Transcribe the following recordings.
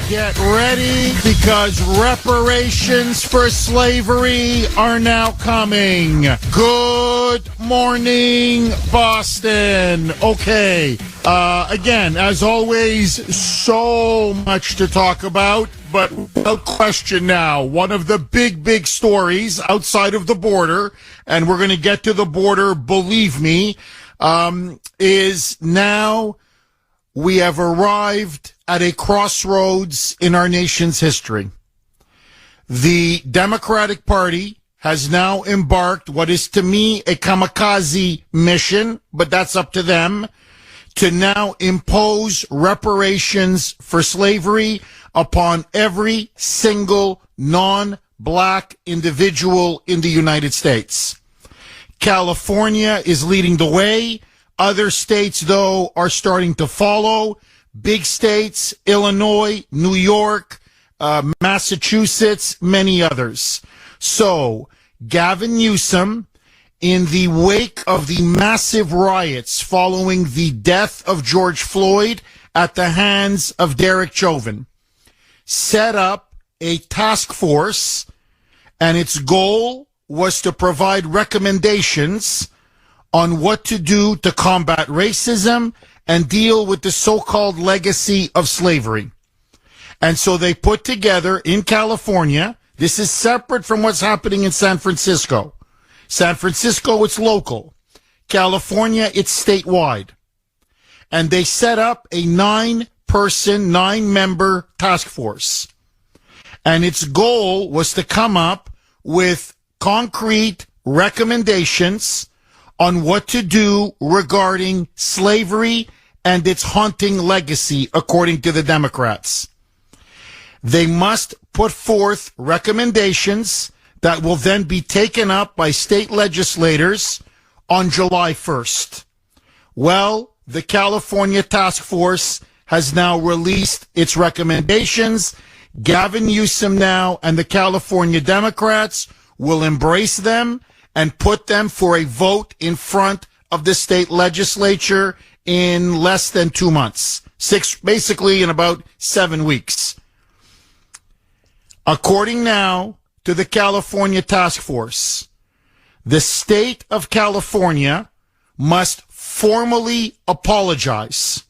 Get ready, because reparations for slavery are now coming. Good morning, Boston. Okay. Again, as always, so much to talk about, but without question now, one of the big stories outside of the border, and we're going to get to the border, believe me, is now we have arrived at a crossroads in our nation's history. The Democratic Party has now embarked what is to me a kamikaze mission, but that's up to them, to now impose reparations for slavery upon every single non-black individual in the United States. California is leading the way. Other states, though, are starting to follow. Big states, Illinois, New York, Massachusetts, many others. So, Gavin Newsom, in the wake of the massive riots following the death of George Floyd at the hands of Derek Chauvin, set up a task force, and its goal was to provide recommendations on what to do to combat racism and deal with the so-called legacy of slavery. And so they put together in California, this is separate from what's happening in San Francisco. San Francisco, it's local. California, it's statewide. And they set up a 9-member task force. And its goal was to come up with concrete recommendations on what to do regarding slavery and its haunting legacy, according to the Democrats. They must put forth recommendations that will then be taken up by state legislators on July 1st. Well, the California Task Force has now released its recommendations. Gavin Newsom now and the California Democrats will embrace them and put them for a vote in front of the state legislature in less than 2 months. Basically in about 7 weeks. According now to the California Task Force, the state of California must formally apologize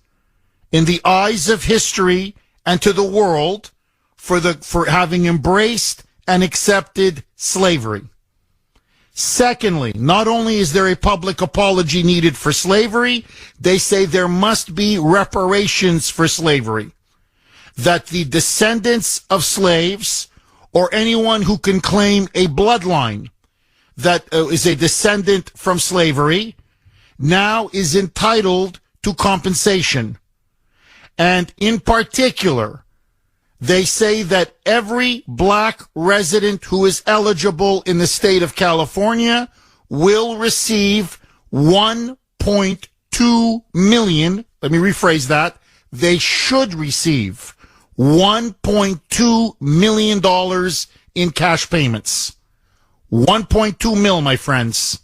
in the eyes of history and to the world for having embraced and accepted slavery. Secondly, not only is there a public apology needed for slavery, they say there must be reparations for slavery. That the descendants of slaves, or anyone who can claim a bloodline that is a descendant from slavery, now is entitled to compensation. And in particular, they say that every black resident who is eligible in the state of California will receive $1.2 million. Let me rephrase that. They should receive $1.2 million in cash payments. 1.2 mil, my friends,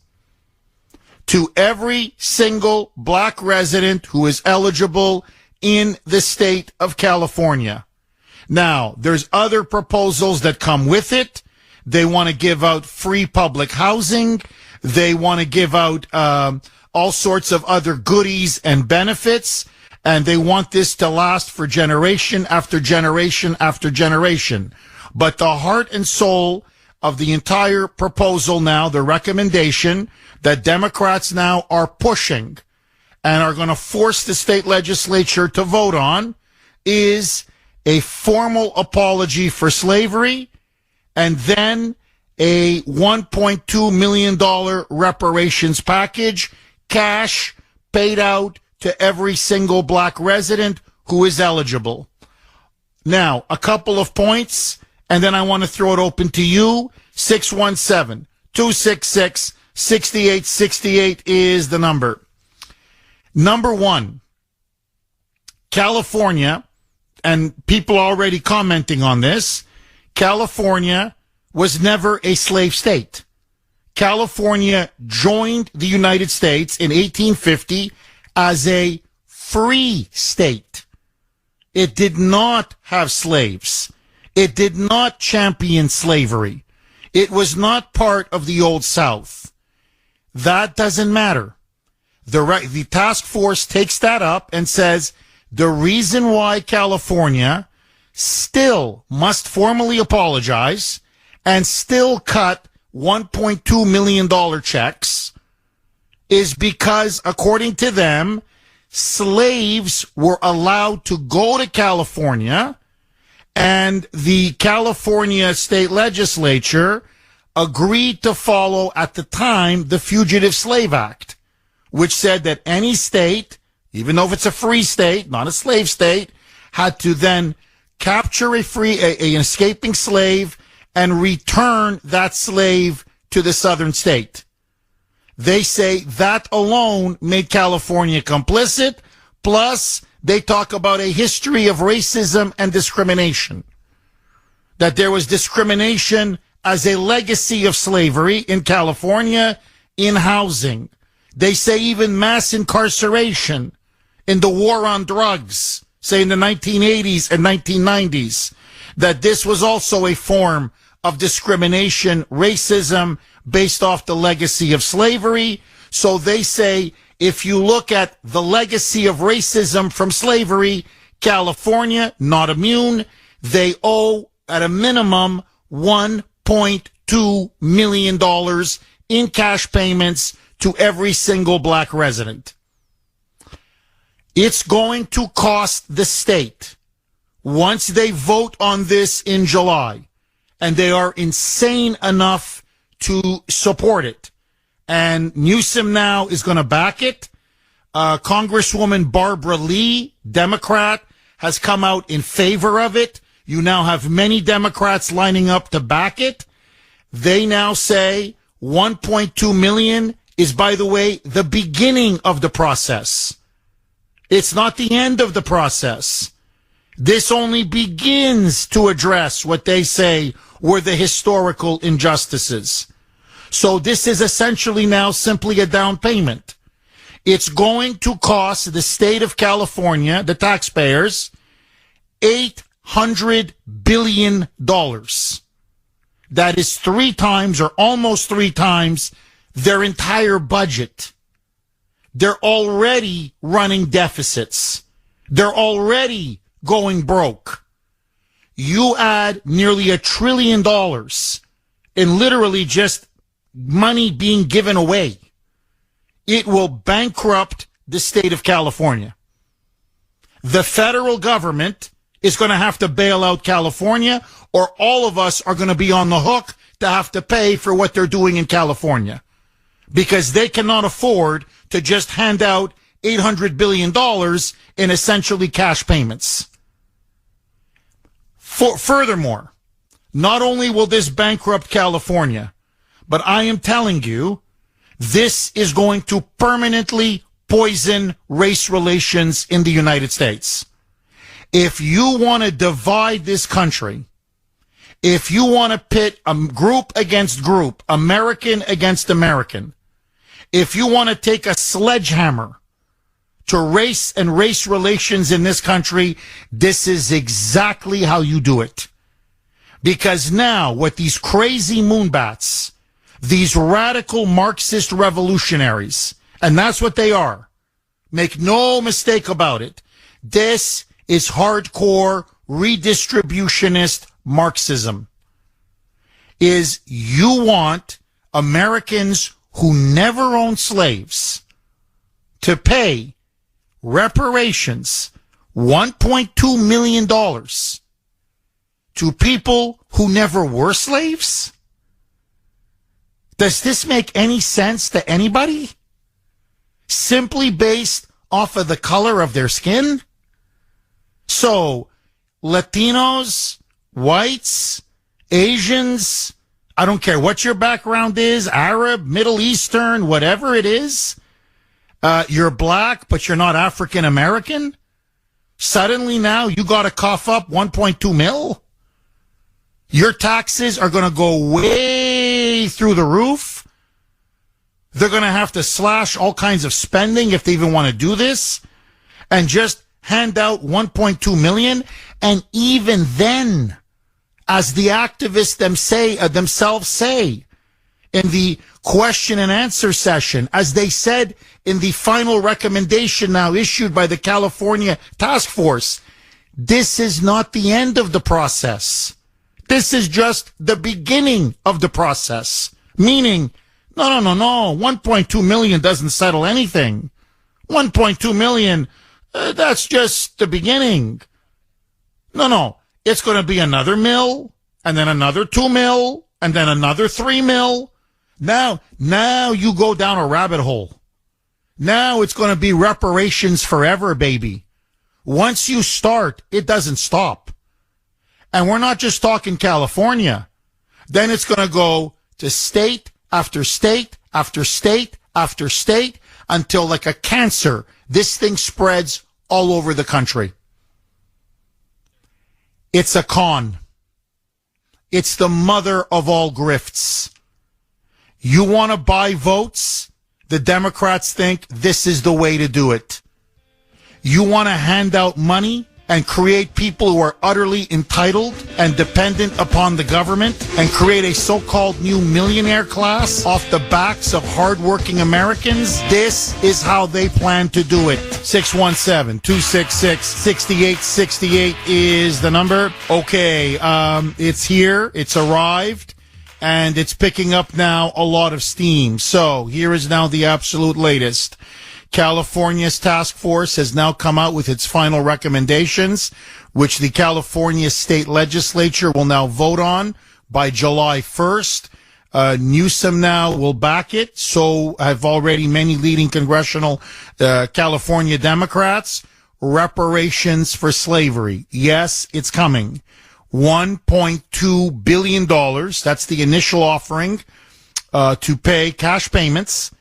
to every single black resident who is eligible in the state of California. Now, there's other proposals that come with it. They want to give out free public housing. They want to give out all sorts of other goodies and benefits. And they want this to last for generation after generation after generation. But the heart and soul of the entire proposal now, the recommendation that Democrats now are pushing and are going to force the state legislature to vote on, is a formal apology for slavery, and then a $1.2 million reparations package, cash paid out to every single black resident who is eligible. Now, a couple of points, and then I want to throw it open to you. 617-266-6868 is the number. Number one, California, and people already commenting on this, California was never a slave state. California joined the United States in 1850 as a free state. It did not have slaves. It did not champion slavery. It was not part of the Old South. That doesn't matter. The task force takes that up and says the reason why California still must formally apologize and still cut $1.2 million checks is because, according to them, slaves were allowed to go to California, and the California state legislature agreed to follow, at the time, the Fugitive Slave Act, which said that any state, even though if it's a free state, not a slave state, had to then capture an escaping slave and return that slave to the southern state. They say that alone made California complicit, plus they talk about a history of racism and discrimination. That there was discrimination as a legacy of slavery in California in housing. They say even mass incarceration in the war on drugs, say in the 1980s and 1990s, that this was also a form of discrimination, racism, based off the legacy of slavery. So they say, if you look at the legacy of racism from slavery, California, not immune. They owe, at a minimum, $1.2 million in cash payments to every single black resident. It's going to cost the state, once they vote on this in July, and they are insane enough to support it. And Newsom now is going to back it. Congresswoman Barbara Lee, Democrat, has come out in favor of it. You now have many Democrats lining up to back it. They now say 1.2 million is, by the way, the beginning of the process. It's not the end of the process. This only begins to address what they say were the historical injustices. So this is essentially now simply a down payment. It's going to cost the state of California, the taxpayers, $800 billion. That is 3 times or almost 3 times their entire budget. They're already running deficits. They're already going broke. You add nearly $1 trillion in literally just money being given away. It will bankrupt the state of California. The federal government is going to have to bail out California, or all of us are going to be on the hook to have to pay for what they're doing in California, because they cannot afford to just hand out $800 billion in essentially cash payments. Furthermore, not only will this bankrupt California, but I am telling you, this is going to permanently poison race relations in the United States. If you want to divide this country, if you want to pit a group against group, American against American, if you want to take a sledgehammer to race and race relations in this country, this is exactly how you do it. Because now, what these crazy moonbats, these radical Marxist revolutionaries, and that's what they are, make no mistake about it, this is hardcore redistributionist Marxism. Is you want Americans who never owned slaves to pay reparations, $1.2 million, to people who never were slaves? Does this make any sense to anybody? Simply based off of the color of their skin? So, Latinos, whites, Asians, I don't care what your background is, Arab, Middle Eastern, whatever it is, you're black, but you're not African American? Suddenly now you got to cough up 1.2 mil? Your taxes are going to go way through the roof. They're going to have to slash all kinds of spending if they even want to do this. And just hand out 1.2 million. And even then, as the activists themselves say in the question and answer session, as they said in the final recommendation now issued by the California task force, this is not the end of the process. This is just the beginning of the process. Meaning, no. 1.2 million doesn't settle anything. 1.2 million, that's just the beginning. No. It's going to be another mill, and then another 2 mil, and then another 3 mil. Now you go down a rabbit hole. Now it's going to be reparations forever, baby. Once you start, it doesn't stop. And we're not just talking California. Then it's going to go to state after state after state after state until, like a cancer, this thing spreads all over the country. It's a con. It's the mother of all grifts. You want to buy votes? The Democrats think this is the way to do it. You want to hand out money and create people who are utterly entitled and dependent upon the government and create a so-called new millionaire class off the backs of hardworking Americans? This is how they plan to do it. 617-266-6868 is the number. Okay, it's here. It's arrived. And it's picking up now a lot of steam. So here is now the absolute latest. California's task force has now come out with its final recommendations, which the California state legislature will now vote on by July 1st. Newsom now will back it. So have already many leading congressional California Democrats. Reparations for slavery. Yes, it's coming. $1.2 billion. That's the initial offering to pay cash payments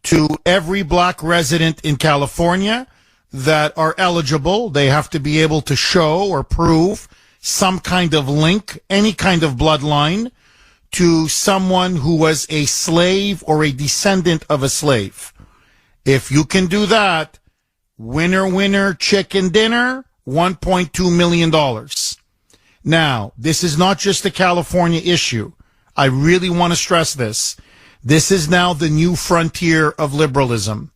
to every black resident in California that are eligible. They have to be able to show or prove some kind of link, any kind of bloodline to someone who was a slave or a descendant of a slave. If you can do that, winner, winner, chicken dinner, $1.2 million. Now, this is not just a California issue. I really want to stress this. This is now the new frontier of liberalism.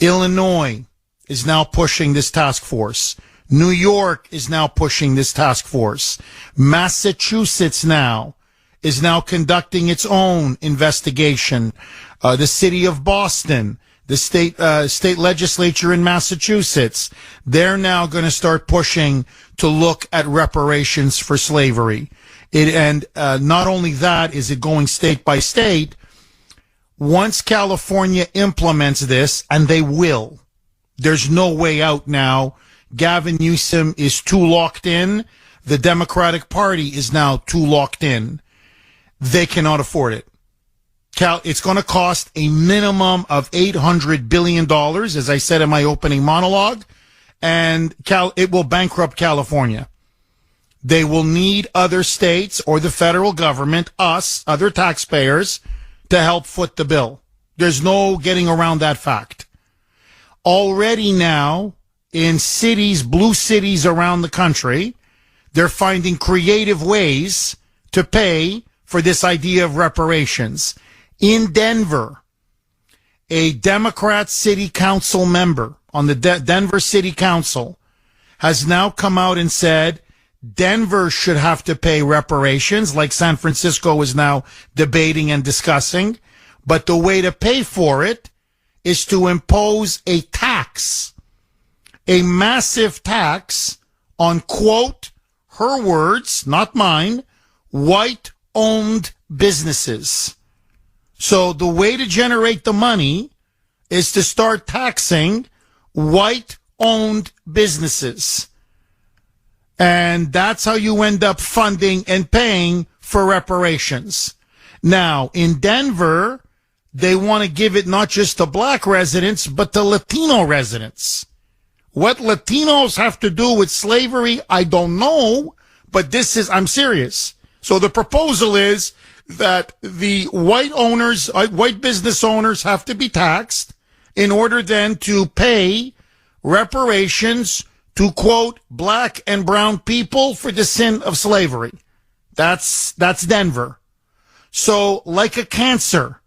Illinois is now pushing this task force. New York is now pushing this task force. Massachusetts now is now conducting its own investigation. The city of Boston, the state legislature in Massachusetts, they're now going to start pushing to look at reparations for slavery. Not only that is it going state by state. Once California implements this, and they will, there's no way out now. Gavin Newsom is too locked in. The Democratic Party is now too locked in. They cannot afford it. It's going to cost a minimum of $800 billion, as I said in my opening monologue, and it will bankrupt California. They will need other states or the federal government, us, other taxpayers, to help foot the bill. There's no getting around that fact. Already now, in cities, blue cities around the country, they're finding creative ways to pay for this idea of reparations. In Denver, a Democrat city council member on the Denver City Council has now come out and said Denver should have to pay reparations, like San Francisco is now debating and discussing. But the way to pay for it is to impose a tax, a massive tax on, quote, her words, not mine, white-owned businesses. So the way to generate the money is to start taxing white-owned businesses. And that's how you end up funding and paying for reparations. Now, in Denver, they want to give it not just to black residents, but to Latino residents. What Latinos have to do with slavery, I don't know, but I'm serious. So the proposal is that the white business owners have to be taxed in order then to pay reparations to, quote, black and brown people for the sin of slavery. That's Denver. So, like a cancer,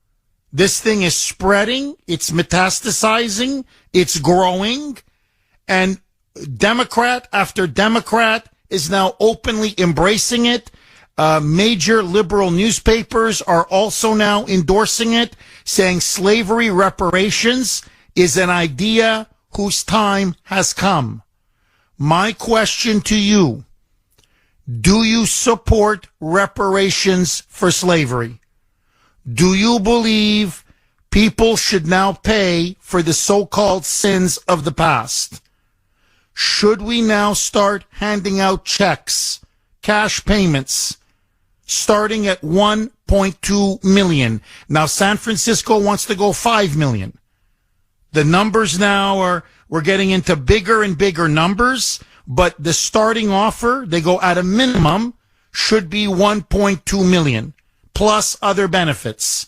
this thing is spreading, it's metastasizing, it's growing, and Democrat after Democrat is now openly embracing it. Major liberal newspapers are also now endorsing it, saying slavery reparations is an idea whose time has come. My question to you, do you support reparations for slavery? Do you believe people should now pay for the so-called sins of the past? Should we now start handing out checks, cash payments, starting at 1.2 million? Now, San Francisco wants to go 5 million. The numbers now we're getting into bigger and bigger numbers, but the starting offer, they go at a minimum, should be 1.2 million, plus other benefits.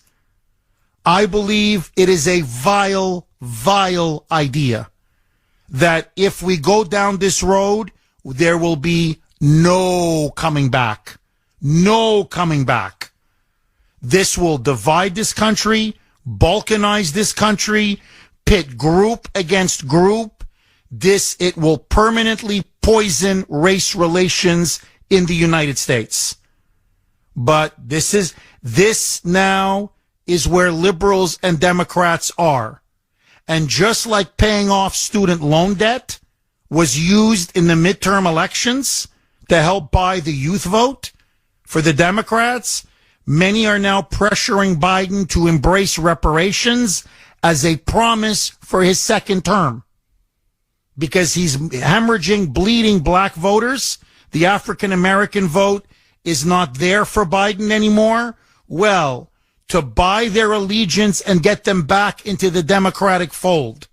I believe it is a vile, vile idea that if we go down this road, there will be no coming back. No coming back. This will divide this country, balkanize this country, pit group against group. It will permanently poison race relations in the United States. But this now is where liberals and Democrats are. And just like paying off student loan debt was used in the midterm elections to help buy the youth vote for the Democrats, many are now pressuring Biden to embrace reparations as a promise for his second term. Because he's hemorrhaging, bleeding black voters. The African-American vote is not there for Biden anymore. Well, to buy their allegiance and get them back into the Democratic fold,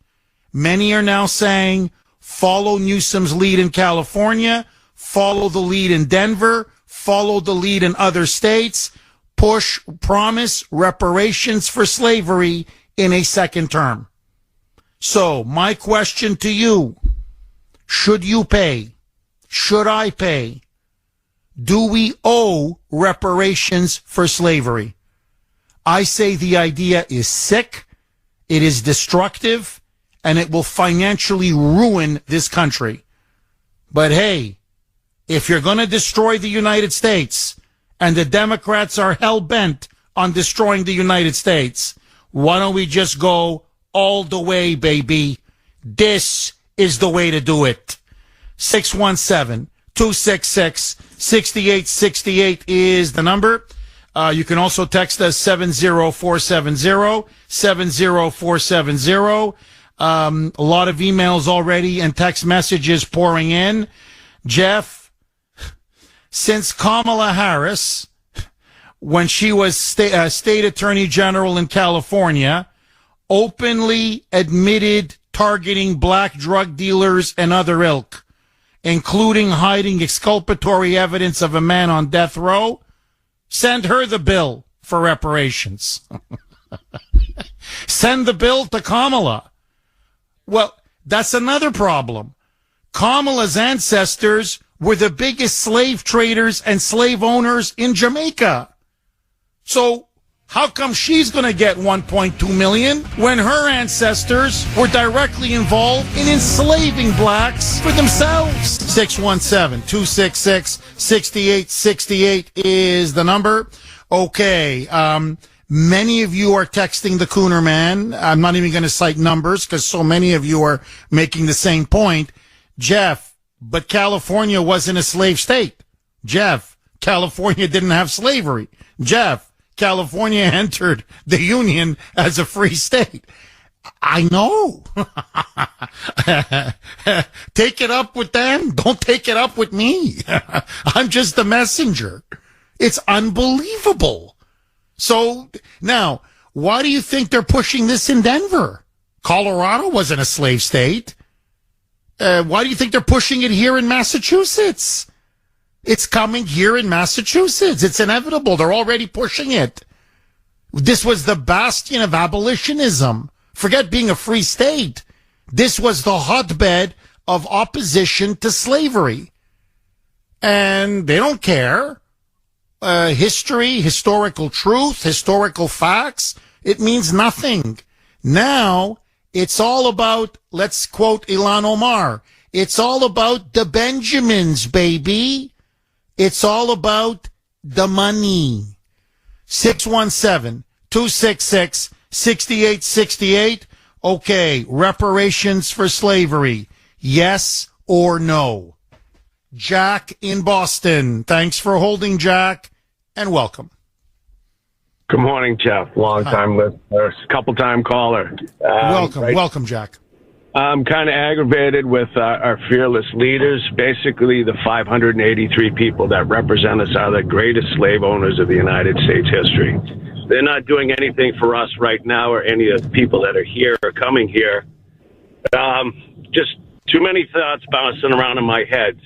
many are now saying, follow Newsom's lead in California, follow the lead in Denver, follow the lead in other states, promise reparations for slavery in a second term. So, my question to you, should you pay? Should I pay? Do we owe reparations for slavery? I say the idea is sick, it is destructive, and it will financially ruin this country. But hey, if you're going to destroy the United States, and the Democrats are hell-bent on destroying the United States, why don't we just go all the way, baby? This is the way to do it. 617-266-6868 is the number. You can also text us 70470, 70470. A lot of emails already and text messages pouring in. Jeff, since Kamala Harris, when she was state attorney general in California, openly admitted targeting black drug dealers and other ilk, including hiding exculpatory evidence of a man on death row, send her the bill for reparations. Send the bill to Kamala. Well, that's another problem. Kamala's ancestors were the biggest slave traders and slave owners in Jamaica. So how come she's going to get 1.2 million when her ancestors were directly involved in enslaving blacks for themselves? 617-266-6868 is the number. Okay. Many of you are texting the Kuhner Man. I'm not even going to cite numbers because so many of you are making the same point. Jeff, but California wasn't a slave state. Jeff, California didn't have slavery. Jeff, California entered the Union as a free state. I know. Take it up with them. Don't take it up with me. I'm just the messenger. It's unbelievable. So now, why do you think they're pushing this in Denver? Colorado wasn't a slave state. Why do you think they're pushing it here in Massachusetts? It's coming here in Massachusetts. It's inevitable. They're already pushing it. This was the bastion of abolitionism. Forget being a free state. This was the hotbed of opposition to slavery. And they don't care. History, historical truth, historical facts, it means nothing. Now, it's all about, let's quote Ilhan Omar, it's all about the Benjamins, baby. It's all about the money. 617-266-6868. Okay, reparations for slavery. Yes or no? Jack in Boston. Thanks for holding, Jack, and welcome. Good morning, Jeff. Long-time listener, couple-time caller. Welcome, Jack. I'm kind of aggravated with our fearless leaders. Basically, the 583 people that represent us are the greatest slave owners of the United States history. They're not doing anything for us right now or any of the people that are here or coming here. Just too many thoughts bouncing around in my head.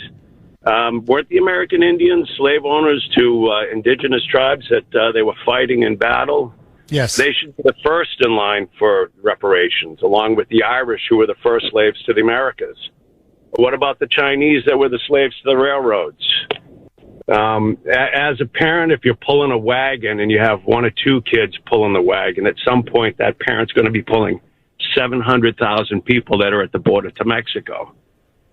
Weren't the American Indians slave owners to indigenous tribes that they were fighting in battle? Yes. They should be the first in line for reparations, along with the Irish, who were the first slaves to the Americas. What about the Chinese that were the slaves to the railroads? As a parent, if you're pulling a wagon and you have one or two kids pulling the wagon, at some point that parent's going to be pulling 700,000 people that are at the border to Mexico.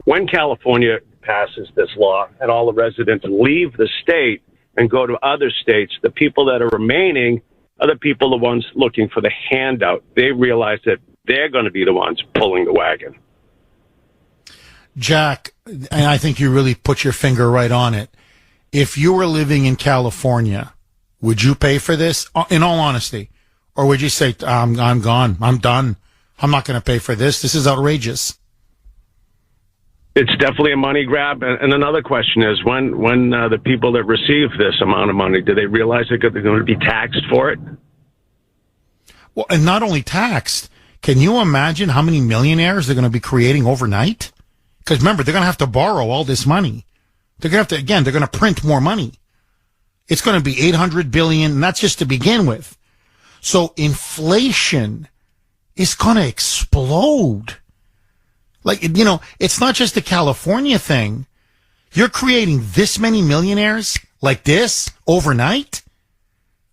When California passes this law and all the residents leave the state and go to other states, the people that are remaining are the people, the ones looking for the handout. They realize that they're going to be the ones pulling the wagon. Jack, and I think you really put your finger right on it. If you were living in California, would you pay for this, in all honesty? Or would you say, I'm gone, I'm done, I'm not going to pay for this, this is outrageous? It's definitely a money grab. And another question is, when the people that receive this amount of money, do they realize they're going to be taxed for it? Well, and not only taxed, can you imagine how many millionaires they're going to be creating overnight? Because remember, they're going to have to borrow all this money. They're going to have to, again, they're going to print more money. It's going to be 800 billion, and that's just to begin with. So inflation is going to explode. Like, you know, it's not just a California thing. You're creating this many millionaires like this overnight,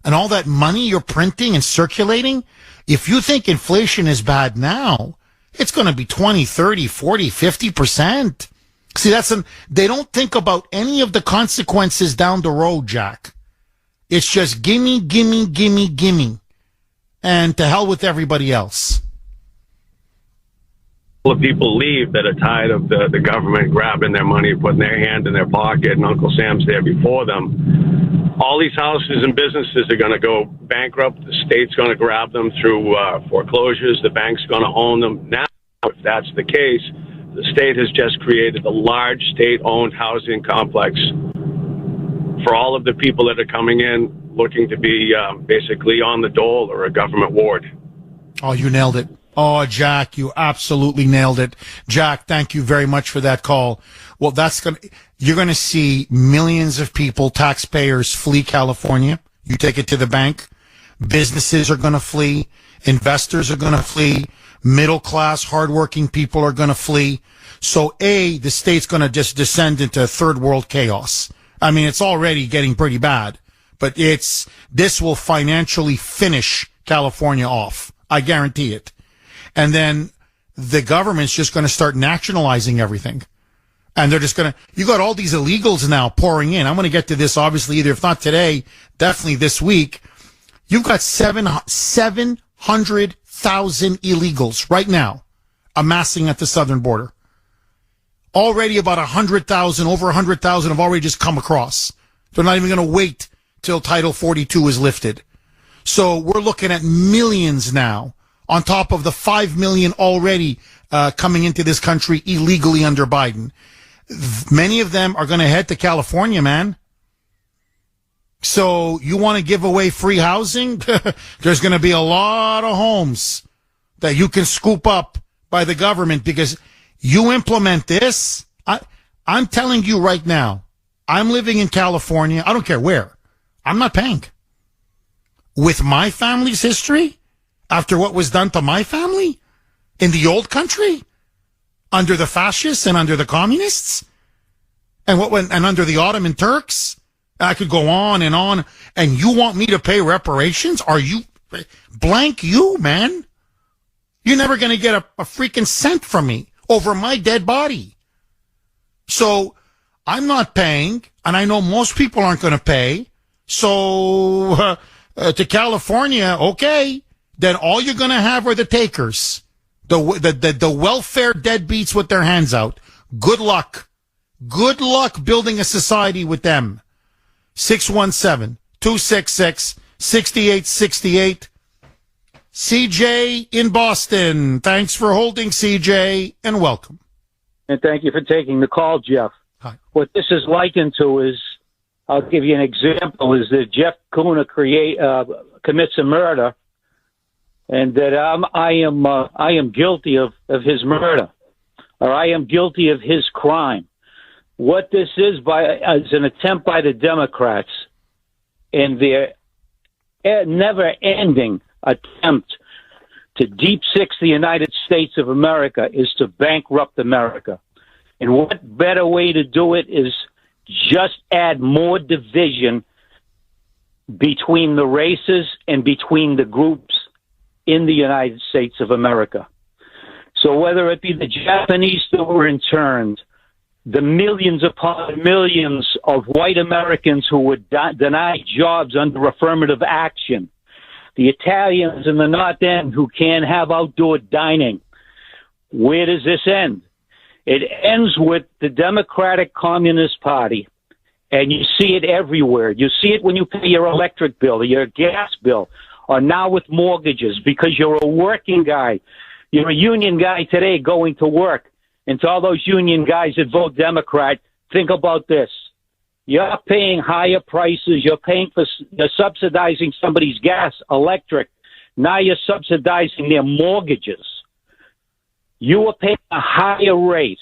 and all that money you're printing and circulating. If you think inflation is bad now, it's going to be 20, 30, 40, 50%. See, they don't think about any of the consequences down the road, Jack. It's just gimme, gimme, gimme, gimme. And to hell with everybody else. Of people leave that are tired of the government grabbing their money, putting their hand in their pocket, and Uncle Sam's there before them. All these houses and businesses are going to go bankrupt. The state's going to grab them through foreclosures. The bank's going to own them. Now, if that's the case, the state has just created a large state-owned housing complex for all of the people that are coming in looking to be basically on the dole or a government ward. Oh, you nailed it. Oh, Jack, you absolutely nailed it. Jack, thank you very much for that call. Well, you're going to see millions of people, taxpayers, flee California. You take it to the bank. Businesses are going to flee. Investors are going to flee. Middle class, hardworking people are going to flee. So the state's going to just descend into third world chaos. I mean, it's already getting pretty bad, but this will financially finish California off. I guarantee it. And then the government's just going to start nationalizing everything. And they're just going to, you got all these illegals now pouring in. I'm going to get to this, obviously, either if not today, definitely this week. You've got 700,000 illegals right now amassing at the southern border. Already about 100,000, over 100,000 have already just come across. They're not even going to wait till Title 42 is lifted. So we're looking at millions now, on top of the 5 million already coming into this country illegally under Biden. Many of them are going to head to California, man. So you want to give away free housing? There's going to be a lot of homes that you can scoop up by the government because you implement this. I'm telling you right now, I'm living in California. I don't care where. I'm not paying. With my family's history, after what was done to my family in the old country, under the fascists and under the communists? And and under the Ottoman Turks? I could go on. And you want me to pay reparations? Are you blank you, man? You're never going to get a freaking cent from me over my dead body. So I'm not paying, and I know most people aren't going to pay. So to California, okay, then all you're going to have are the takers, the welfare deadbeats with their hands out. Good luck. Good luck building a society with them. 617-266-6868. CJ in Boston. Thanks for holding, CJ, and welcome. And thank you for taking the call, Jeff. Hi. What this is likened to is, I'll give you an example, is that Jeff Kuhner commits a murder, and that I am guilty of his murder, or I am guilty of his crime. What this is an attempt by the Democrats in their never-ending attempt to deep six the United States of America is to bankrupt America. And what better way to do it is just add more division between the races and between the groups in the United States of America. So whether it be the Japanese that were interned, the millions upon millions of white Americans who were denied jobs under affirmative action, the Italians in the North End who can't have outdoor dining. Where does this end? It ends with the Democratic Communist Party, and you see it everywhere. You see it when you pay your electric bill or your gas bill, or now with mortgages, because you're a working guy. You're a union guy today going to work. And to all those union guys that vote Democrat, think about this. You're paying higher prices. You're subsidizing somebody's gas, electric. Now you're subsidizing their mortgages. You are paying a higher rate.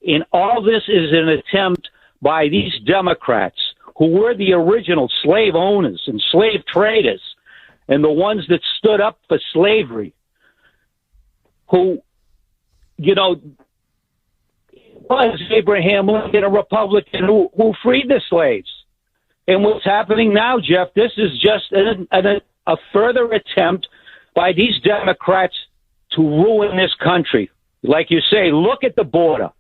And all this is an attempt by these Democrats, who were the original slave owners and slave traders, and the ones that stood up for slavery, who, was Abraham Lincoln a Republican who freed the slaves. And what's happening now, Jeff, this is just a further attempt by these Democrats to ruin this country. Like you say, look at the border.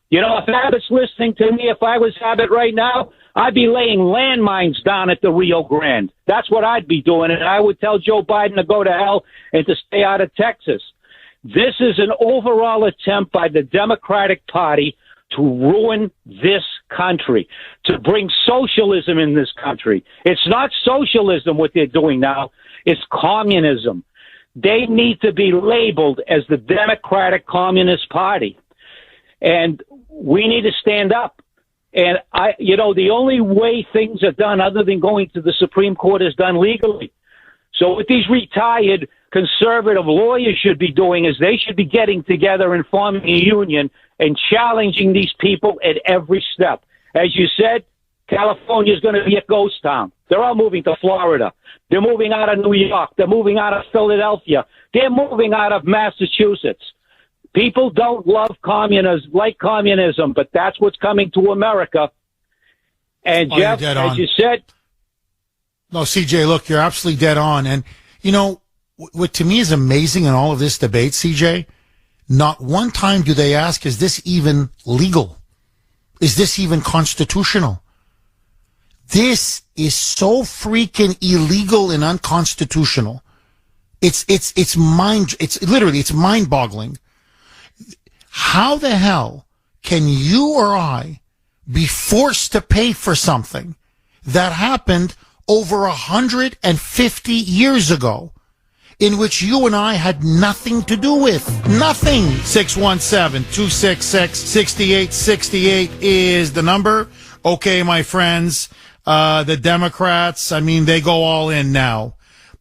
If Abbott's listening to me, if I was Abbott right now, I'd be laying landmines down at the Rio Grande. That's what I'd be doing, and I would tell Joe Biden to go to hell and to stay out of Texas. This is an overall attempt by the Democratic Party to ruin this country, to bring socialism in this country. It's not socialism what they're doing now. It's communism. They need to be labeled as the Democratic Communist Party. And we need to stand up. And the only way things are done other than going to the Supreme Court is done legally. So what these retired conservative lawyers should be doing is they should be getting together and forming a union and challenging these people at every step. As you said, California is going to be a ghost town. They're all moving to Florida. They're moving out of New York. They're moving out of Philadelphia. They're moving out of Massachusetts. People don't love communism, but that's what's coming to America. And Jeff, as you said. No, CJ, look, you're absolutely dead on. And, what to me is amazing in all of this debate, CJ, not one time do they ask, is this even legal? Is this even constitutional? This is so freaking illegal and unconstitutional. It's mind-boggling. How the hell can you or I be forced to pay for something that happened over 150 years ago, in which you and I had nothing to do with? Nothing. 617-266-6868 is the number. Okay, my friends, the Democrats, they go all in now,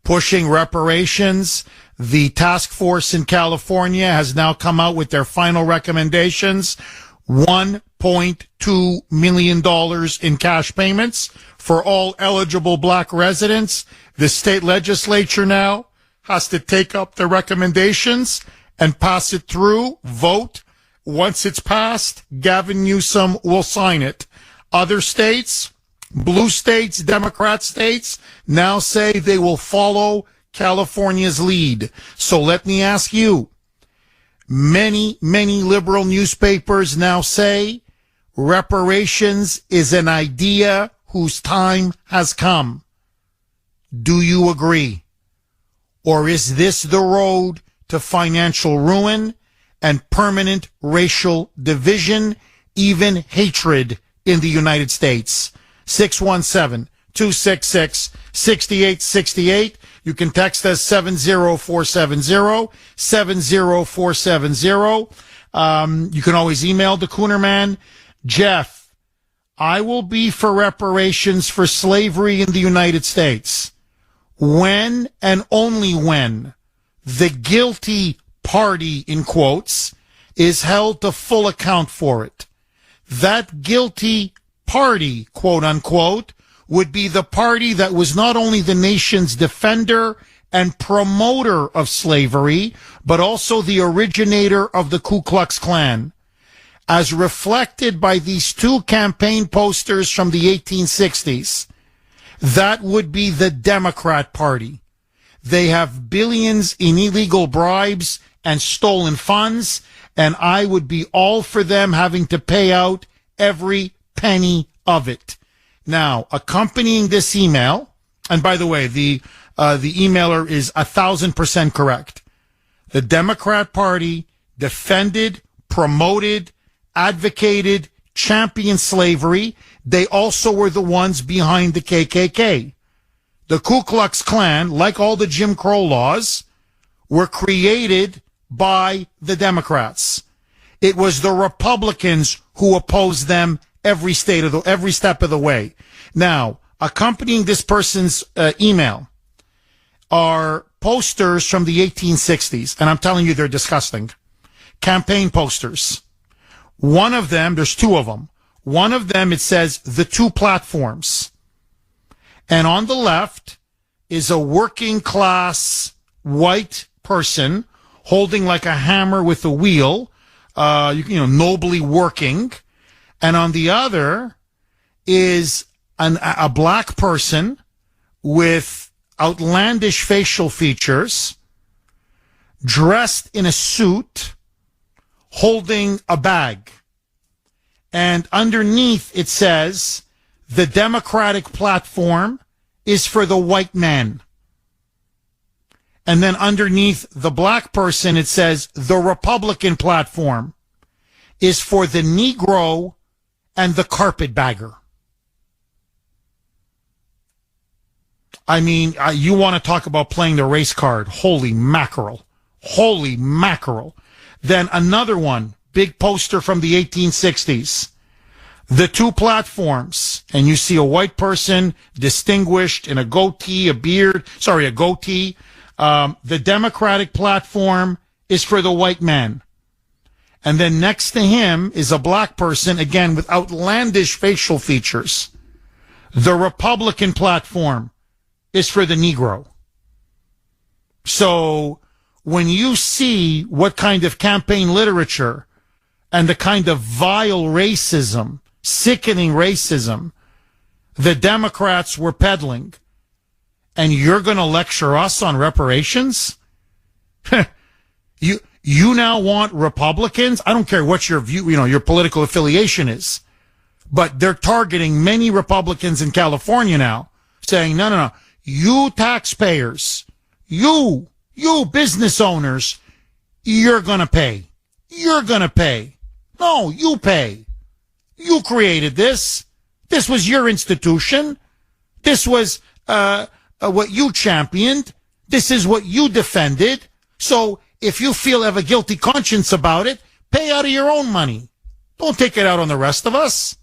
pushing reparations. The task force in California has now come out with their final recommendations. $1.2 million in cash payments for all eligible black residents. The state legislature now has to take up the recommendations and pass it through, vote, Once it's passed, Gavin Newsom will sign it. Other states, blue states, Democrat states, now say they will follow California's lead. So let me ask you, many liberal newspapers now say reparations is an idea whose time has come. Do you agree? Or is this the road to financial ruin and permanent racial division, even hatred in the United States? 617-266-6868. You can text us 70470. You can always email the Kuhner Man. Jeff, I will be for reparations for slavery in the United States when and only when the guilty party, in quotes, is held to full account for it. That guilty party, quote unquote, would be the party that was not only the nation's defender and promoter of slavery, but also the originator of the Ku Klux Klan. As reflected by these two campaign posters from the 1860s, that would be the Democrat Party. They have billions in illegal bribes and stolen funds, and I would be all for them having to pay out every penny of it. Now, accompanying this email, and by the way, the emailer is 1,000% correct. The Democrat Party defended, promoted, advocated, championed slavery. They also were the ones behind the KKK. The Ku Klux Klan, like all the Jim Crow laws, were created by the Democrats. It was the Republicans who opposed them every step of the way. Now, accompanying this person's email are posters from the 1860s, and I'm telling you, they're disgusting. Campaign posters. One of them, there's two of them. One of them, it says the two platforms. And on the left is a working class white person holding like a hammer with a wheel, nobly working. And on the other is a black person with outlandish facial features, dressed in a suit, holding a bag. And underneath it says, the Democratic platform is for the white man. And then underneath the black person, it says, the Republican platform is for the Negro and the carpetbagger. I mean, you want to talk about playing the race card. Holy mackerel. Holy mackerel. Then another one, big poster from the 1860s. The two platforms, and you see a white person distinguished in a goatee. The Democratic platform is for the white man. And then next to him is a black person, again, with outlandish facial features. The Republican platform is for the Negro. So when you see what kind of campaign literature and the kind of vile racism, sickening racism, the Democrats were peddling, and you're going to lecture us on reparations? You now want Republicans? I don't care what your view, your political affiliation is, but they're targeting many Republicans in California now, saying, no, you taxpayers, you business owners, you're going to pay. You're going to pay. No, you pay. You created this. This was your institution. This was what you championed. This is what you defended. So if you feel have a guilty conscience about it, pay out of your own money. Don't take it out on the rest of us.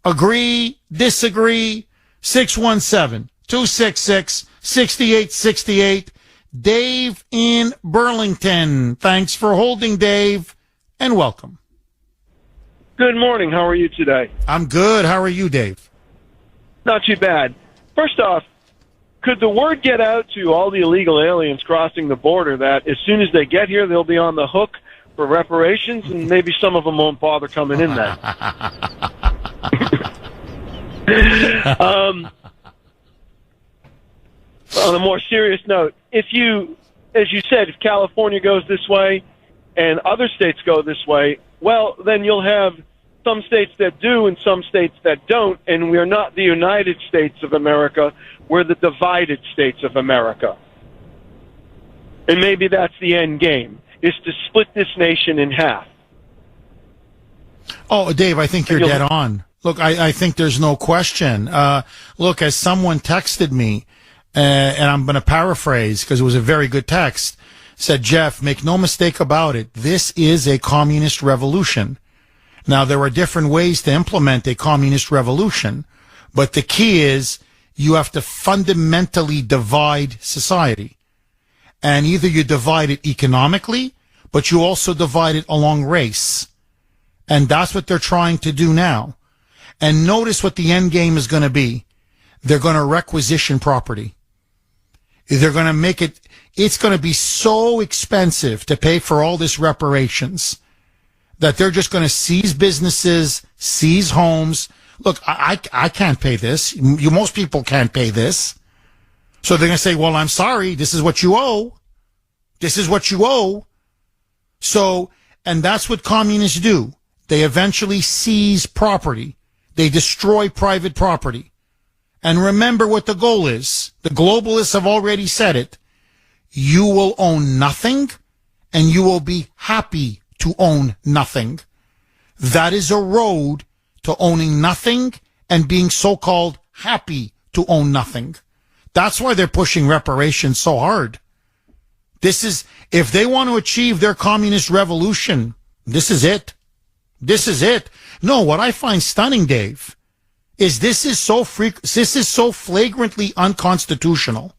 Agree, disagree, 617-266-6868. Dave in Burlington. Thanks for holding, Dave, and welcome. Good morning. How are you today? I'm good. How are you, Dave? Not too bad. First off, could the word get out to all the illegal aliens crossing the border that as soon as they get here, they'll be on the hook for reparations, and maybe some of them won't bother coming in then. On a more serious note, as you said, if California goes this way and other states go this way, well, then you'll have some states that do and some states that don't, and we're not the United States of America, we're the divided states of America. And maybe that's the end game, is to split this nation in half. Oh, Dave, I think you're dead on. Look, I think there's no question. Look, as someone texted me, and I'm going to paraphrase because it was a very good text, said, Jeff, make no mistake about it. This is a communist revolution. Now, there are different ways to implement a communist revolution, but the key is you have to fundamentally divide society. And either you divide it economically, but you also divide it along race. And that's what they're trying to do now. And notice what the end game is going to be. They're going to requisition property. They're going to make it, it's going to be so expensive to pay for all this reparations that they're just going to seize businesses, seize homes. Look, I can't pay this. Most people can't pay this. So they're going to say, well, I'm sorry. This is what you owe. This is what you owe. So, and that's what communists do. They eventually seize property. They destroy private property. And remember what the goal is. The globalists have already said it. You will own nothing, and you will be happy to own nothing. That is a road to owning nothing and being so-called happy to own nothing. That's why they're pushing reparations so hard. This is, if they want to achieve their communist revolution, this is it. This is it. No, what I find stunning, Dave, is this is so flagrantly unconstitutional.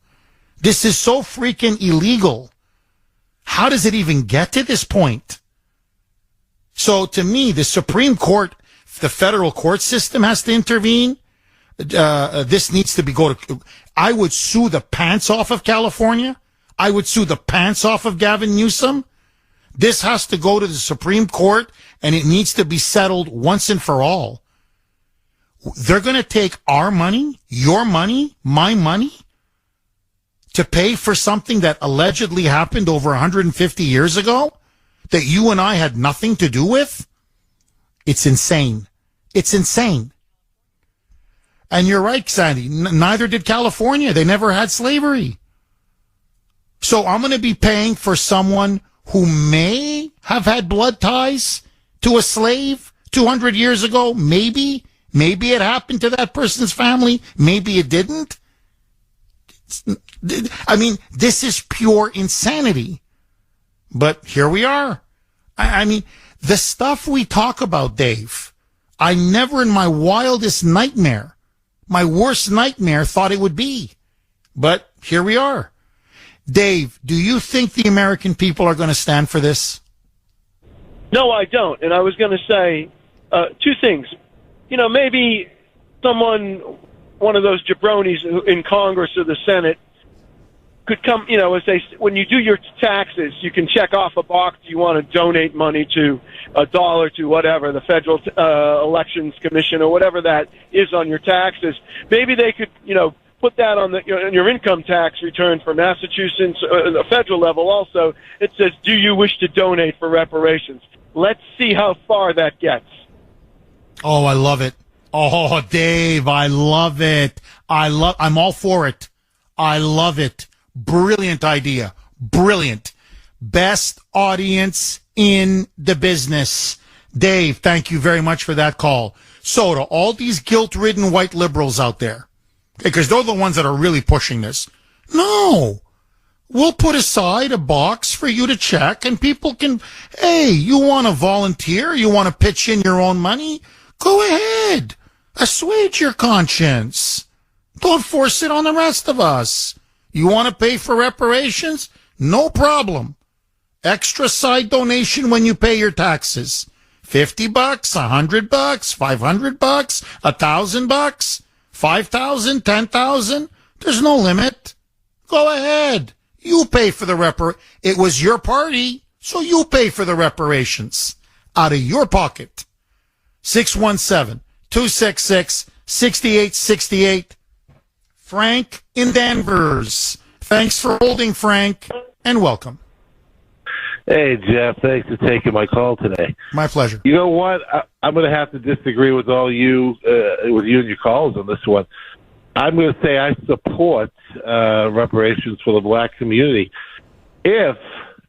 This is so freaking illegal. How does it even get to this point? So to me, the Supreme Court, the federal court system has to intervene. This needs to I would sue the pants off of California. I would sue the pants off of Gavin Newsom. This has to go to the Supreme Court, and it needs to be settled once and for all. They're going to take our money, your money, my money, to pay for something that allegedly happened over 150 years ago that you and I had nothing to do with? It's insane. It's insane. And you're right, Sandy. Neither did California. They never had slavery. So I'm going to be paying for someone who may have had blood ties to a slave 200 years ago. Maybe it happened to that person's family. Maybe it didn't. I mean, this is pure insanity. But here we are. I mean, the stuff we talk about, Dave, I never in my wildest nightmare, my worst nightmare, thought it would be. But here we are. Dave, do you think the American people are going to stand for this? No, I don't. And I was going to say two things. You know, maybe someone, one of those jabronis in Congress or the Senate, could come, you know, when you do your taxes, you can check off a box you want to donate money to, $1 to whatever, the Federal Elections Commission or whatever that is on your taxes. Maybe they could, you know, put that on your income tax return for Massachusetts, the federal level also. It says, do you wish to donate for reparations? Let's see how far that gets. Oh, I love it. Oh, Dave, I love it. I'm all for it. I love it. Brilliant idea. Brilliant. Best audience in the business. Dave, thank you very much for that call. So to all these guilt-ridden white liberals out there, because they're the ones that are really pushing this. No. We'll put aside a box for you to check, and people can, hey, you want to volunteer? You want to pitch in your own money? Go ahead. Assuage your conscience. Don't force it on the rest of us. You want to pay for reparations? No problem. Extra side donation when you pay your taxes. $50, $100, $500, $1,000, 5,000, 10,000. There's no limit. Go ahead. You pay for the It was your party. So you pay for the reparations out of your pocket. 617-266-6868. Frank in Danvers. Thanks for holding, Frank, and welcome. Hey, Jeff. Thanks for taking my call today. My pleasure. You know what? I'm going to have to disagree with with you and your calls on this one. I'm going to say I support reparations for the black community if,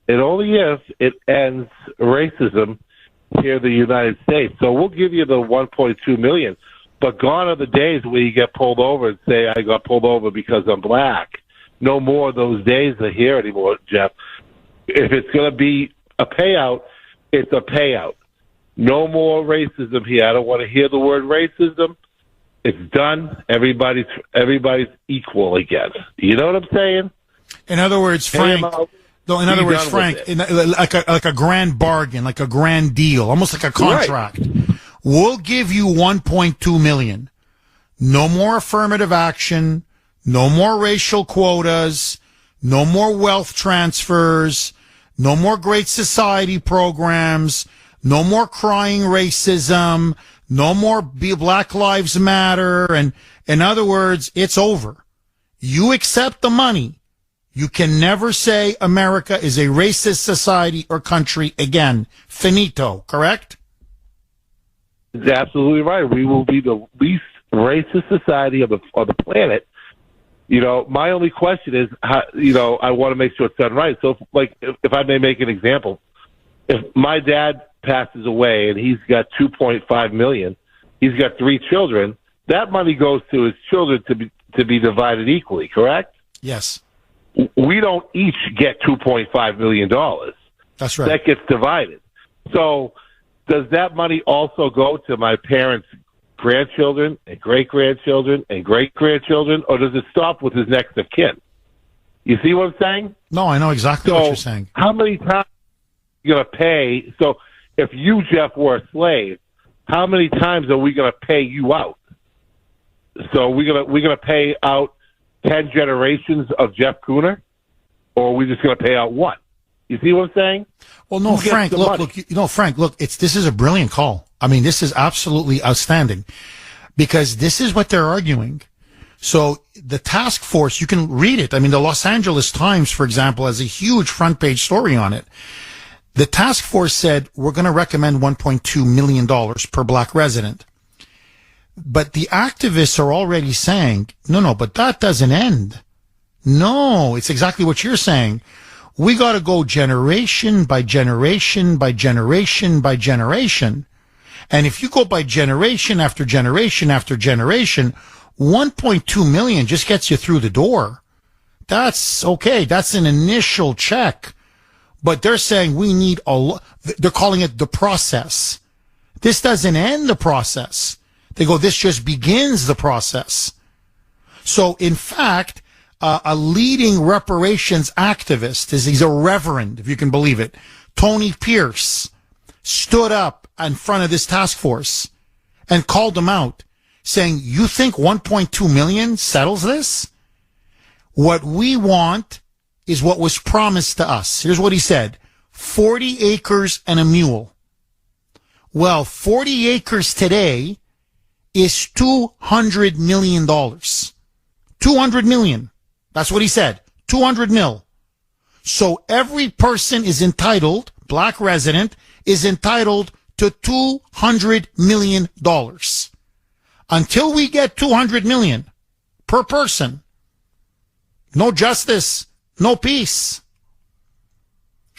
and only if, it ends racism here in the United States. So we'll give you the $1.2 million, but gone are the days where you get pulled over and say, I got pulled over because I'm black. No more of those days are here anymore, Jeff. If it's going to be a payout, it's a payout. No more racism here. I don't want to hear the word racism. It's done. Everybody's equal again. You know what I'm saying? In other words, Frank, like a grand bargain, like a grand deal, almost like a contract. Right. We'll give you $1.2 million. No more affirmative action. No more racial quotas. No more wealth transfers. No more Great Society programs. No more crying racism. No more Black Lives Matter. And in other words, it's over. You accept the money. You can never say America is a racist society or country again. Finito, correct? It's absolutely right. We will be the least racist society on the planet. You know, my only question is, how, I want to make sure it's done right. So, if I may make an example, if my dad passes away and he's got $2.5 million, he's got 3 children, that money goes to his children to be divided equally, correct? Yes. We don't each get $2.5 million. That's right. That gets divided. So does that money also go to my parents' grandchildren and great-grandchildren and great-grandchildren, or does it stop with his next of kin? You see what I'm saying? No, I know exactly what you're saying. How many times are you going to pay? So if you, Jeff, were a slave, how many times are we going to pay you out? So we're gonna pay out 10 generations of Jeff Kuhner, or are we just going to pay out one? You see what I'm saying? Well, no, Frank, look, this is a brilliant call. I mean, this is absolutely outstanding because this is what they're arguing. So the task force, you can read it. I mean, the Los Angeles Times, for example, has a huge front page story on it. The task force said, we're going to recommend $1.2 million per black resident. But the activists are already saying, no, but that doesn't end. No, it's exactly what you're saying. We got to go generation by generation by generation by generation. And if you go by generation after generation after generation, 1.2 million just gets you through the door. That's okay. That's an initial check. But they're saying we need they're calling it the process. This doesn't end the process. They go, this just begins the process. So, in fact, a leading reparations activist, he's a reverend, if you can believe it, Tony Pierce, stood up in front of this task force and called them out, saying, you think 1.2 million settles this? What we want is what was promised to us. Here's what he said, 40 acres and a mule. Well, 40 acres today is $200 million. 200 million. That's what he said. 200 mil. So every person is entitled, black resident, is entitled to $200 million. Until we get 200 million per person, no justice, no peace.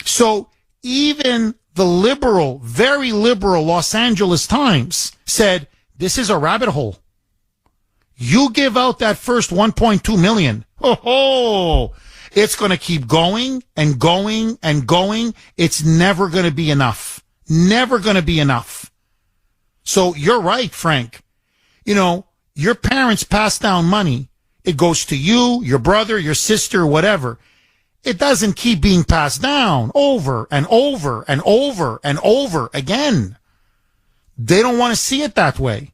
So even the liberal, very liberal Los Angeles Times said, this is a rabbit hole. You give out that first 1.2 million. It's going to keep going and going and going. It's never going to be enough. Never going to be enough. So you're right, Frank. Your parents pass down money. It goes to you, your brother, your sister, whatever. It doesn't keep being passed down over and over and over and over again. They don't want to see it that way.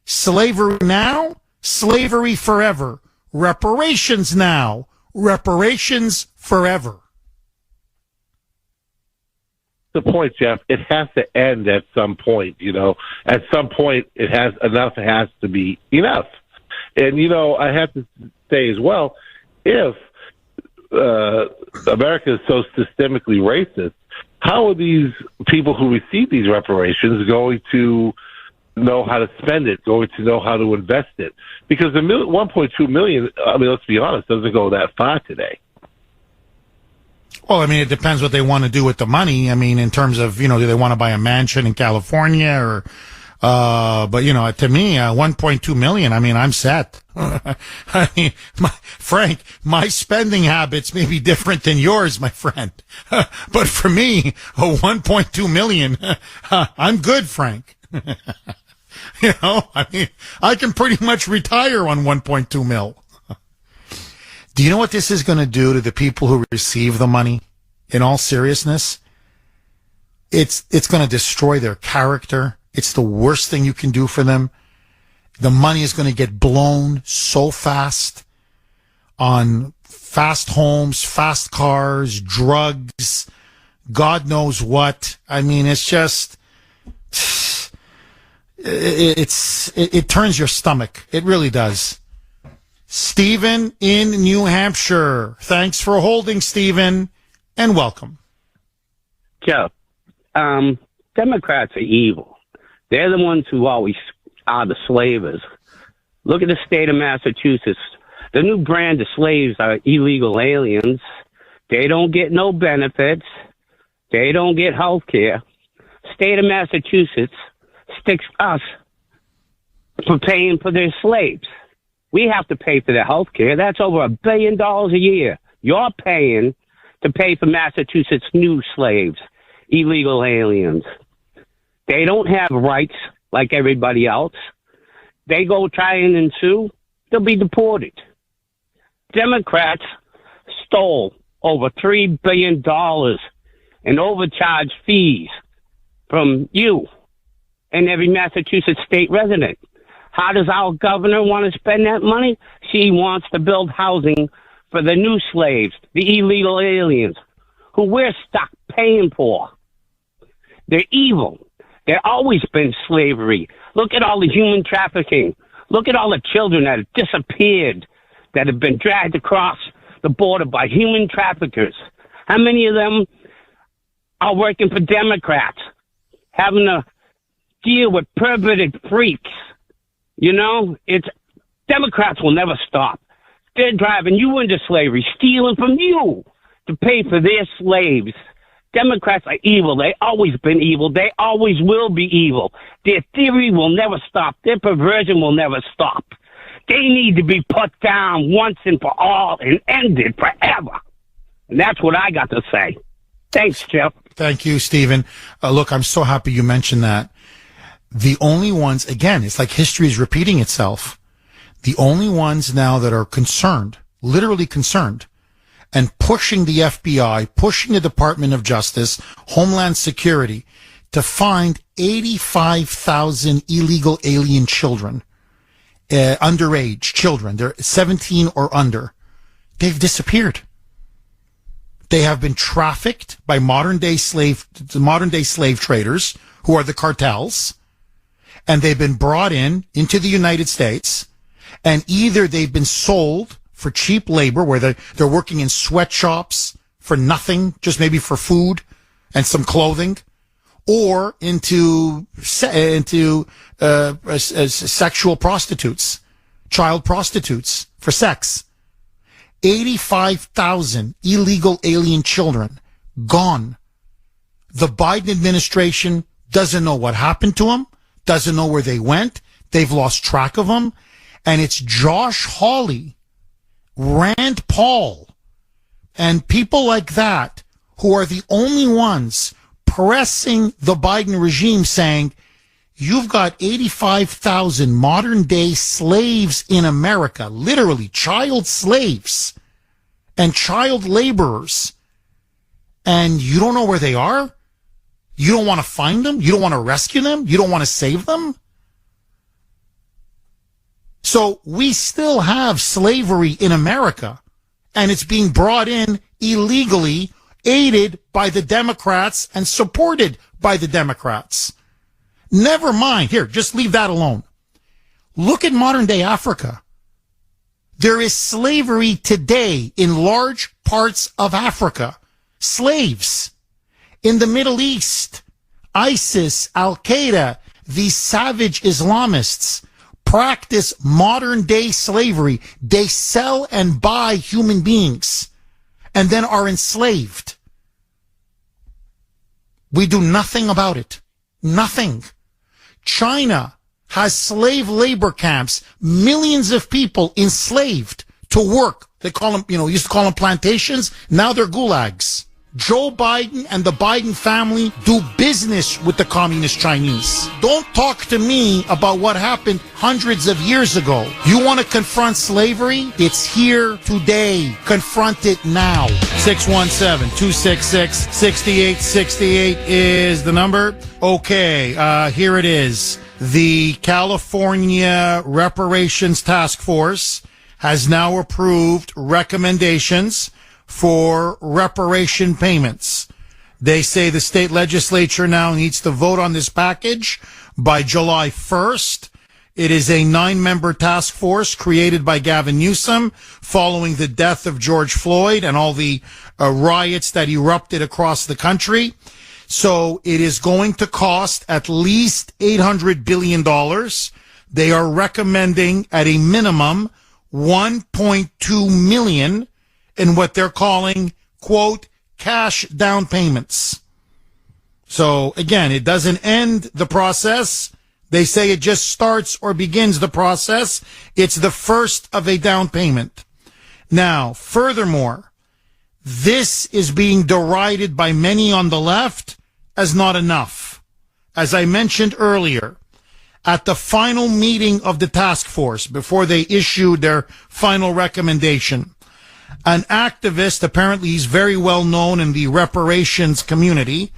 Slavery now, slavery forever. Reparations now, reparations forever. the point, Jeff. It has to end at some point. At some point, enough has to be enough. And I have to say as well, if America is so systemically racist, how are these people who receive these reparations going to know how to spend it, going to know how to invest it? Because the 1.2 million, let's be honest, doesn't go that far today. Well, it depends what they want to do with the money. In terms of, do they want to buy a mansion in California or, but to me, 1.2 million, I'm set. Frank, my spending habits may be different than yours, my friend. But for me, 1.2 million, I'm good, Frank. I can pretty much retire on 1.2 mil. Do you know what this is going to do to the people who receive the money? In all seriousness, it's going to destroy their character. It's the worst thing you can do for them. The money is going to get blown so fast on fast homes, fast cars, drugs, God knows what. It's just, it turns your stomach. It really does. Stephen in New Hampshire. Thanks for holding, Stephen, and welcome. Jeff, Democrats are evil. They're the ones who always are the slavers. Look at the state of Massachusetts. The new brand of slaves are illegal aliens. They don't get no benefits. They don't get health care. State of Massachusetts sticks us for paying for their slaves. We have to pay for their health care. That's over $1 billion a year. You're paying to pay for Massachusetts' new slaves, illegal aliens. They don't have rights like everybody else. They go try and sue, they'll be deported. Democrats stole over $3 billion in overcharged fees from you and every Massachusetts state resident. How does our governor want to spend that money? She wants to build housing for the new slaves, the illegal aliens, who we're stuck paying for. They're evil. There's always been slavery. Look at all the human trafficking. Look at all the children that have disappeared, that have been dragged across the border by human traffickers. How many of them are working for Democrats, having to deal with perverted freaks? It's Democrats will never stop. They're driving you into slavery, stealing from you to pay for their slaves. Democrats are evil. They always been evil. They always will be evil. Their theory will never stop. Their perversion will never stop. They need to be put down once and for all and ended forever. And that's what I got to say. Thanks, Jeff. Thank you, Stephen. Look, I'm so happy you mentioned that. The only ones, again, it's like history is repeating itself. The only ones now that are concerned, literally concerned, and pushing the FBI, pushing the Department of Justice, Homeland Security, to find 85,000 illegal alien children, underage children. They're 17 or under. They've disappeared. They have been trafficked by modern day slave traders, who are the cartels, and they've been brought into the United States, and either they've been sold for cheap labor, where they're working in sweatshops for nothing, just maybe for food and some clothing, or into sexual prostitutes, child prostitutes for sex. 85,000 illegal alien children gone. The Biden administration doesn't know what happened to them, doesn't know where they went. They've lost track of them. And it's Josh Hawley, Rand Paul, and people like that who are the only ones pressing the Biden regime, saying, you've got 85,000 modern day slaves in America, literally child slaves and child laborers, and you don't know where they are? You don't want to find them? You don't want to rescue them? You don't want to save them? So we still have slavery in America, and it's being brought in illegally aided by the Democrats and supported by the Democrats. Never mind. Here, just leave that alone. Look at modern day Africa. There is slavery today in large parts of Africa. Slaves. In the Middle East, ISIS, Al-Qaeda, these savage Islamists practice modern day slavery. They sell and buy human beings and then are enslaved. We do nothing about it. Nothing. China has slave labor camps, millions of people enslaved to work. They call them, used to call them plantations. Now they're gulags. Joe Biden and the Biden family do business with the communist Chinese. Don't talk to me about what happened hundreds of years ago. You want to confront slavery? It's here today. Confront it now. 617-266-6868 is the number. Okay, here it is. The California Reparations Task Force has now approved recommendations for reparation payments. They say the state legislature now needs to vote on this package by July 1st. It is a 9-member task force created by Gavin Newsom following the death of George Floyd and all the riots that erupted across the country. So it is going to cost at least $800 billion. They are recommending at a minimum $1.2 million in what they're calling, quote, cash down payments. So again, it doesn't end the process. They say it just starts or begins the process. It's the first of a down payment. Now, furthermore, this is being derided by many on the left as not enough. As I mentioned earlier, at the final meeting of the task force, before they issued their final recommendation, an activist, apparently he's very well known in the reparations community,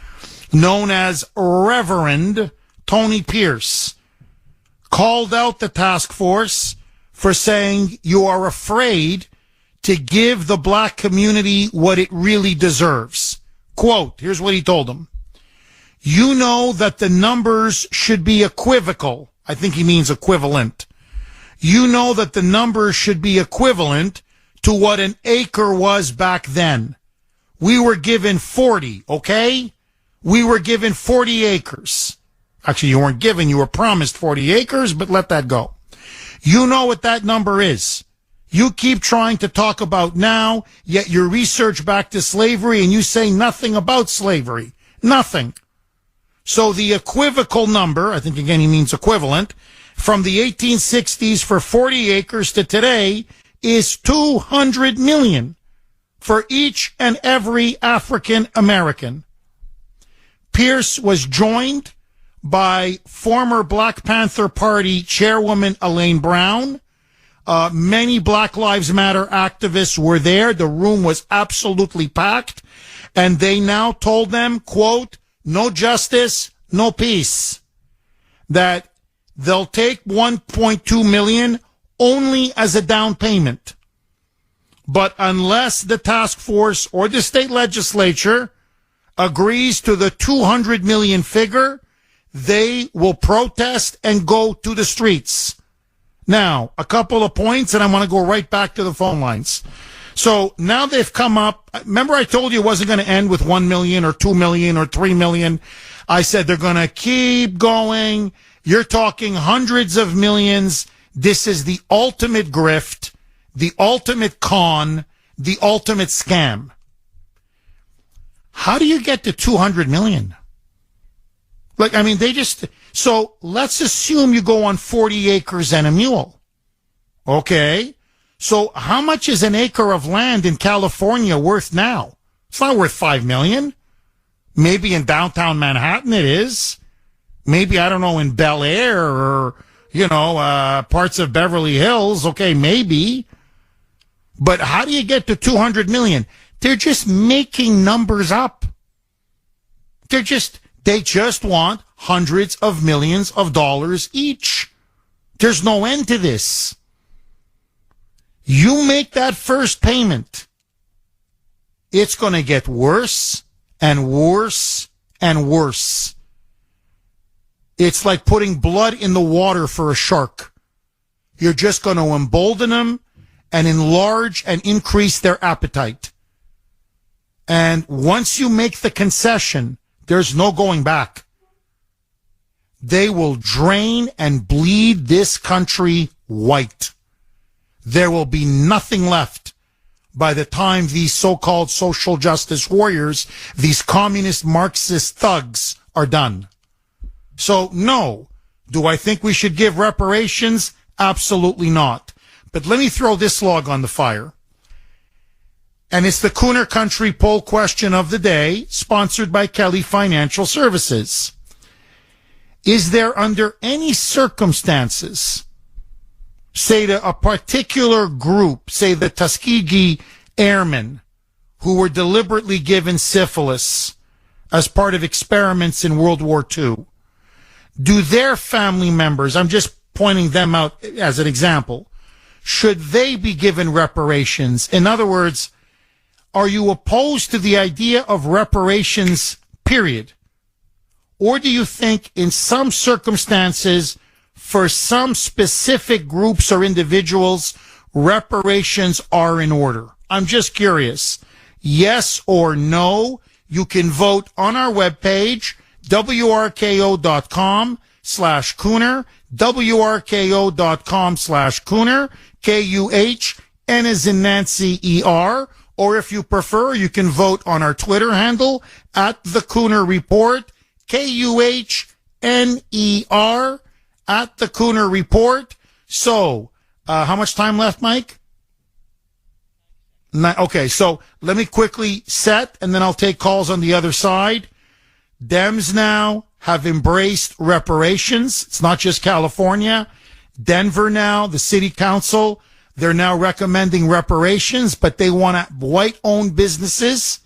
known as Reverend Tony Pierce, called out the task force for saying you are afraid to give the black community what it really deserves. Quote, here's what he told them. You know that the numbers should be equivocal. I think he means equivalent. You know that the numbers should be equivalent to what an acre was back then. We were given 40, okay? We were given 40 acres. Actually, you weren't given, you were promised 40 acres, but let that go. You know what that number is. You keep trying to talk about now, yet your research back to slavery and you say nothing about slavery. Nothing. So the equivocal number, I think again he means equivalent, from the 1860s for 40 acres to today is $200 million for each and every African American. Pierce was joined by former Black Panther Party chairwoman Elaine Brown. Many Black Lives Matter activists were there. The room was absolutely packed. And they now told them, quote, no justice, no peace. That they'll take $1.2 million only as a down payment. But unless the task force or the state legislature agrees to the $200 million figure, they will protest and go to the streets. Now, a couple of points, and I want to go right back to the phone lines. So now they've come up. Remember I told you it wasn't going to end with 1 million or 2 million or 3 million. I said they're going to keep going. You're talking hundreds of millions. This is the ultimate grift, the ultimate con, the ultimate scam. How do you get to 200 million? So let's assume you go on 40 acres and a mule. Okay. So how much is an acre of land in California worth now? It's not worth 5 million. Maybe in downtown Manhattan it is. Maybe, I don't know, in Bel Air or, parts of Beverly Hills. Okay, maybe. But how do you get to 200 million? They're just making numbers up. They just want hundreds of millions of dollars each. There's no end to this. You make that first payment. it's going to get worse and worse and worse. It's like putting blood in the water for a shark. You're just going to embolden them and enlarge and increase their appetite. And once you make the concession, there's no going back. They will drain and bleed this country white. There will be nothing left by the time these so-called social justice warriors, these communist Marxist thugs, are done. So, no. Do I think we should give reparations? Absolutely not. But let me throw this log on the fire. And it's the Kuhner Country poll question of the day, sponsored by Kelly Financial Services. Is there under any circumstances, say to a particular group, say the Tuskegee Airmen, who were deliberately given syphilis as part of experiments in World War II, do their family members, I'm just pointing them out as an example, should they be given reparations? In other words, are you opposed to the idea of reparations, period? Or do you think in some circumstances, for some specific groups or individuals, reparations are in order? I'm just curious. Yes or no? You can vote on our webpage, wrko.com/Kuhner, wrko.com/Kuhner, Kuhn as in Nancy ER, or if you prefer, you can vote on our Twitter handle at the Kuhner Report, Kuhner at the Kuhner Report. So, how much time left, Mike? Okay, so let me quickly set, and then I'll take calls on the other side. Dems now have embraced reparations. It's not just California. Denver now, the city council, they're now recommending reparations, but they want white-owned businesses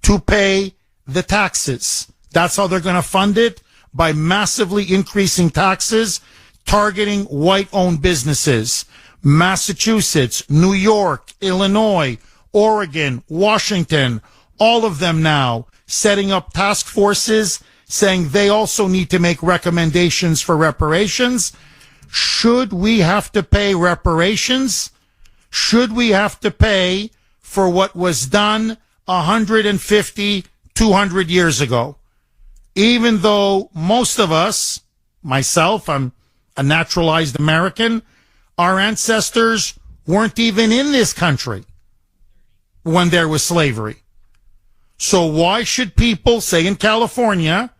to pay the taxes. That's how they're going to fund it, by massively increasing taxes, targeting white-owned businesses. Massachusetts, New York, Illinois, Oregon, Washington, all of them now setting up task forces saying they also need to make recommendations for reparations. Should we have to pay reparations? Should we have to pay for what was done 150, 200 years ago? Even though most of us, myself, I'm a naturalized American, our ancestors weren't even in this country when there was slavery. So why should people, say in California,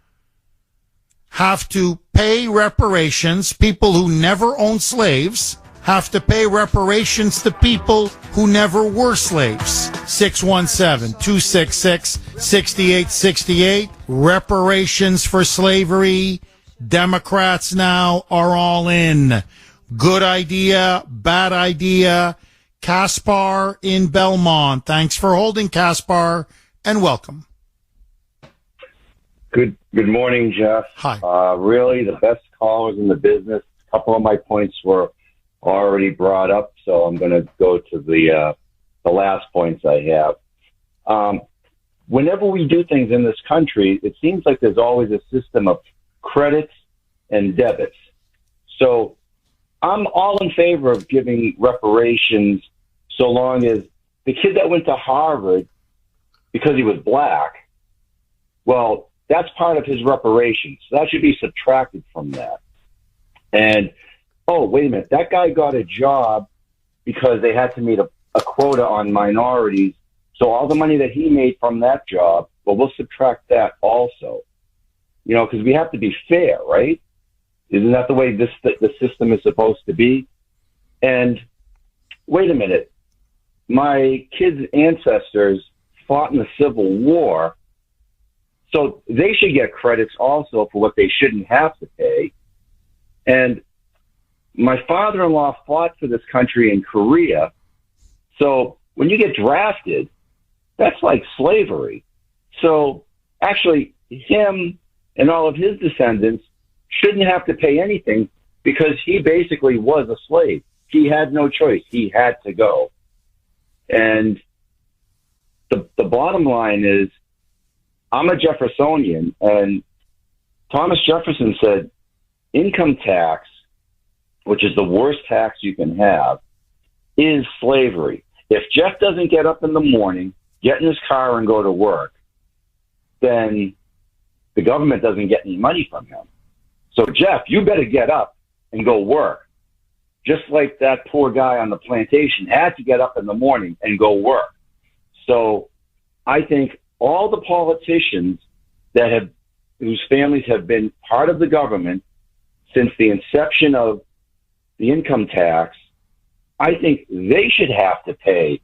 have to pay reparations, people who never owned slaves, have to pay reparations to people who never were slaves? 617-266-6868. Reparations for slavery. Democrats now are all in. Good idea, bad idea. Caspar in Belmont. Thanks for holding, Caspar, and welcome. Good morning, Jeff. Hi. Really, the best callers in the business. A couple of my points were already brought up, so I'm going to go to the last points I have. Whenever we do things in this country, it seems like there's always a system of credits and debits. So I'm all in favor of giving reparations so long as the kid that went to Harvard because he was black, well, that's part of his reparations. So that should be subtracted from that. And, oh, wait a minute, that guy got a job because they had to meet a quota on minorities. So all the money that he made from that job, well, we'll subtract that also. You know, because we have to be fair, right? Isn't that the way the system is supposed to be? And wait a minute, my kids' ancestors fought in the Civil War, so they should get credits also for what they shouldn't have to pay. And my father-in-law fought for this country in Korea, so when you get drafted, that's like slavery. So actually, him and all of his descendants shouldn't have to pay anything because he basically was a slave. He had no choice. He had to go. And the bottom line is, I'm a Jeffersonian, and Thomas Jefferson said income tax, which is the worst tax you can have, is slavery. If Jeff doesn't get up in the morning, get in his car and go to work, then the government doesn't get any money from him. So, Jeff, you better get up and go work. Just like that poor guy on the plantation had to get up in the morning and go work. So I think all the politicians whose families have been part of the government since the inception of the income tax, I think they should have to pay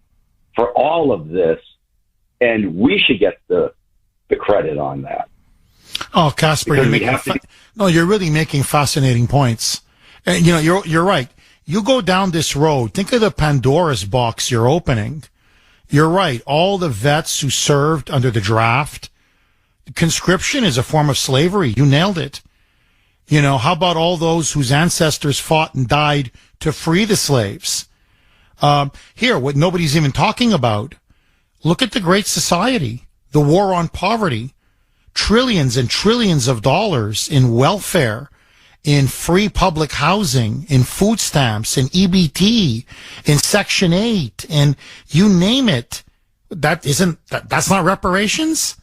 for all of this, and we should get the credit on that. Oh, Casper, you're really making fascinating points. And you're right. You go down this road, think of the Pandora's box you're opening. You're right. All the vets who served under the draft, conscription is a form of slavery. You nailed it. How about all those whose ancestors fought and died to free the slaves? Here, what nobody's even talking about. Look at the Great Society, the war on poverty, trillions and trillions of dollars in welfare, in free public housing, in food stamps, in EBT, in Section 8, and you name it. That's not reparations?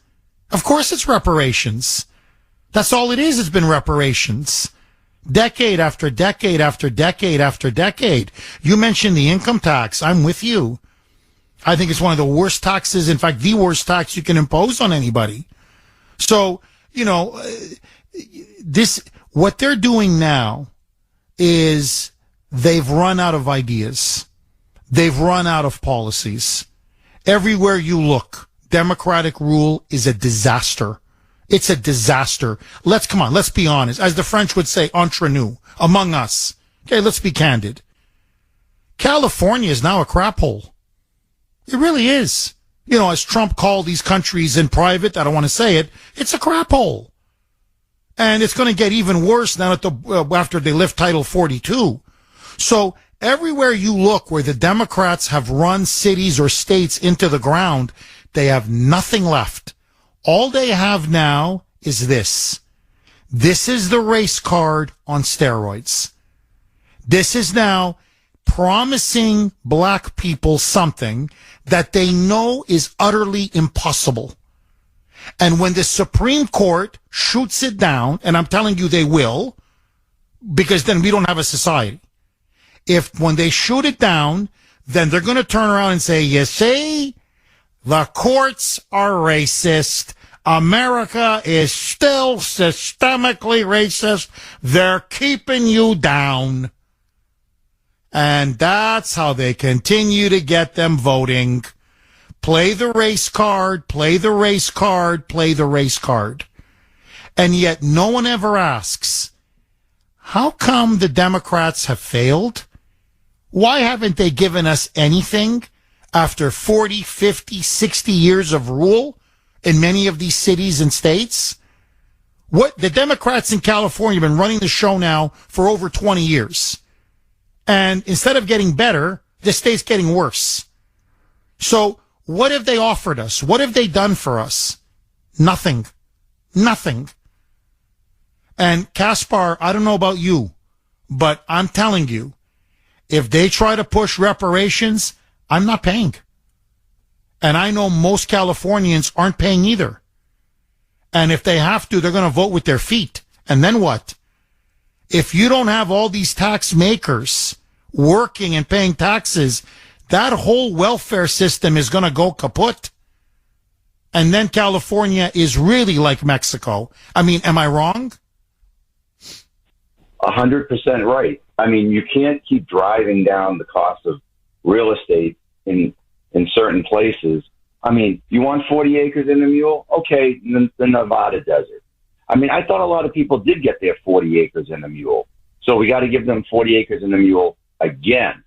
Of course it's reparations. That's all it is. It's been reparations. Decade after decade after decade after decade. You mentioned the income tax. I'm with you. I think it's one of the worst taxes, in fact, the worst tax you can impose on anybody. So, what they're doing now is they've run out of ideas. They've run out of policies. Everywhere you look, Democratic rule is a disaster. It's a disaster. Let's be honest. As the French would say, entre nous, among us. Okay, let's be candid. California is now a crap hole. It really is. As Trump called these countries in private, I don't want to say it, it's a crap hole. And it's going to get even worse now after they lift Title 42. So everywhere you look where the Democrats have run cities or states into the ground, they have nothing left. All they have now is this. This is the race card on steroids. This is now promising black people something that they know is utterly impossible. And when the Supreme Court shoots it down, and I'm telling you they will, because then we don't have a society. When they shoot it down, then they're going to turn around and say, you see, the courts are racist. America is still systemically racist. They're keeping you down. And that's how they continue to get them voting. Play the race card, play the race card, play the race card. And yet no one ever asks, how come the Democrats have failed? Why haven't they given us anything after 40, 50, 60 years of rule in many of these cities and states? The Democrats in California have been running the show now for over 20 years. And instead of getting better, the state's getting worse. So what have they offered us? What have they done for us? Nothing. Nothing. And Kaspar, I don't know about you, but I'm telling you, if they try to push reparations, I'm not paying. And I know most Californians aren't paying either. And if they have to, they're going to vote with their feet. And then what? If you don't have all these tax makers working and paying taxes, that whole welfare system is going to go kaput. And then California is really like Mexico. I mean, am I wrong? 100% right. I mean, you can't keep driving down the cost of real estate in certain places. I mean, you want 40 acres in a mule? Okay, the Nevada desert. I mean, I thought a lot of people did get their 40 acres in a mule. So we got to give them 40 acres in a mule again.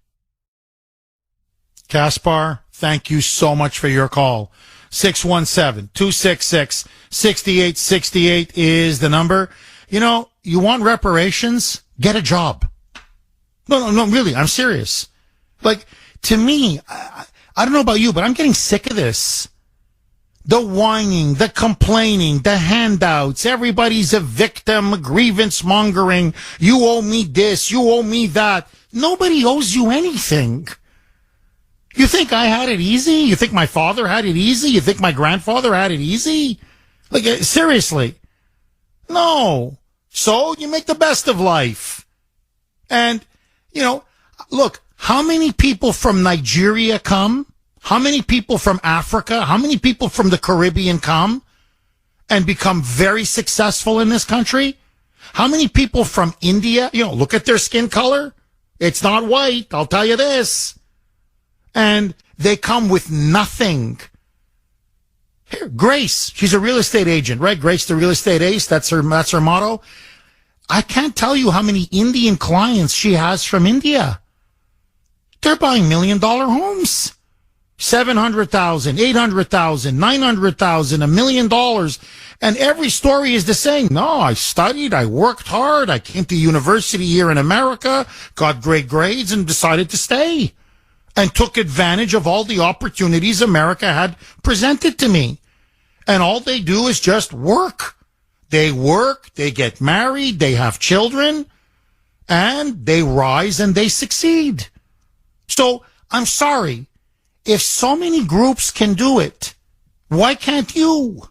Kaspar, thank you so much for your call. 617-266-6868 is the number. You want reparations? Get a job. No, really, I'm serious. Like, to me, I don't know about you, but I'm getting sick of this. The whining, the complaining, the handouts, everybody's a victim, grievance mongering. You owe me this, you owe me that. Nobody owes you anything. You think I had it easy? You think my father had it easy? You think my grandfather had it easy? Like, seriously. No. So you make the best of life. And, look, how many people from Nigeria come? How many people from Africa, how many people from the Caribbean come and become very successful in this country? How many people from India, look at their skin color. It's not white, I'll tell you this. And they come with nothing. Here, Grace, she's a real estate agent, right? Grace, the real estate ace, that's her motto. I can't tell you how many Indian clients she has from India. They're buying $1 million homes. 700,000, 800,000, 900,000, $1 million. And every story is the same. No, I studied, I worked hard, I came to university here in America, got great grades and decided to stay and took advantage of all the opportunities America had presented to me. And all they do is just work. They work, they get married, they have children, and they rise and they succeed. So I'm sorry. If so many groups can do it, why can't you?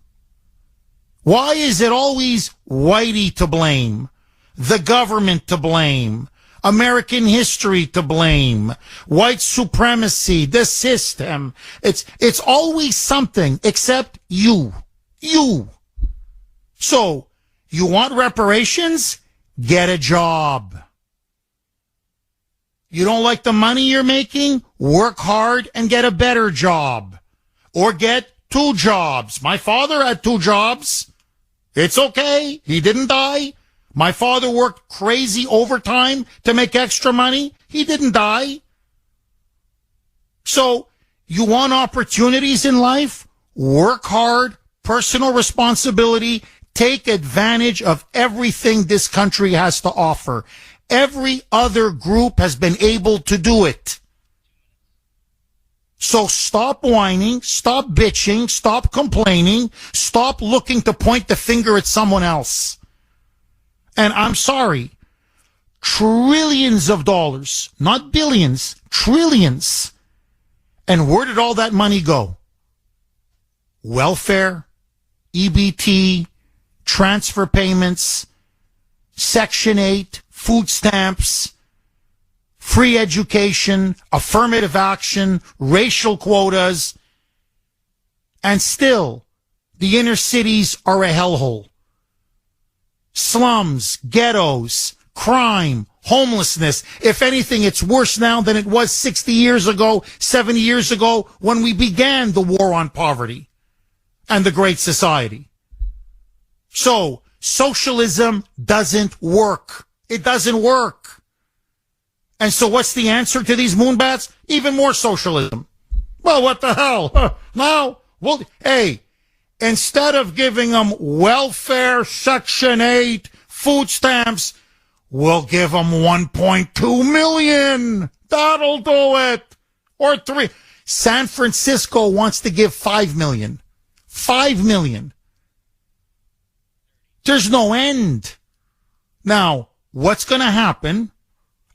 Why is it always Whitey to blame, the government to blame, American history to blame, white supremacy, the system? It's always something except you. You. So, you want reparations? Get a job. You don't like the money you're making? Work hard and get a better job. Or get 2 jobs. My father had 2 jobs. It's okay. He didn't die. My father worked crazy overtime to make extra money. He didn't die. So, you want opportunities in life? Work hard, personal responsibility, take advantage of everything this country has to offer. Every other group has been able to do it. So stop whining, stop bitching, stop complaining, stop looking to point the finger at someone else. And I'm sorry, trillions of dollars, not billions, trillions. And where did all that money go? Welfare, EBT, transfer payments, Section 8, food stamps, free education, affirmative action, racial quotas, and still the inner cities are a hellhole. Slums, ghettos, crime, homelessness. If anything, it's worse now than it was 60 years ago, 70 years ago, when we began the war on poverty and the Great Society. So, socialism doesn't work. It doesn't work. And so what's the answer to these moonbats? Even more socialism. Well, what the hell? Now, well, hey, instead of giving them welfare, Section 8, food stamps, we'll give them 1.2 million. That'll do it. Or 3. San Francisco wants to give 5 million. 5 million. There's no end. Now, what's going to happen,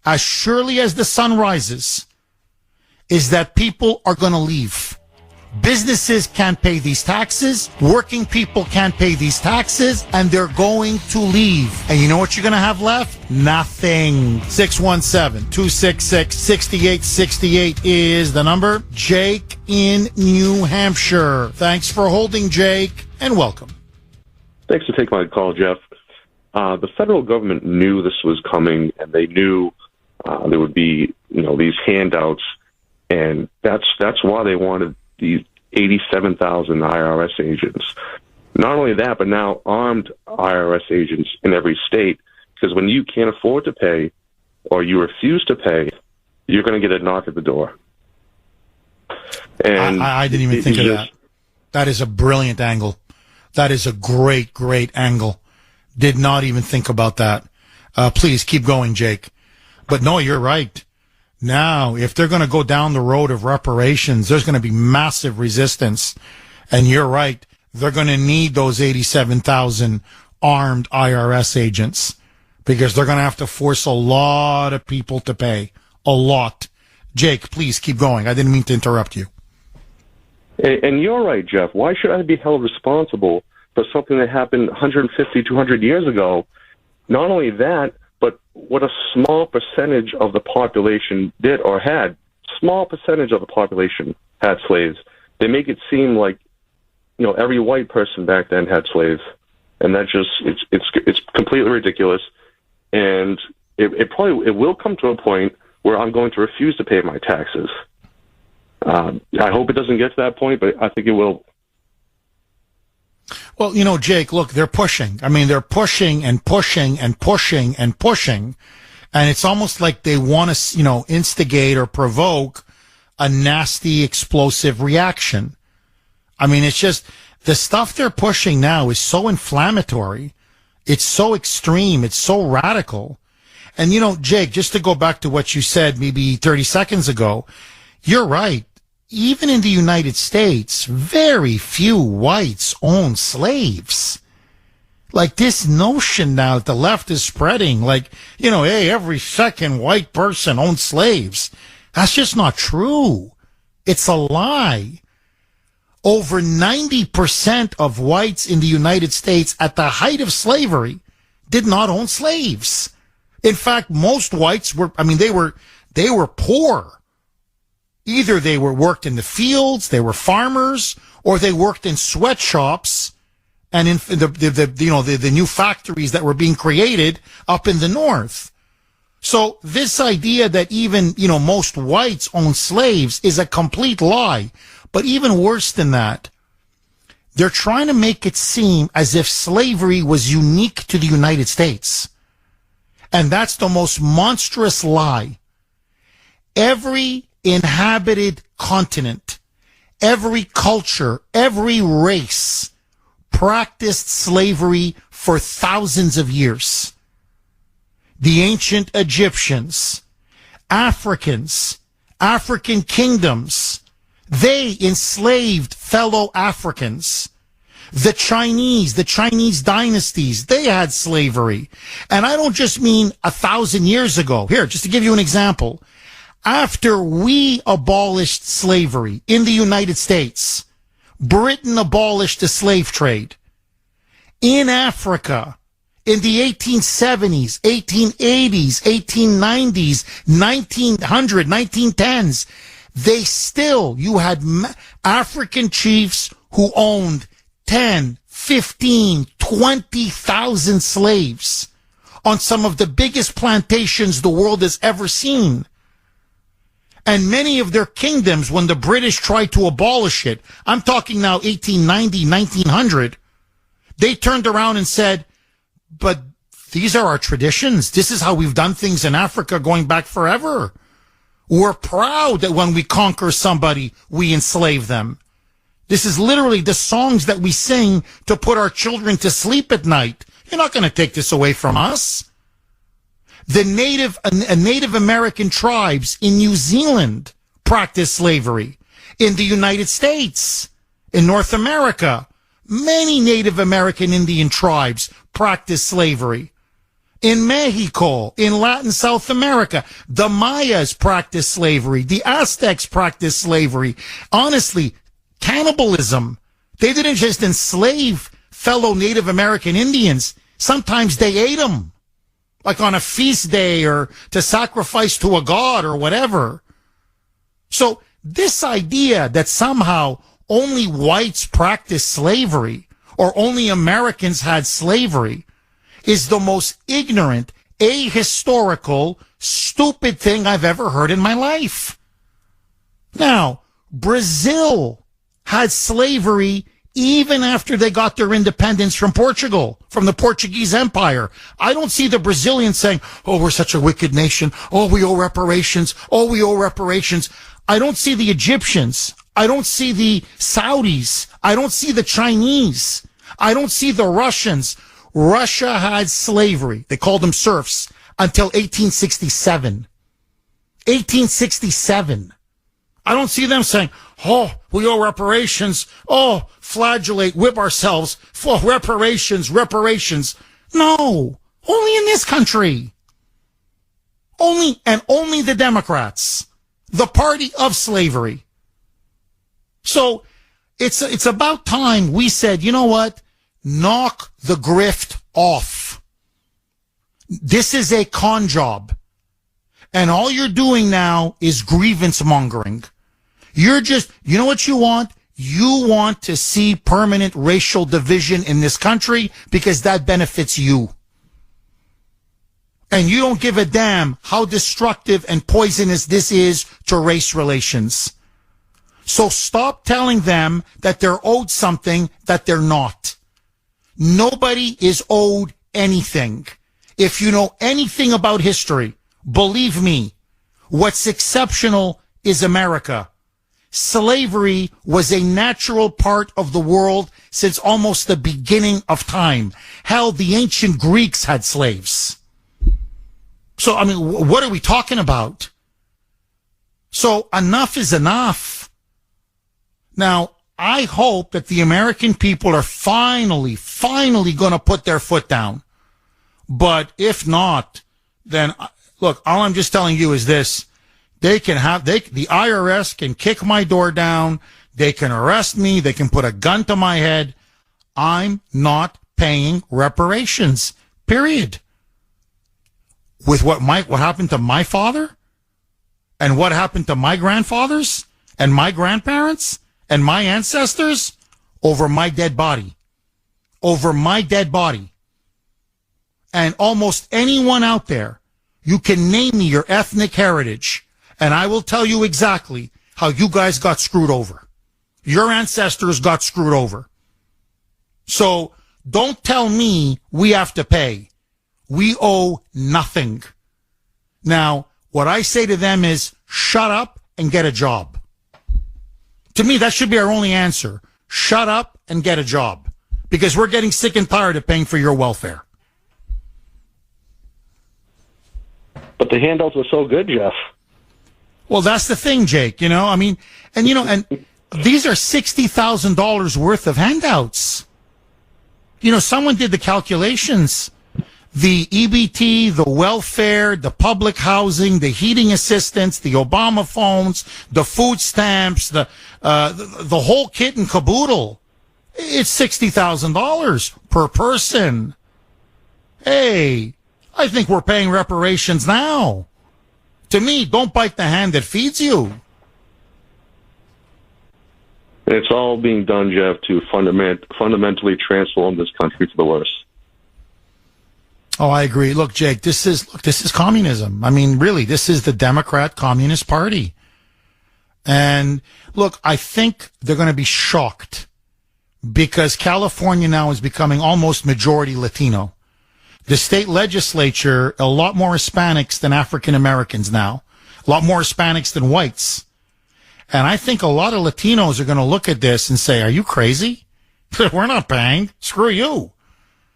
as surely as the sun rises, is that people are going to leave. Businesses can't pay these taxes. Working people can't pay these taxes, and they're going to leave. And you know what you're going to have left? Nothing. 617-266-6868 is the number. Jake in New Hampshire. Thanks for holding, Jake, and welcome. Thanks for taking my call, Jeff. The federal government knew this was coming, and they knew there would be, these handouts, and that's why they wanted these 87,000 IRS agents. Not only that, but now armed IRS agents in every state, because when you can't afford to pay or you refuse to pay, you're going to get a knock at the door. And I didn't even think of that. That is a brilliant angle. That is a great, great angle. Did not even think about that. Please keep going, Jake. But no, you're right. Now, if they're going to go down the road of reparations, there's going to be massive resistance. And you're right. They're going to need those 87,000 armed IRS agents because they're going to have to force a lot of people to pay. A lot. Jake, please keep going. I didn't mean to interrupt you. And you're right, Jeff. Why should I be held responsible for something that happened 150, 200 years ago? Not only that, but what a small percentage of the population did or had. Small percentage of the population had slaves. They make it seem like, every white person back then had slaves. And that just, it's completely ridiculous. And it will come to a point where I'm going to refuse to pay my taxes. I hope it doesn't get to that point, but I think it will. Well, Jake, look, they're pushing. I mean, they're pushing and pushing and pushing and pushing. And it's almost like they want to, instigate or provoke a nasty, explosive reaction. I mean, it's just the stuff they're pushing now is so inflammatory. It's so extreme. It's so radical. And, Jake, just to go back to what you said maybe 30 seconds ago, you're right. Even in the United States, very few whites own slaves. Like this notion now that the left is spreading, like, hey, every second white person owns slaves. That's just not true. It's a lie. Over 90% of whites in the United States at the height of slavery did not own slaves. In fact, most whites they were poor. Either they worked in the fields, they were farmers, or they worked in sweatshops and in the new factories that were being created up in the north. So this idea that even, most whites own slaves is a complete lie. But even worse than that, they're trying to make it seem as if slavery was unique to the United States. And that's the most monstrous lie. Every inhabited continent, every culture, every race practiced slavery for thousands of years. The ancient Egyptians, Africans, African kingdoms, they enslaved fellow Africans. The Chinese dynasties, they had slavery. And I don't just mean 1,000 years ago. Here, just to give you an example. After we abolished slavery in the United States, Britain abolished the slave trade. In Africa, in the 1870s, 1880s, 1890s, 1910s, you had African chiefs who owned 10, 15, 20,000 slaves on some of the biggest plantations the world has ever seen. And many of their kingdoms, when the British tried to abolish it, I'm talking now 1890, 1900, they turned around and said, but these are our traditions. This is how we've done things in Africa going back forever. We're proud that when we conquer somebody, we enslave them. This is literally the songs that we sing to put our children to sleep at night. You're not going to take this away from us. The Native American tribes in New Zealand practiced slavery. In the United States, in North America, many Native American Indian tribes practiced slavery. In Mexico, in Latin South America, the Mayas practiced slavery. The Aztecs practiced slavery. Honestly, cannibalism. They didn't just enslave fellow Native American Indians. Sometimes they ate them, like on a feast day or to sacrifice to a god or whatever. So this idea that somehow only whites practiced slavery or only Americans had slavery is the most ignorant, ahistorical, stupid thing I've ever heard in my life. Now, Brazil had slavery even after they got their independence from Portugal, from the Portuguese Empire. I don't see the Brazilians saying, oh, we're such a wicked nation. Oh, we owe reparations. Oh, we owe reparations. I don't see the Egyptians. I don't see the Saudis. I don't see the Chinese. I don't see the Russians. Russia had slavery. They called them serfs until 1867. 1867. I don't see them saying, oh, we owe reparations. Oh, flagellate, whip ourselves for reparations. No, only in this country. Only the Democrats, the party of slavery. So it's about time we said, you know what? Knock the grift off. This is a con job. And all you're doing now is grievance mongering. You're just, you know what you want? You want to see permanent racial division in this country because that benefits you. And you don't give a damn how destructive and poisonous this is to race relations. So stop telling them that they're owed something that they're not. Nobody is owed anything. If you know anything about history, believe me, what's exceptional is America. Slavery was a natural part of the world since almost the beginning of time. Hell, the ancient Greeks had slaves. So, I mean, what are we talking about? So enough is enough. Now, I hope that the American people are finally going to put their foot down. But if not, then look, all I'm just telling you is this. The IRS can kick my door down. They can arrest me. They can put a gun to my head. I'm not paying reparations. Period. With what happened to my father and what happened to my grandfathers and my grandparents and my ancestors over my dead body. And almost anyone out there, you can name me your ethnic heritage, and I will tell you exactly how you guys got screwed over. Your ancestors got screwed over. So don't tell me we have to pay. We owe nothing. Now, what I say to them is, shut up and get a job. To me, that should be our only answer. Shut up and get a job. Because we're getting sick and tired of paying for your welfare. But the handouts were so good, Jeff. Well, that's the thing, Jake. You know, I mean, and these are $60,000 worth of handouts. You know, someone did the calculations. The EBT, the welfare, the public housing, the heating assistance, the Obama phones, the food stamps, the whole kit and caboodle. It's $60,000 per person. Hey, I think we're paying reparations now. To me, don't bite the hand that feeds you. It's all being done, Jeff, to fundamentally transform this country for the worse. Oh, I agree. Look, Jake, this is communism. I mean, really, this is the Democrat Communist Party. And look, I think they're going to be shocked because California now is becoming almost majority Latino. The state legislature, a lot more Hispanics than African Americans now, a lot more Hispanics than whites. And I think a lot of Latinos are going to look at this and say, are you crazy? We're not paying. Screw you.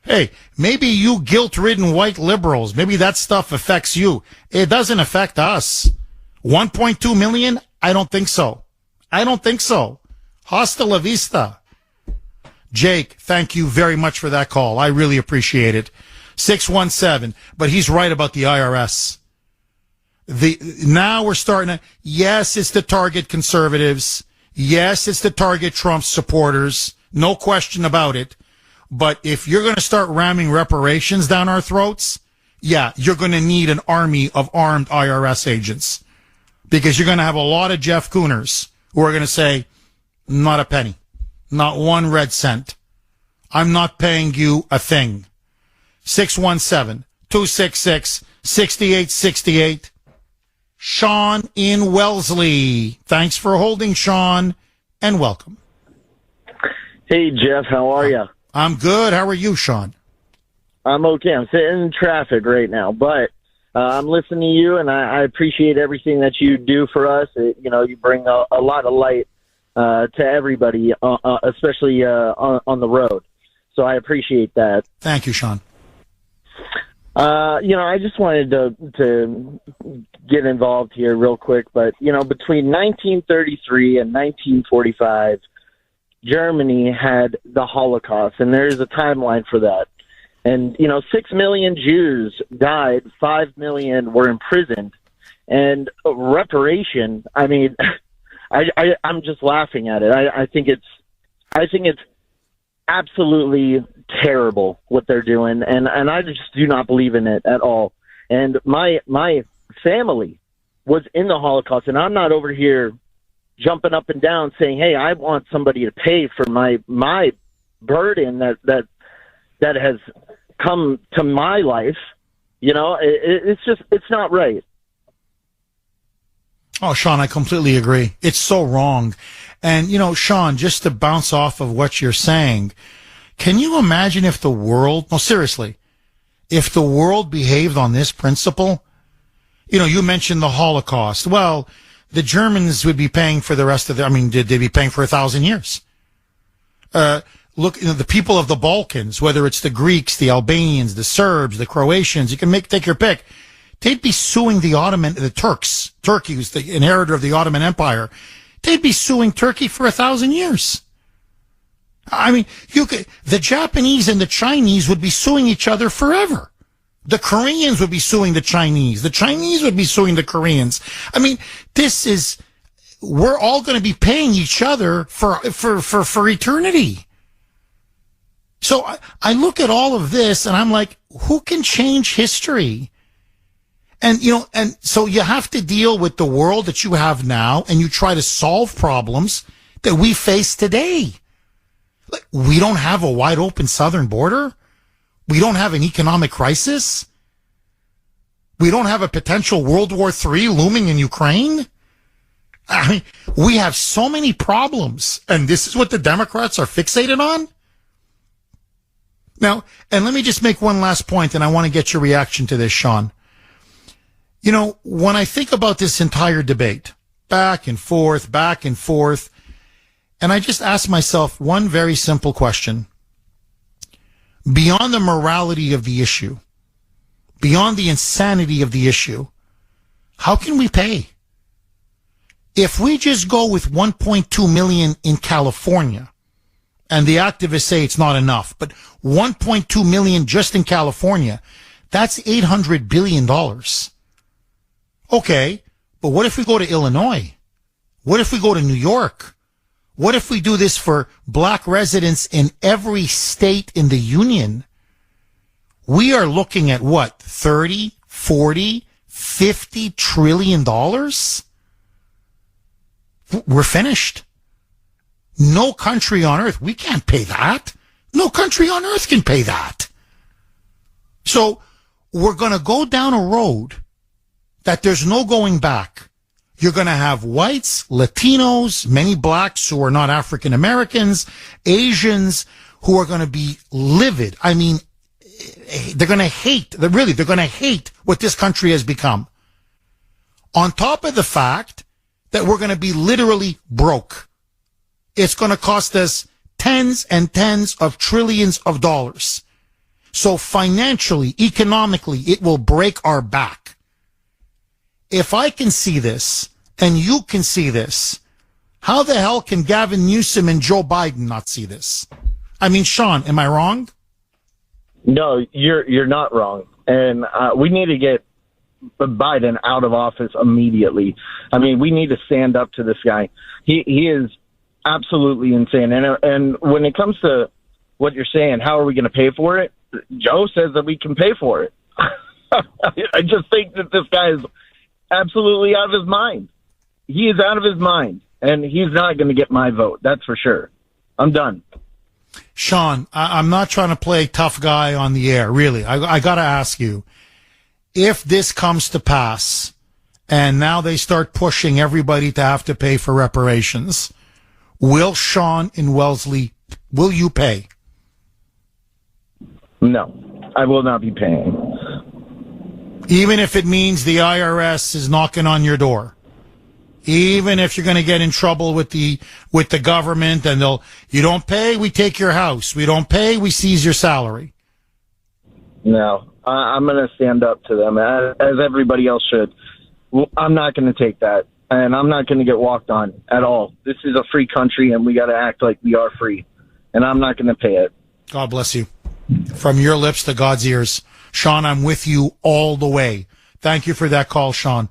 Hey, maybe you guilt-ridden white liberals, maybe that stuff affects you. It doesn't affect us. 1.2 million? I don't think so. Hasta la vista. Jake, thank you very much for that call. I really appreciate it. 617, but he's right about the IRS. Now we're starting to, yes, it's to target conservatives. Yes, it's to target Trump supporters. No question about it. But if you're going to start ramming reparations down our throats, yeah, you're going to need an army of armed IRS agents because you're going to have a lot of Jeff Kuhners who are going to say, not a penny, not one red cent. I'm not paying you a thing. 617-266-6868. Sean in Wellesley. Thanks for holding, Sean, and welcome. Hey, Jeff, how are you? I'm good. How are you, Sean? I'm okay. I'm sitting in traffic right now, but I'm listening to you, and I appreciate everything that you do for us. You bring a lot of light to everybody, especially on the road. So I appreciate that. Thank you, Sean. I just wanted to get involved here real quick, but, between 1933 and 1945, Germany had the Holocaust, and there's a timeline for that. And, 6 million Jews died, 5 million were imprisoned, and reparation, I mean, I'm just laughing at it. I think it's absolutely terrible what they're doing, and I just do not believe in it at all. And my family was in the Holocaust, and I'm not over here jumping up and down saying, "Hey, I want somebody to pay for my burden that has come to my life." It's not right. Oh, Sean, I completely agree. It's so wrong. And, Sean, just to bounce off of what you're saying, can you imagine if the world, no, seriously, if the world behaved on this principle? You mentioned the Holocaust. Well, the Germans would be paying for the rest of they'd be paying for 1,000 years. Look, the people of the Balkans, whether it's the Greeks, the Albanians, the Serbs, the Croatians, you can take your pick. They'd be suing the Turks. Turkey, who's the inheritor of the Ottoman Empire. They'd be suing Turkey for 1,000 years. I mean, the Japanese and the Chinese would be suing each other forever. The Koreans would be suing the Chinese. The Chinese would be suing the Koreans. I mean, we're all going to be paying each other for eternity. So I look at all of this and I'm like, who can change history? And, and so you have to deal with the world that you have now, and you try to solve problems that we face today. Like, we don't have a wide open southern border. We don't have an economic crisis. We don't have a potential World War III looming in Ukraine. I mean, we have so many problems, and this is what the Democrats are fixated on? Now, and let me just make one last point, and I want to get your reaction to this, Sean. When I think about this entire debate, back and forth, and I just ask myself one very simple question. Beyond the morality of the issue, beyond the insanity of the issue, how can we pay? If we just go with 1.2 million in California, and the activists say it's not enough, but 1.2 million just in California, that's $800 billion. Okay, but what if we go to Illinois? What if we go to New York? What if we do this for black residents in every state in the union? We are looking at what, 30, 40, 50 trillion dollars? We're finished. No country on earth, we can't pay that. No country on earth can pay that. So we're going to go down a road that there's no going back. You're going to have whites, Latinos, many blacks who are not African Americans, Asians who are going to be livid. I mean, they're going to hate what this country has become. On top of the fact that we're going to be literally broke. It's going to cost us tens and tens of trillions of dollars. So financially, economically, it will break our back. If I can see this, and you can see this, how the hell can Gavin Newsom and Joe Biden not see this? I mean, Sean, am I wrong? No, you're not wrong. And we need to get Biden out of office immediately. I mean, we need to stand up to this guy. He is absolutely insane. And when it comes to what you're saying, how are we going to pay for it? Joe says that we can pay for it. I just think that this guy is absolutely out of his mind. He is out of his mind, and he's not going to get my vote. That's for sure. I'm done. Sean, I'm not trying to play tough guy on the air, really. I got to ask you, if this comes to pass, and now they start pushing everybody to have to pay for reparations, will Sean in Wellesley, will you pay? No, I will not be paying. Even if it means the IRS is knocking on your door? Even if you're going to get in trouble with the government and you don't pay, we take your house. We don't pay, we seize your salary. No, I'm going to stand up to them, as everybody else should. Well, I'm not going to take that, and I'm not going to get walked on at all. This is a free country, and we got to act like we are free, and I'm not going to pay it. God bless you. From your lips to God's ears. Sean, I'm with you all the way. Thank you for that call, Sean.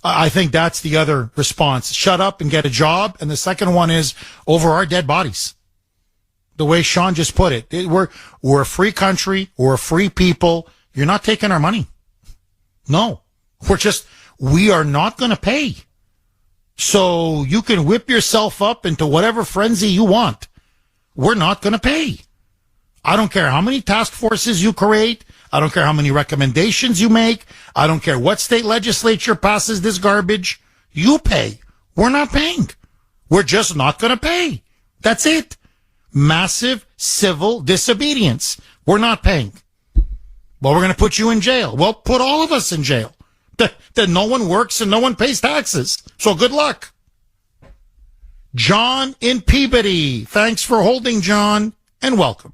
I think that's the other response. Shut up and get a job. And the second one is over our dead bodies. The way Sean just put it. We're a free country. We're a free people. You're not taking our money. No. We are not going to pay. So you can whip yourself up into whatever frenzy you want. We're not going to pay. I don't care how many task forces you create. I don't care how many recommendations you make. I don't care what state legislature passes this garbage. You pay. We're not paying. We're just not going to pay. That's it. Massive civil disobedience. We're not paying. Well, we're going to put you in jail. Well, put all of us in jail. Then no one works and no one pays taxes. So good luck. John in Peabody. Thanks for holding, John, and welcome.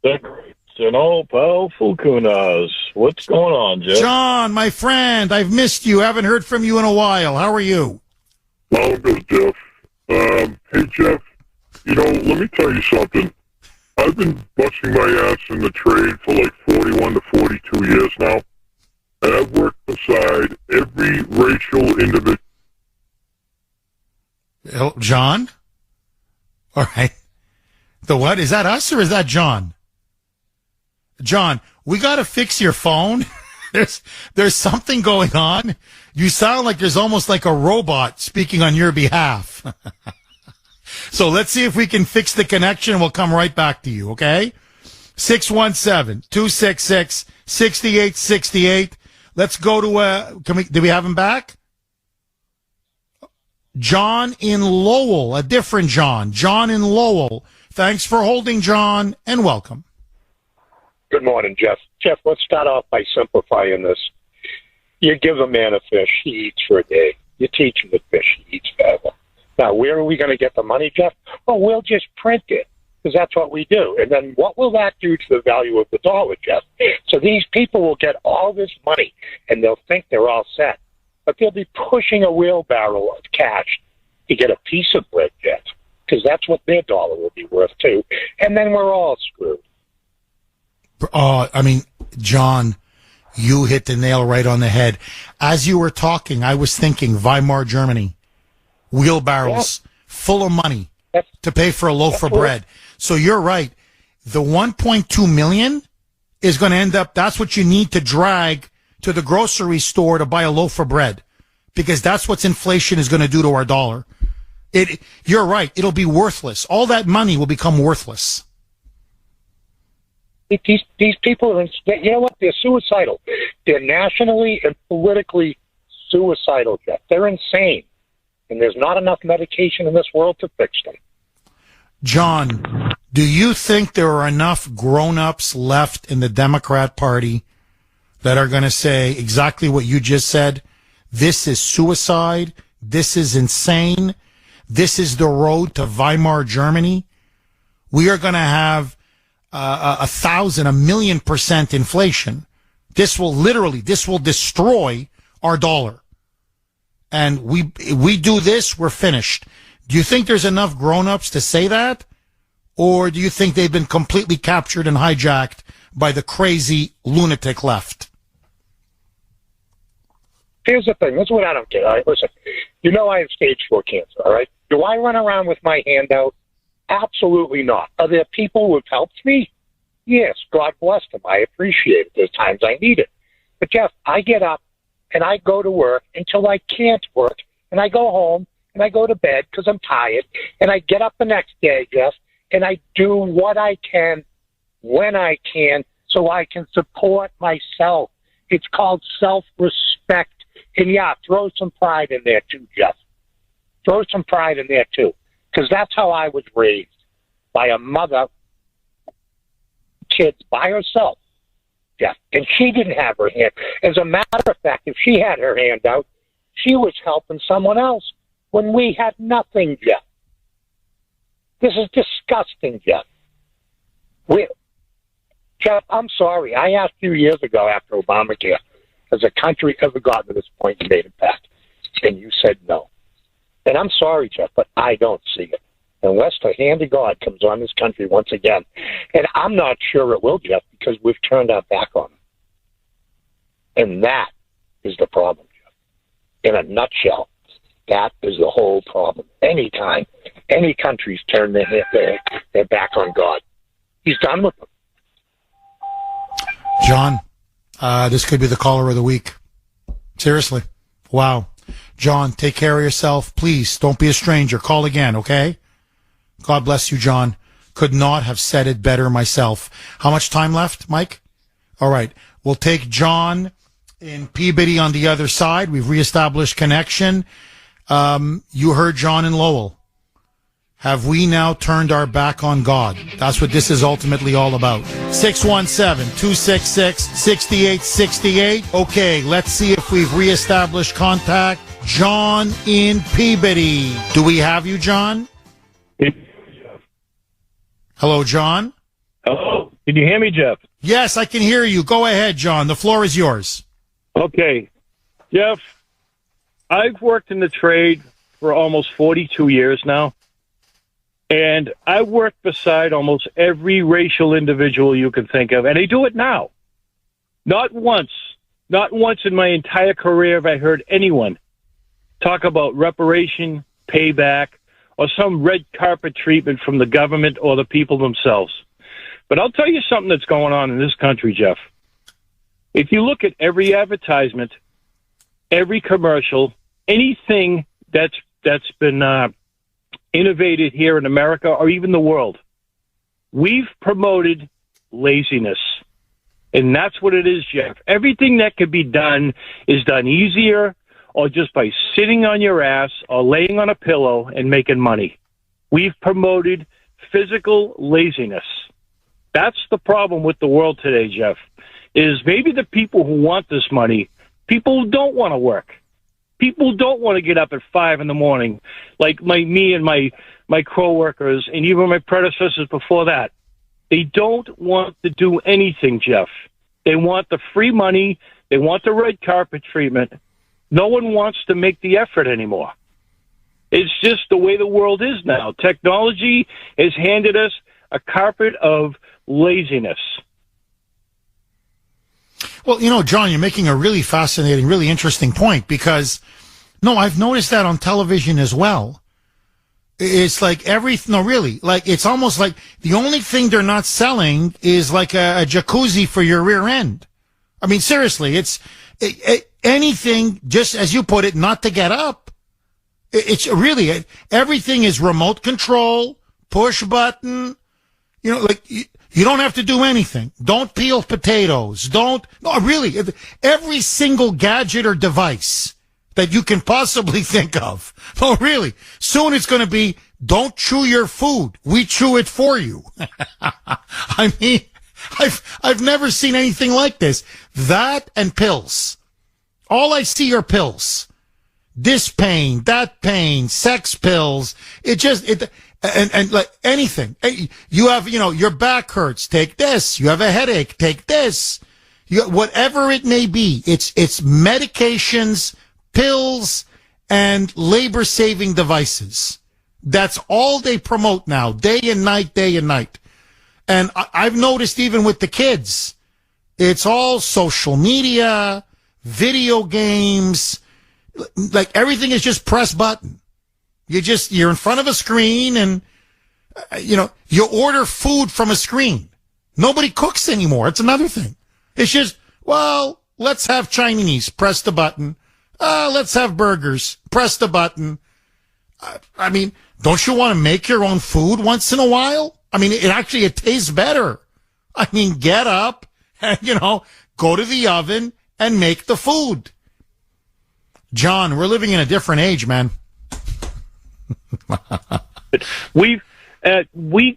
The great and all-powerful Kuhners. What's going on, Jeff? John, my friend, I've missed you. Haven't heard from you in a while. How are you? Well, good, Jeff. Hey, Jeff, let me tell you something. I've been busting my ass in the trade for like 41 to 42 years now, and I've worked beside every racial individual. John? All right. The what? Is that us or is that John? John, we got to fix your phone. There's something going on. You sound like there's almost like a robot speaking on your behalf. So let's see if we can fix the connection. We'll come right back to you, okay? 617-266-6868. Let's go to, do we have him back? John in Lowell, a different John. John in Lowell. Thanks for holding, John, and welcome. Good morning, Jeff. Jeff, let's start off by simplifying this. You give a man a fish, he eats for a day. You teach him to fish, he eats forever. Now, where are we going to get the money, Jeff? Oh, we'll just print it, because that's what we do. And then what will that do to the value of the dollar, Jeff? So these people will get all this money, and they'll think they're all set. But they'll be pushing a wheelbarrow of cash to get a piece of bread, Jeff, because that's what their dollar will be worth, too. And then we're all screwed. John, you hit the nail right on the head. As you were talking, I was thinking Weimar Germany, wheelbarrows full of money to pay for a loaf of bread. So you're right. The 1.2 million is going to end up, that's what you need to drag to the grocery store to buy a loaf of bread, because that's what inflation is going to do to our dollar. You're right. It'll be worthless. All that money will become worthless. These people, you know what? They're suicidal. They're nationally and politically suicidal, Jeff. They're insane. And there's not enough medication in this world to fix them. John, do you think there are enough grown-ups left in the Democrat Party that are going to say exactly what you just said? This is suicide. This is insane. This is the road to Weimar Germany. We are going to have 1,000,000% inflation. This will destroy our dollar. And we do this, we're finished. Do you think there's enough grown-ups to say that? Or do you think they've been completely captured and hijacked by the crazy lunatic left? Here's the thing. This is what I don't get. All right, listen. I have stage 4 cancer, all right? Do I run around with my hand out? Absolutely not. Are there people who have helped me? Yes, God bless them. I appreciate it. There's times I need it. But, Jeff, I get up and I go to work until I can't work, and I go home and I go to bed because I'm tired, and I get up the next day, Jeff, and I do what I can when I can so I can support myself. It's called self-respect. And, yeah, throw some pride in there, too, Jeff. Throw some pride in there, too, because that's how I was raised, by a mother, kids, by herself, Jeff. And she didn't have her hand. As a matter of fact, if she had her hand out, she was helping someone else when we had nothing, Jeff. This is disgusting, Jeff. Jeff, I'm sorry. I asked you years ago after Obamacare, has a country ever gotten to this point and made it back? And you said no. And I'm sorry, Jeff, but I don't see it. Unless the hand of God comes on this country once again. And I'm not sure it will, Jeff, because we've turned our back on them. And that is the problem, Jeff. In a nutshell, that is the whole problem. Anytime any countries turn their back on God, he's done with them. John, this could be the caller of the week. Seriously. Wow. John, take care of yourself. Please, don't be a stranger. Call again, okay? God bless you, John. Could not have said it better myself. How much time left, Mike? All right. We'll take John in Peabody on the other side. We've reestablished connection. You heard John in Lowell. Have we now turned our back on God? That's what this is ultimately all about. 617-266-6868. Okay, let's see if we've reestablished contact. John in Peabody. Do we have you, John? Hello, John? Hello. Can you hear me, Jeff? Yes, I can hear you. Go ahead, John. The floor is yours. Okay. Jeff, I've worked in the trade for almost 42 years now. And I work beside almost every racial individual you can think of, and I do it now. Not once in my entire career have I heard anyone talk about reparation, payback, or some red carpet treatment from the government or the people themselves. But I'll tell you something that's going on in this country, Jeff. If you look at every advertisement, every commercial, anything that's been innovated here in America or even the world, we've promoted laziness. And that's what it is, Jeff. Everything that could be done is done easier or just by sitting on your ass or laying on a pillow and making money. We've promoted physical laziness. That's the problem with the world today, Jeff, is maybe the people who want this money, people who don't want to work. People don't want to get up at 5 a.m, like me and my co-workers and even my predecessors before that. They don't want to do anything, Jeff. They want the free money. They want the red carpet treatment. No one wants to make the effort anymore. It's just the way the world is now. Technology has handed us a carpet of laziness. Well, John, you're making a really fascinating, really interesting point because, I've noticed that on television as well. It's like it's almost like the only thing they're not selling is like a jacuzzi for your rear end. I mean, seriously, it's anything, just as you put it, not to get up. It's really, everything is remote control, push button, you don't have to do anything. Don't peel potatoes. Every single gadget or device that you can possibly think of. No, really. Soon it's going to be, don't chew your food. We chew it for you. I mean, I've never seen anything like this. That and pills. All I see are pills. This pain, that pain, sex pills. And like anything. You have, your back hurts. Take this. You have a headache. Take this. Whatever it may be. It's medications, pills, and labor-saving devices. That's all they promote now, day and night. And I've noticed even with the kids, it's all social media, video games, like everything is just press button. You're in front of a screen and, you order food from a screen. Nobody cooks anymore. It's another thing. It's just, let's have Chinese. Press the button. Let's have burgers. Press the button. I mean, don't you want to make your own food once in a while? I mean, it tastes better. I mean, get up and, go to the oven and make the food. John, we're living in a different age, man. We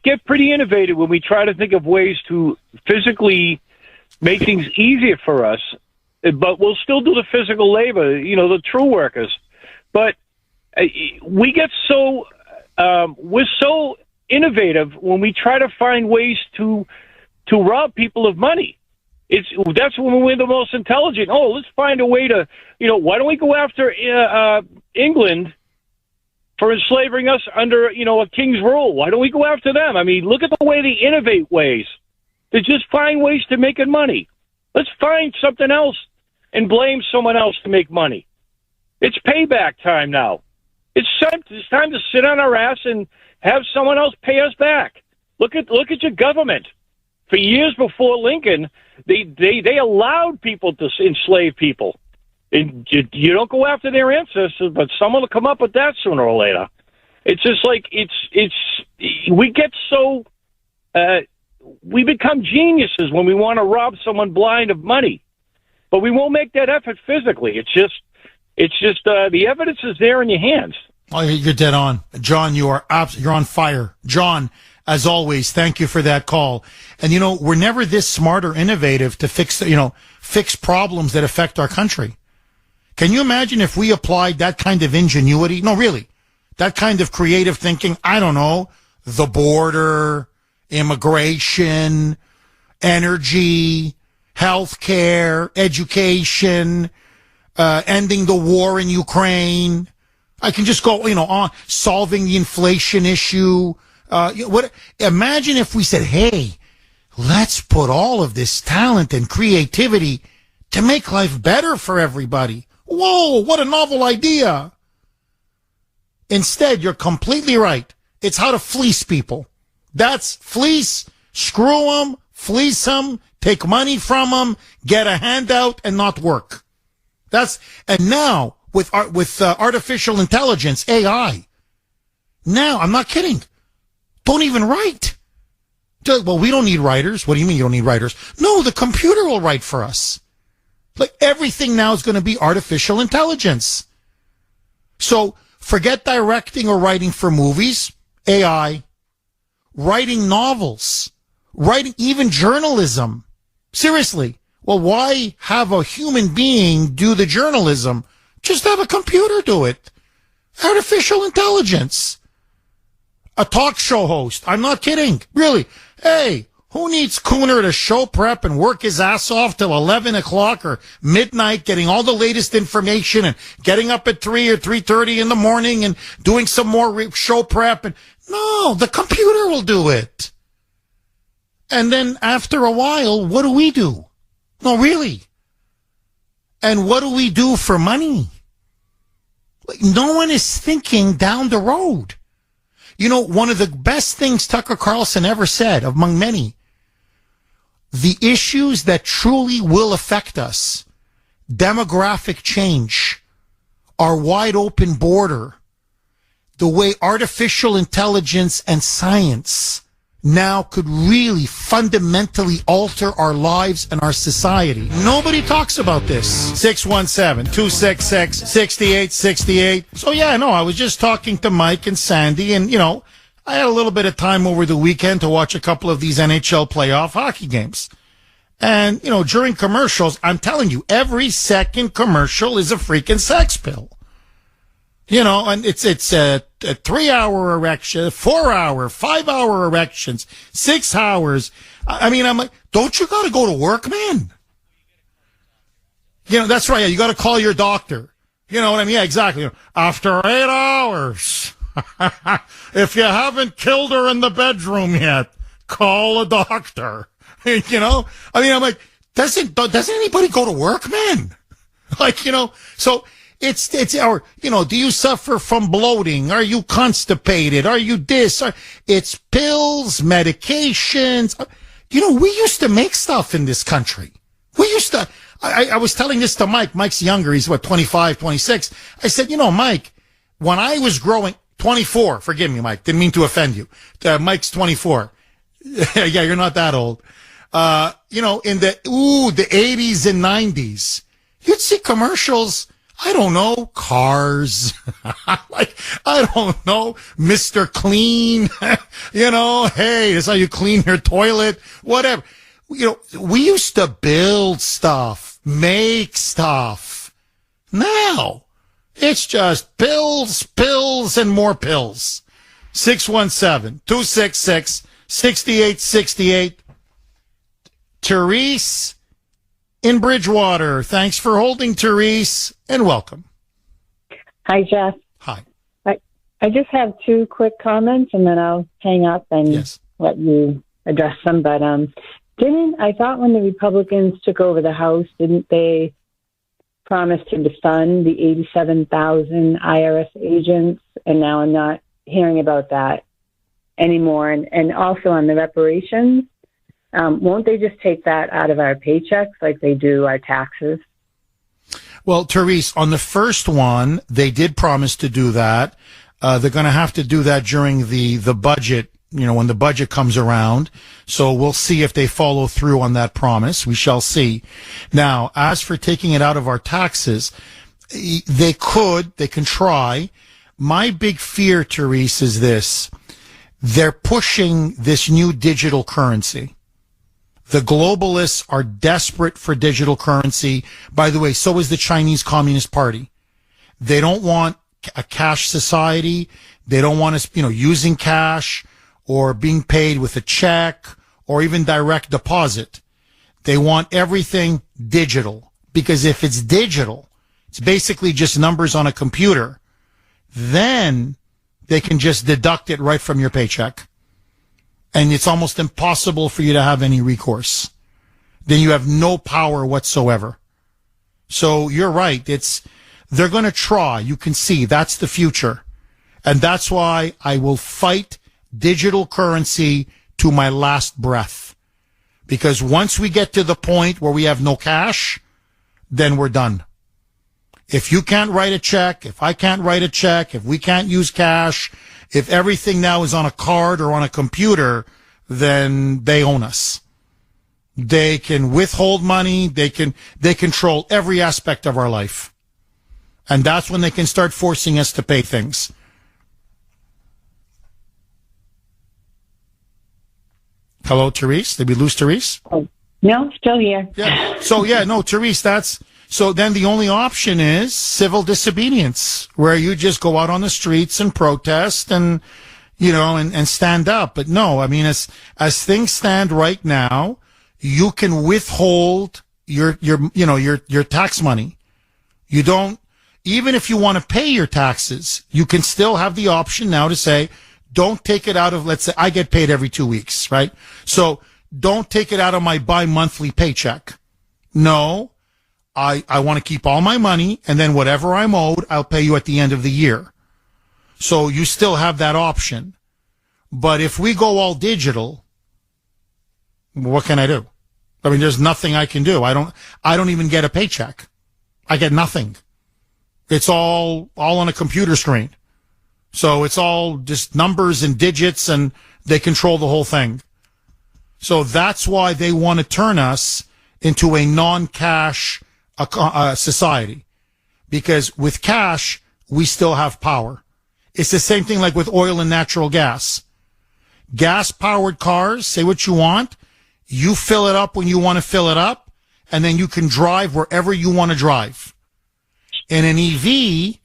get pretty innovative when we try to think of ways to physically make things easier for us, but we'll still do the physical labor, the true workers. But we get we're so innovative when we try to find ways to to rob people of money. That's when we're the most intelligent. Oh, let's find a way to, why don't we go after England for enslaving us under, a king's rule? Why don't we go after them? I mean, look at the way they innovate ways. They just find ways to make money. Let's find something else and blame someone else to make money. It's payback time now. It's time to sit on our ass and have someone else pay us back. Look at your government. For years before Lincoln, they allowed people to enslave people. And you don't go after their ancestors, but someone will come up with that sooner or later. It's just like we get so we become geniuses when we want to rob someone blind of money, but we won't make that effort physically. It's just the evidence is there in your hands. Oh, you're dead on, John. You're on fire, John. As always, thank you for that call. And we're never this smart or innovative to fix problems that affect our country. Can you imagine if we applied that kind of ingenuity? No, really, that kind of creative thinking. I don't know, the border, immigration, energy, healthcare, education, ending the war in Ukraine. I can just go, on solving the inflation issue. Imagine if we said, hey, let's put all of this talent and creativity to make life better for everybody. Whoa, what a novel idea. Instead, you're completely right. It's how to fleece people. That's fleece, screw them, fleece them, take money from them, get a handout, and not work. And now with artificial intelligence, AI. Now, I'm not kidding. Don't even write. Well, we don't need writers. What do you mean you don't need writers? No, the computer will write for us. Like everything now is going to be artificial intelligence. So forget directing or writing for movies, AI, writing novels, writing even journalism. Seriously. Well, why have a human being do the journalism? Just have a computer do it. Artificial intelligence. A talk show host. I'm not kidding. Really. Hey, who needs Kuhner to show prep and work his ass off till 11 o'clock or midnight, getting all the latest information and getting up at 3 or 3:30 in the morning and doing some more show prep? And no, the computer will do it. And then after a while, what do we do? No, really. And what do we do for money? Like, no one is thinking down the road. One of the best things Tucker Carlson ever said, among many, the issues that truly will affect us, demographic change, our wide open border, the way artificial intelligence and science now could really fundamentally alter our lives and our society. Nobody talks about this. 617-266-6868. So I was just talking to Mike and Sandy, and I had a little bit of time over the weekend to watch a couple of these NHL playoff hockey games. And, during commercials, I'm telling you, every second commercial is a freaking sex pill. And it's a 3-hour erection, 4-hour, 5-hour erections, 6 hours. I mean, I'm like, don't you got to go to work, man? That's right. Yeah, you got to call your doctor. You know what I mean? Yeah, exactly. After 8 hours, if you haven't killed her in the bedroom yet, call a doctor. I mean, I'm like, doesn't anybody go to work, man? So. It's our, do you suffer from bloating? Are you constipated? Are you this? It's pills, medications. We used to make stuff in this country. We used to, I was telling this to Mike. Mike's younger. He's 25, 26. I said, Mike, when I was growing, 24, forgive me, Mike, didn't mean to offend you. Mike's 24. Yeah, you're not that old. In the 80s and 90s, you'd see commercials. I don't know, cars, I don't know, Mr. Clean, hey, that's how you clean your toilet, whatever. We used to build stuff, make stuff. Now, it's just pills, and more pills. 617-266-6868. Therese in Bridgewater. Thanks for holding, Therese, and welcome. Hi, Jeff. Hi. I just have two quick comments, and then I'll hang up and let you address them. But I thought when the Republicans took over the House, didn't they promise to defund the 87,000 IRS agents? And now I'm not hearing about that anymore. And also on the reparations, won't they just take that out of our paychecks like they do our taxes? Well, Therese, on the first one, they did promise to do that. They're going to have to do that during the budget, when the budget comes around. So we'll see if they follow through on that promise. We shall see. Now, as for taking it out of our taxes, they can try. My big fear, Therese, is this. They're pushing this new digital currency. The globalists are desperate for digital currency. By the way, so is the Chinese Communist Party. They don't want a cash society. They don't want us, using cash or being paid with a check or even direct deposit. They want everything digital, because if it's digital, it's basically just numbers on a computer. Then they can just deduct it right from your paycheck. And it's almost impossible for you to have any recourse. Then you have no power whatsoever. So you're right. They're going to try. You can see that's the future. And that's why I will fight digital currency to my last breath. Because once we get to the point where we have no cash, then we're done. If you can't write a check, if I can't write a check, if we can't use cash, if everything now is on a card or on a computer, then they own us. They can withhold money. They control every aspect of our life. And that's when they can start forcing us to pay things. Hello, Therese? Did we lose Therese? Oh, no, still here. Yeah. So, Therese, so then the only option is civil disobedience, where you just go out on the streets and protest and, and stand up. But no, I mean, as things stand right now, you can withhold your tax money. You don't, even if you want to pay your taxes, you can still have the option now to say, don't take it out of, let's say I get paid every 2 weeks, right? So don't take it out of my bi-monthly paycheck. No. I want to keep all my money, and then whatever I'm owed, I'll pay you at the end of the year. So you still have that option. But if we go all digital, what can I do? I mean, there's nothing I can do. I don't even get a paycheck. I get nothing. It's all on a computer screen. So it's all just numbers and digits, and they control the whole thing. So that's why they want to turn us into a non-cash society, because with cash, we still have power. It's the same thing like with oil and natural gas. Gas-powered cars, say what you want. You fill it up when you want to fill it up, and then you can drive wherever you want to drive. In an EV,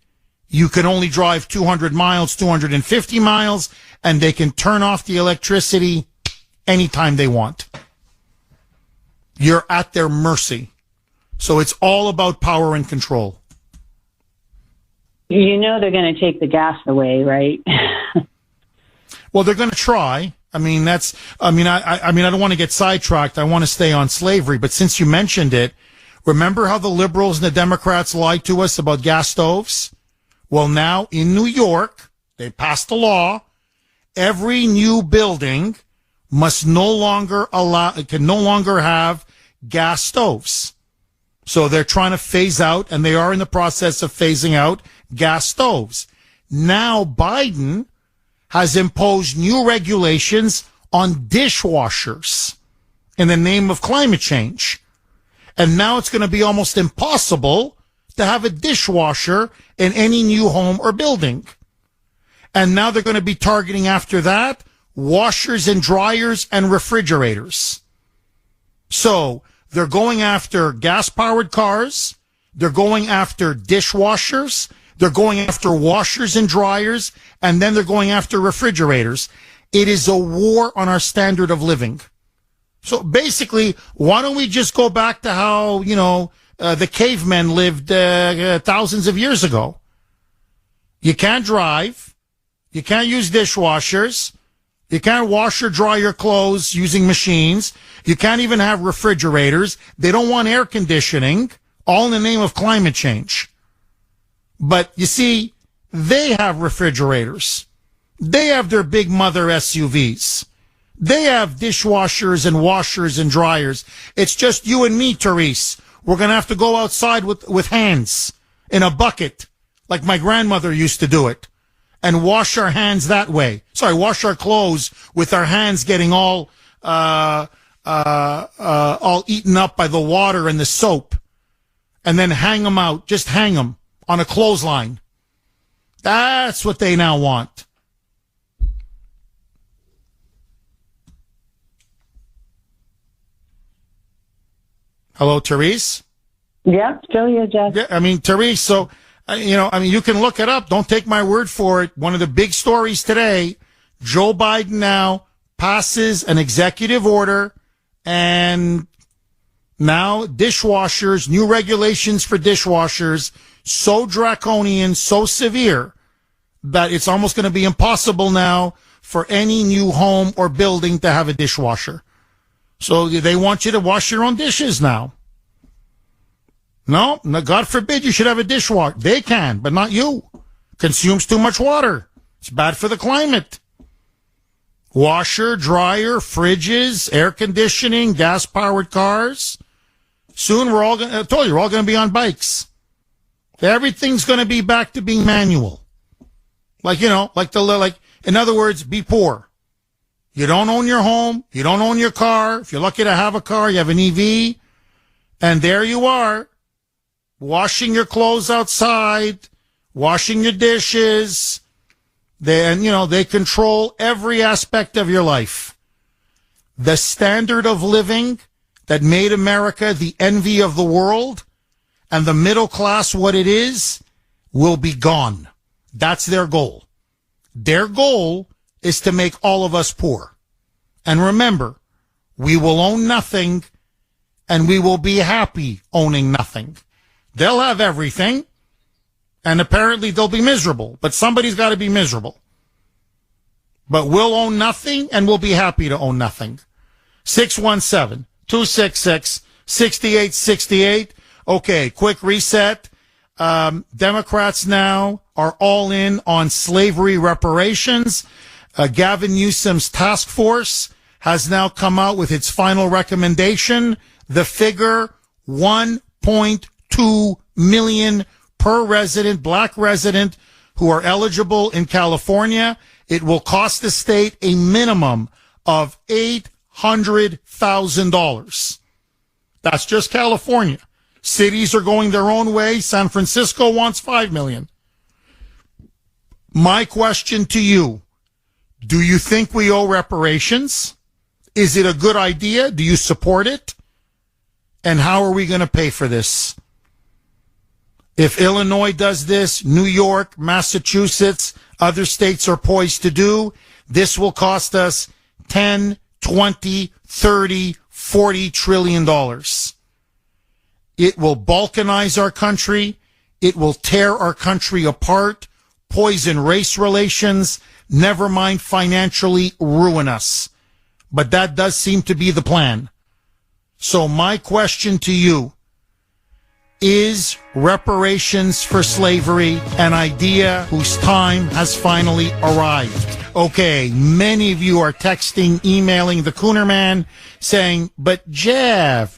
you can only drive 200 miles, 250 miles, and they can turn off the electricity anytime they want. You're at their mercy. So it's all about power and control. They're going to take the gas away, right? Well, they're going to try. I don't want to get sidetracked. I want to stay on slavery. But since you mentioned it, remember how the liberals and the Democrats lied to us about gas stoves? Well, now in New York, they passed a law. Every new building can no longer have gas stoves. So they're trying to phase out, and they are in the process of phasing out gas stoves. Now Biden has imposed new regulations on dishwashers in the name of climate change. And now it's going to be almost impossible to have a dishwasher in any new home or building. And now they're going to be targeting after that washers and dryers and refrigerators. So they're going after gas-powered cars. They're going after dishwashers. They're going after washers and dryers. And then they're going after refrigerators. It is a war on our standard of living. So basically, why don't we just go back to how, the cavemen lived thousands of years ago? You can't drive. You can't use dishwashers. You can't wash or dry your clothes using machines. You can't even have refrigerators. They don't want air conditioning, all in the name of climate change. But you see, they have refrigerators. They have their big mother SUVs. They have dishwashers and washers and dryers. It's just you and me, Therese. We're going to have to go outside with hands in a bucket, like my grandmother used to do it, and wash our hands that way. Sorry, wash our clothes with our hands getting all eaten up by the water and the soap, and then hang them out. Just hang them on a clothesline. That's what they now want. Hello, Therese? Yeah, still here, Jeff. Yeah, Therese, so, you can look it up. Don't take my word for it. One of the big stories today, Joe Biden now passes an executive order, and now dishwashers, new regulations for dishwashers, so draconian, so severe, that it's almost going to be impossible now for any new home or building to have a dishwasher. So they want you to wash your own dishes now. No, God forbid you should have a dishwasher. They can, but not you. Consumes too much water. It's bad for the climate. Washer, dryer, fridges, air conditioning, gas-powered cars. Soon we're all going to be on bikes. Everything's going to be back to being manual. In other words, be poor. You don't own your home. You don't own your car. If you're lucky to have a car, you have an EV. And there you are, washing your clothes outside, washing your dishes. They control every aspect of your life. The standard of living that made America the envy of the world and the middle class what it is will be gone. That's their goal. Their goal is to make all of us poor. And remember, we will own nothing, and we will be happy owning nothing. They'll have everything, and apparently they'll be miserable, but somebody's got to be miserable. But we'll own nothing, and we'll be happy to own nothing. 617-266-6868. Okay, quick reset. Democrats now are all in on slavery reparations. Gavin Newsom's task force has now come out with its final recommendation. The figure, 1.2 million per resident, black resident, who are eligible in California. It will cost the state a minimum of $800,000. That's just California. Cities are going their own way. San Francisco wants $5 million. My question to you, do you think we owe reparations? Is it a good idea? Do you support it? And how are we going to pay for this? If Illinois does this, New York, Massachusetts, other states are poised to do, this will cost us 10, 20, 30, 40 trillion dollars. It will balkanize our country. It will tear our country apart, poison race relations, never mind financially ruin us. But that does seem to be the plan. So my question to you, is reparations for slavery an idea whose time has finally arrived? Okay, many of you are texting, emailing the Kuhner Man saying, but Jeff,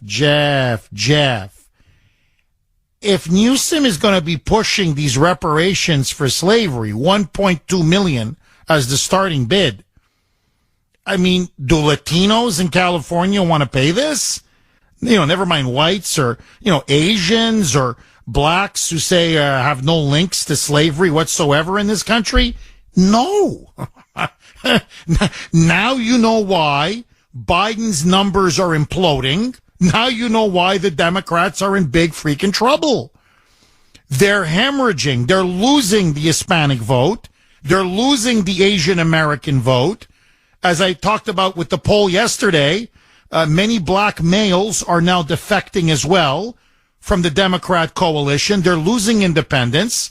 if Newsom is going to be pushing these reparations for slavery, 1.2 million as the starting bid, do Latinos in California want to pay this? Never mind whites or, Asians or blacks who say have no links to slavery whatsoever in this country. No. Now you know why Biden's numbers are imploding. Now you know why the Democrats are in big freaking trouble. They're hemorrhaging. They're losing the Hispanic vote. They're losing the Asian American vote. As I talked about with the poll yesterday, Many black males are now defecting as well from the Democrat coalition. They're losing independence.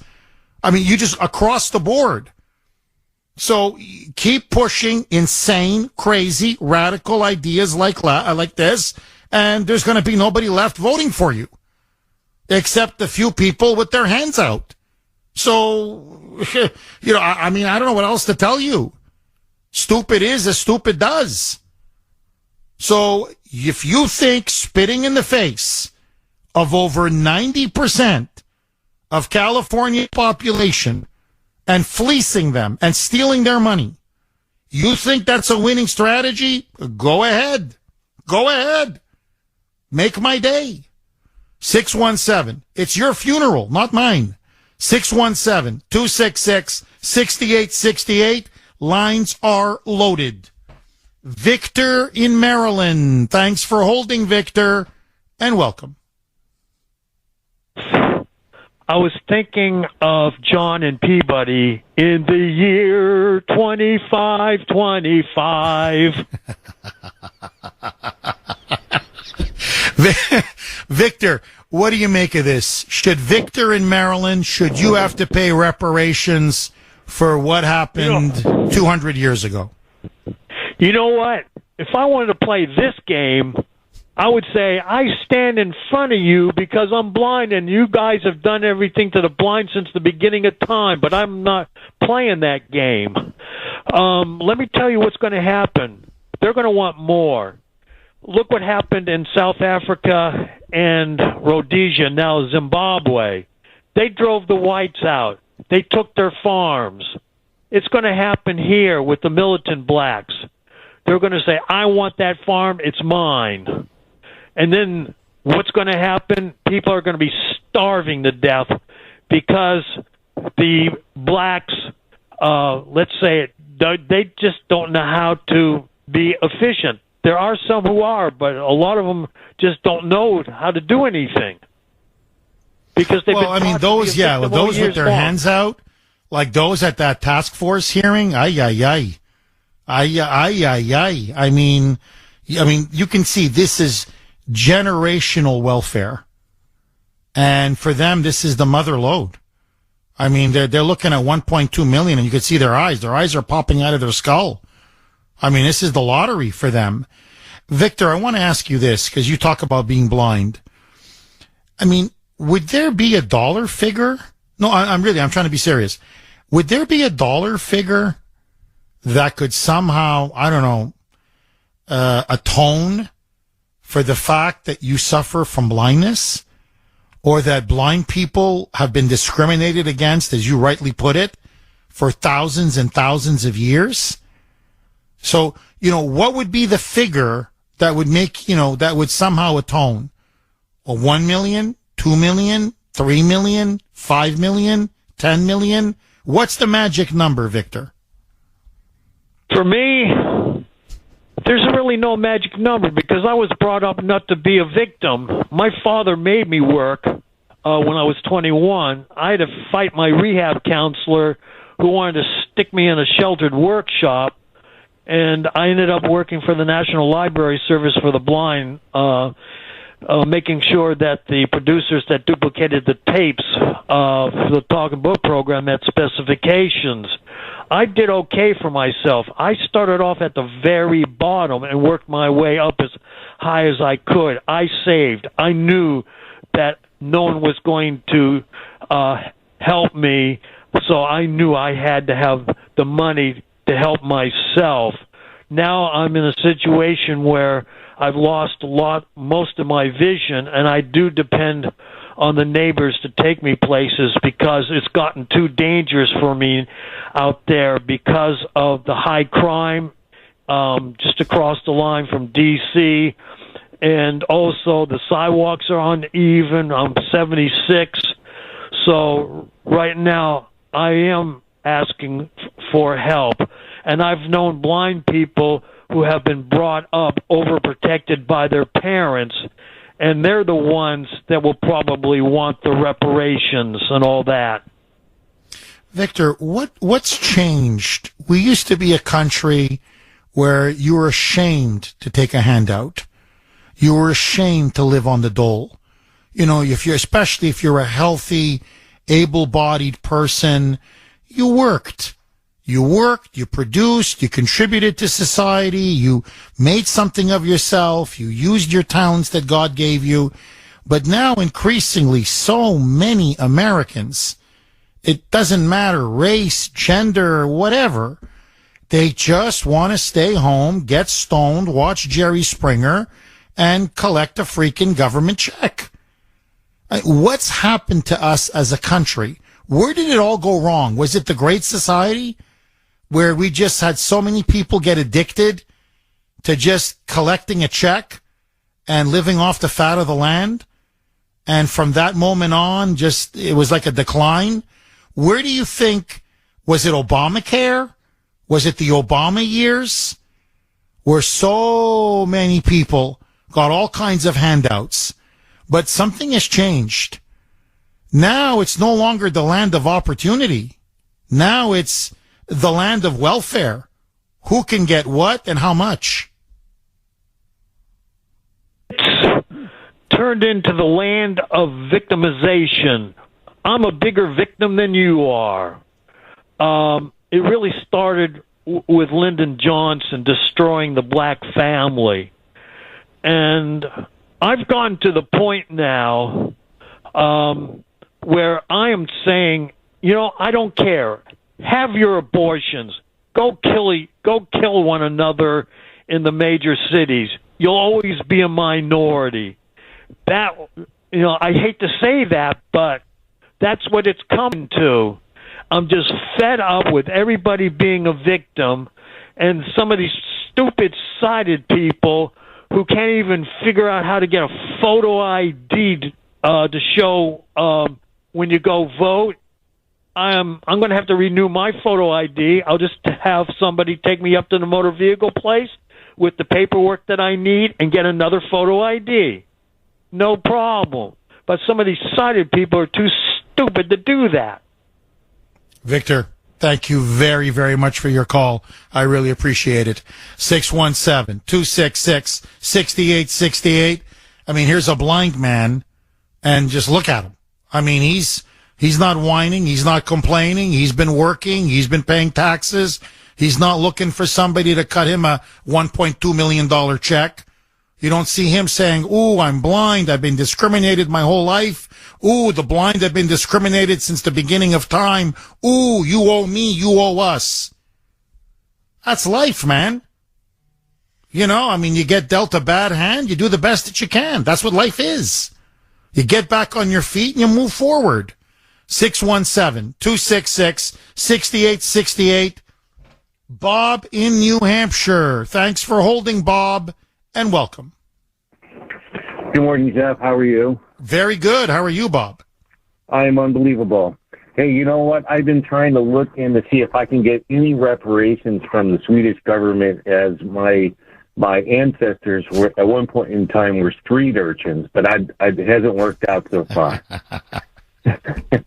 I mean, you just across the board. So keep pushing insane, crazy, radical ideas like this, and there's going to be nobody left voting for you, except the few people with their hands out. So, I mean, I don't know what else to tell you. Stupid is as stupid does. So if you think spitting in the face of over 90% of California population and fleecing them and stealing their money, you think that's a winning strategy? Go ahead. Go ahead. Make my day. 617. It's your funeral, not mine. 617-266-6868. Lines are loaded. Victor in Maryland. Thanks for holding, Victor, and welcome. I was thinking of John and Peabody in the year 2525. Victor, what do you make of this? Should Victor in Maryland, should you have to pay reparations for what happened 200 years ago? You know what? If I wanted to play this game, I would say I stand in front of you because I'm blind and you guys have done everything to the blind since the beginning of time, but I'm not playing that game. Let me tell you what's going to happen. They're going to want more. Look what happened in South Africa and Rhodesia, now Zimbabwe. They drove the whites out. They took their farms. It's going to happen here with the militant blacks. They're going to say, I want that farm, it's mine. And then what's going to happen? People are going to be starving to death because the blacks, let's say it, they just don't know how to be efficient. There are some who are, but a lot of them just don't know how to do anything. Because they've been those with their hands out, like those at that task force hearing, I mean, you can see this is generational welfare. And for them, this is the mother lode. I mean, they're looking at 1.2 million and you can see their eyes. Their eyes are popping out of their skull. I mean, this is the lottery for them. Victor, I want to ask you this because you talk about being blind. I mean, would there be a dollar figure? No, I'm trying to be serious. Would there be a dollar figure that could somehow, I don't know, atone for the fact that you suffer from blindness, or that blind people have been discriminated against, as you rightly put it, for thousands and thousands of years? So, what would be the figure that would make, that would somehow atone? 1 million, 2 million, 3 million, 5 million, 10 million? What's the magic number, Victor? For me, there's really no magic number because I was brought up not to be a victim. My father made me work when I was 21. I had to fight my rehab counselor who wanted to stick me in a sheltered workshop, and I ended up working for the National Library Service for the Blind, making sure that the producers that duplicated the tapes for the Talk and Book program had specifications. I did okay for myself. I started off at the very bottom and worked my way up as high as I could. I saved. I knew that no one was going to help me, so I knew I had to have the money to help myself. Now I'm in a situation where I've lost most of my vision, and I do depend on the neighbors to take me places because it's gotten too dangerous for me out there because of the high crime just across the line from D.C., and also the sidewalks are uneven. I'm 76, so right now I am asking for help. And I've known blind people who have been brought up overprotected by their parents, and they're the ones that will probably want the reparations and all that. Victor, what's changed? We used to be a country where you were ashamed to take a handout. You were ashamed to live on the dole. You know, especially if you're a healthy, able-bodied person, you worked. You produced, you contributed to society, you made something of yourself, you used your talents that God gave you. But now, increasingly, so many Americans, it doesn't matter race, gender, whatever, they just want to stay home, get stoned, watch Jerry Springer, and collect a freaking government check. What's happened to us as a country? Where did it all go wrong? Was it the Great Society, where we just had so many people get addicted to just collecting a check and living off the fat of the land? And from that moment on, it was like a decline. Where do you think, was it Obamacare? Was it the Obama years? Where so many people got all kinds of handouts, but something has changed. Now it's no longer the land of opportunity. Now it's the land of welfare. Who can get what and how much? It's turned into the land of victimization. I'm a bigger victim than you are. It really started with Lyndon Johnson destroying the black family. And I've gotten to the point now where I am saying, I don't care. Have your abortions. Go kill one another in the major cities. You'll always be a minority. I hate to say that, but that's what it's coming to. I'm just fed up with everybody being a victim and some of these stupid-sided people who can't even figure out how to get a photo ID to show when you go vote. I'm going to have to renew my photo ID. I'll just have somebody take me up to the motor vehicle place with the paperwork that I need and get another photo ID. No problem. But some of these sided people are too stupid to do that. Victor, thank you very, very much for your call. I really appreciate it. 617-266-6868. I mean, here's a blind man, and just look at him. I mean, he's not whining. He's not complaining. He's been working. He's been paying taxes. He's not looking for somebody to cut him a $1.2 million check. You don't see him saying, ooh, I'm blind. I've been discriminated my whole life. Ooh, the blind have been discriminated since the beginning of time. Ooh, you owe me. You owe us. That's life, man. You get dealt a bad hand. You do the best that you can. That's what life is. You get back on your feet and you move forward. 617-266-6868. Bob in New Hampshire. Thanks for holding, Bob, and welcome. Good morning, Jeff. How are you? Very good. How are you, Bob? I'm unbelievable. Hey, you know what? I've been trying to look in to see if I can get any reparations from the Swedish government, as my ancestors were at one point in time were street urchins, but it hasn't worked out so far.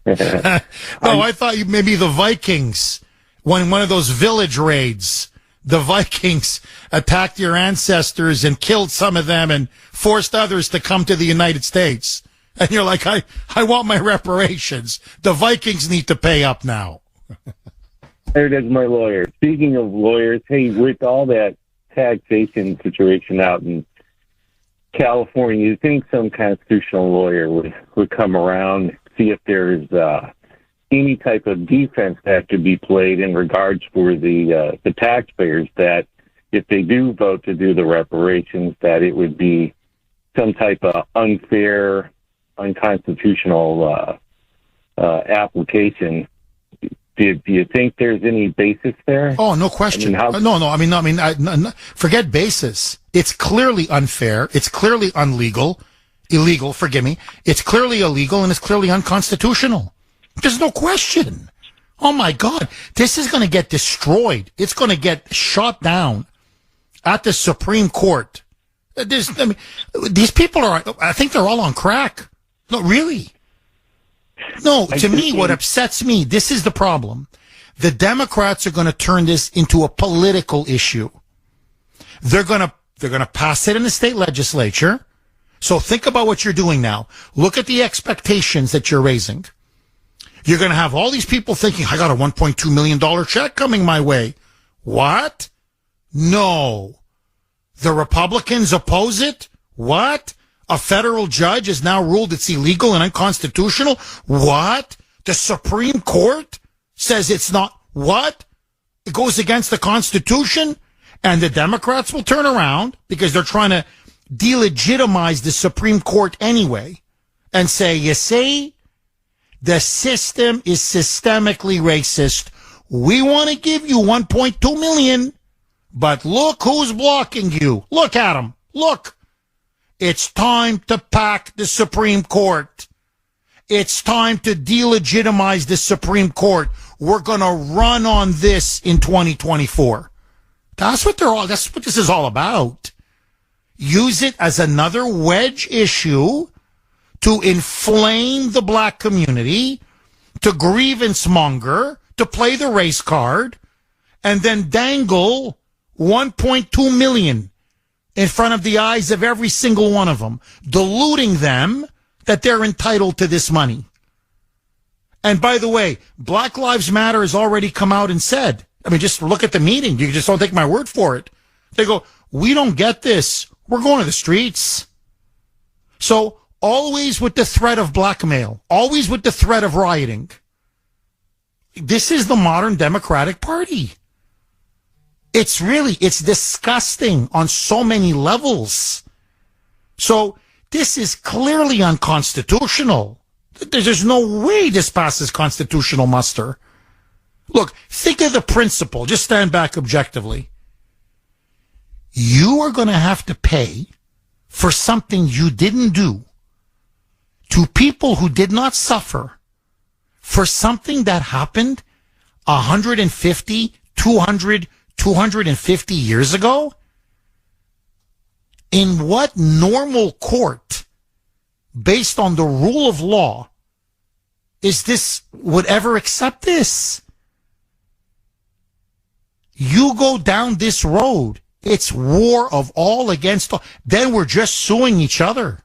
I thought maybe the Vikings, when one of those village raids, the Vikings attacked your ancestors and killed some of them and forced others to come to the United States. And you're like, I want my reparations. The Vikings need to pay up now. There it is, my lawyer. Speaking of lawyers, hey, with all that taxation situation out in California, you think some constitutional lawyer would come around, see if there's any type of defense that could be played in regards for the taxpayers, that if they do vote to do the reparations, that it would be some type of unfair, unconstitutional application. Do you think there's any basis there? Oh, no question. Forget basis. It's clearly unfair. It's clearly illegal. Forgive me. It's clearly illegal and it's clearly unconstitutional. There's no question. Oh my God, this is going to get destroyed. It's going to get shot down at the Supreme Court. These people I think they're all on crack. No, really. No, to me, what upsets me, this is the problem. The Democrats are going to turn this into a political issue. They're going to They're going to pass it in the state legislature. So think about what you're doing now. Look at the expectations that you're raising. You're going to have all these people thinking, I got a $1.2 million check coming my way. What? No. The Republicans oppose it? What? A federal judge has now ruled it's illegal and unconstitutional? What? The Supreme Court says it's not. What? It goes against the Constitution? And the Democrats will turn around because they're trying to delegitimize the Supreme Court anyway and say, you see, the system is systemically racist. We want to give you 1.2 million, but look who's blocking you. Look at them. Look. It's time to pack the Supreme Court. It's time to delegitimize the Supreme Court. We're going to run on this in 2024. That's what this is all about. Use it as another wedge issue to inflame the black community, to grievance monger, to play the race card, and then dangle 1.2 million in front of the eyes of every single one of them, deluding them that they're entitled to this money. And by the way, Black Lives Matter has already come out and said, I mean, just look at the meeting. You just don't take my word for it. They go, we don't get this. We're going to the streets. So always with the threat of blackmail, always with the threat of rioting. This is the modern Democratic Party. It's disgusting on so many levels. So this is clearly unconstitutional. There's no way this passes constitutional muster. Look, think of the principle. Just stand back objectively. You are going to have to pay for something you didn't do to people who did not suffer for something that happened 150, 200, 250 years ago? In what normal court, based on the rule of law, would ever accept this? You go down this road, it's war of all against all. Then we're just suing each other.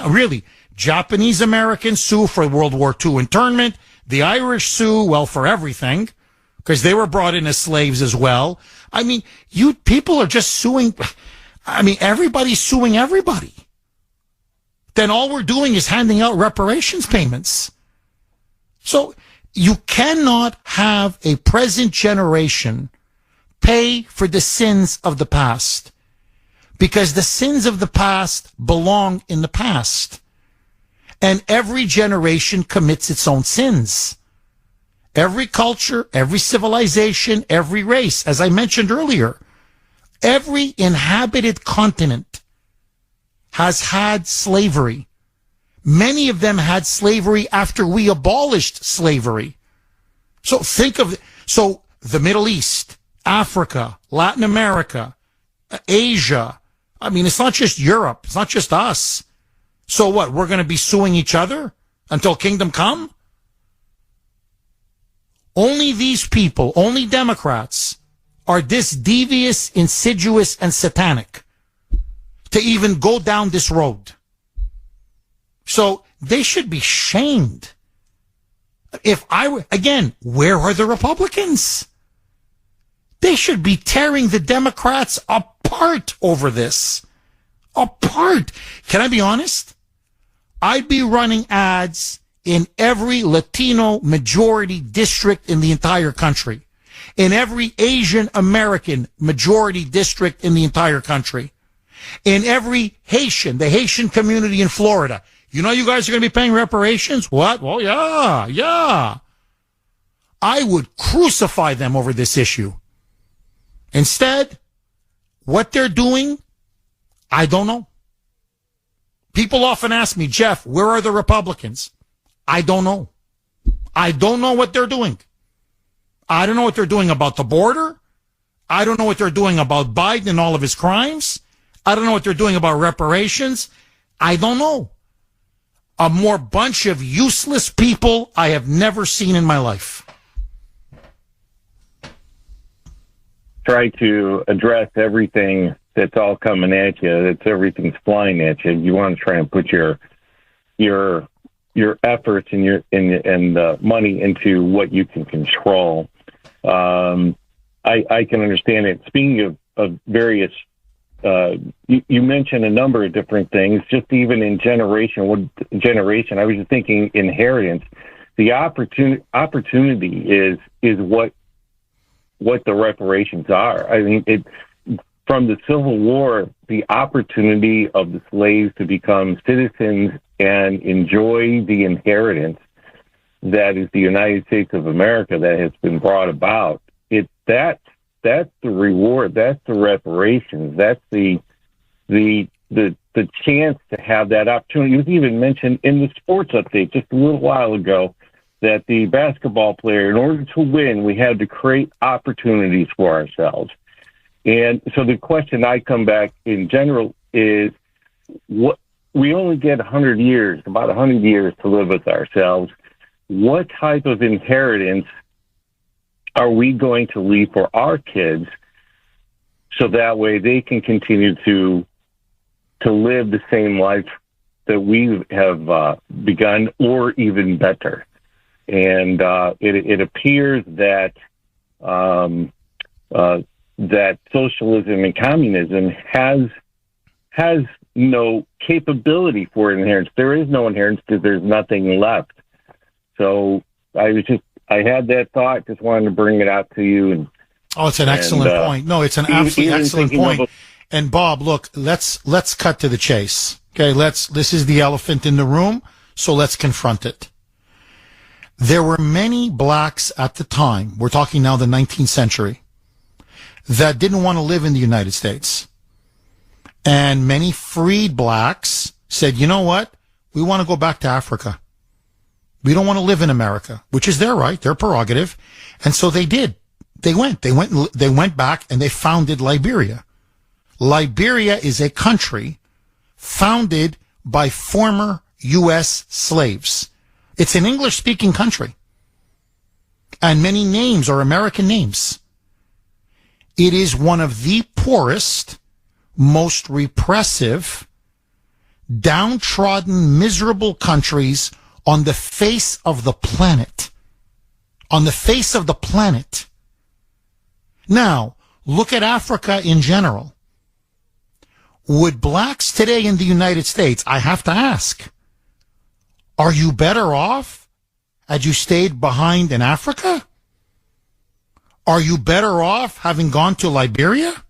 Really, Japanese Americans sue for World War II internment. The Irish sue, well, for everything, because they were brought in as slaves as well. I mean, people are just suing. I mean, everybody's suing everybody. Then all we're doing is handing out reparations payments. So you cannot have a present generation pay for the sins of the past, because the sins of the past belong in the past. And every generation commits its own sins. Every culture, every civilization, every race, as I mentioned earlier, every inhabited continent has had slavery. Many of them had slavery after we abolished slavery. So think of the Middle East, Africa, Latin America, Asia. I mean, it's not just Europe. It's not just us. So what? We're going to be suing each other until kingdom come? Only these people, only Democrats, are this devious, insidious, and satanic to even go down this road. So they should be shamed. If I were, again, where are the Republicans? They should be tearing the Democrats apart over this. Apart. Can I be honest? I'd be running ads in every Latino majority district in the entire country, in every Asian American majority district in the entire country, in every the Haitian community in Florida. You know, you guys are going to be paying reparations? What? Well, yeah. I would crucify them over this issue. Instead, what they're doing, I don't know. People often ask me, Jeff, where are the Republicans? I don't know. I don't know what they're doing. I don't know what they're doing about the border. I don't know what they're doing about Biden and all of his crimes. I don't know what they're doing about reparations. I don't know. A more bunch of useless people I have never seen in my life. Try to address everything that's all coming at you. That's everything's flying at you. You want to try and put your efforts and the money into what you can control. I can understand it. Speaking of various, you mentioned a number of different things. Just even in generation, I was just thinking inheritance. The opportunity is what the reparations are. I mean, from the Civil War, the opportunity of the slaves to become citizens and enjoy the inheritance that is the United States of America that has been brought about. That's the reward. That's the reparations. That's the chance to have that opportunity. It was even mentioned in the sports update just a little while ago that the basketball player, in order to win, we had to create opportunities for ourselves. And so the question I come back in general is, what we only get about 100 years to live with ourselves. What type of inheritance are we going to leave for our kids so that way they can continue to live the same life that we have begun, or even better? And it appears that that socialism and communism has no capability for inheritance. There is no inheritance because there's nothing left. So I had that thought. Just wanted to bring it out to you. And it's an excellent point. No, it's an absolutely excellent point. And Bob, look, let's cut to the chase. Okay, this is the elephant in the room, so let's confront it. There were many blacks at the time, we're talking now the 19th century, that didn't want to live in the United States. And many freed blacks said, you know what? We want to go back to Africa. We don't want to live in America, which is their right, their prerogative. And so they did. They went back and they founded Liberia. Liberia is a country founded by former U.S. slaves. It's an English-speaking country. And many names are American names. It is one of the poorest, most repressive, downtrodden, miserable countries on the face of the planet. On the face of the planet. Now, look at Africa in general. Would blacks today in the United States, I have to ask, are you better off had you stayed behind in Africa? Are you better off having gone to Liberia?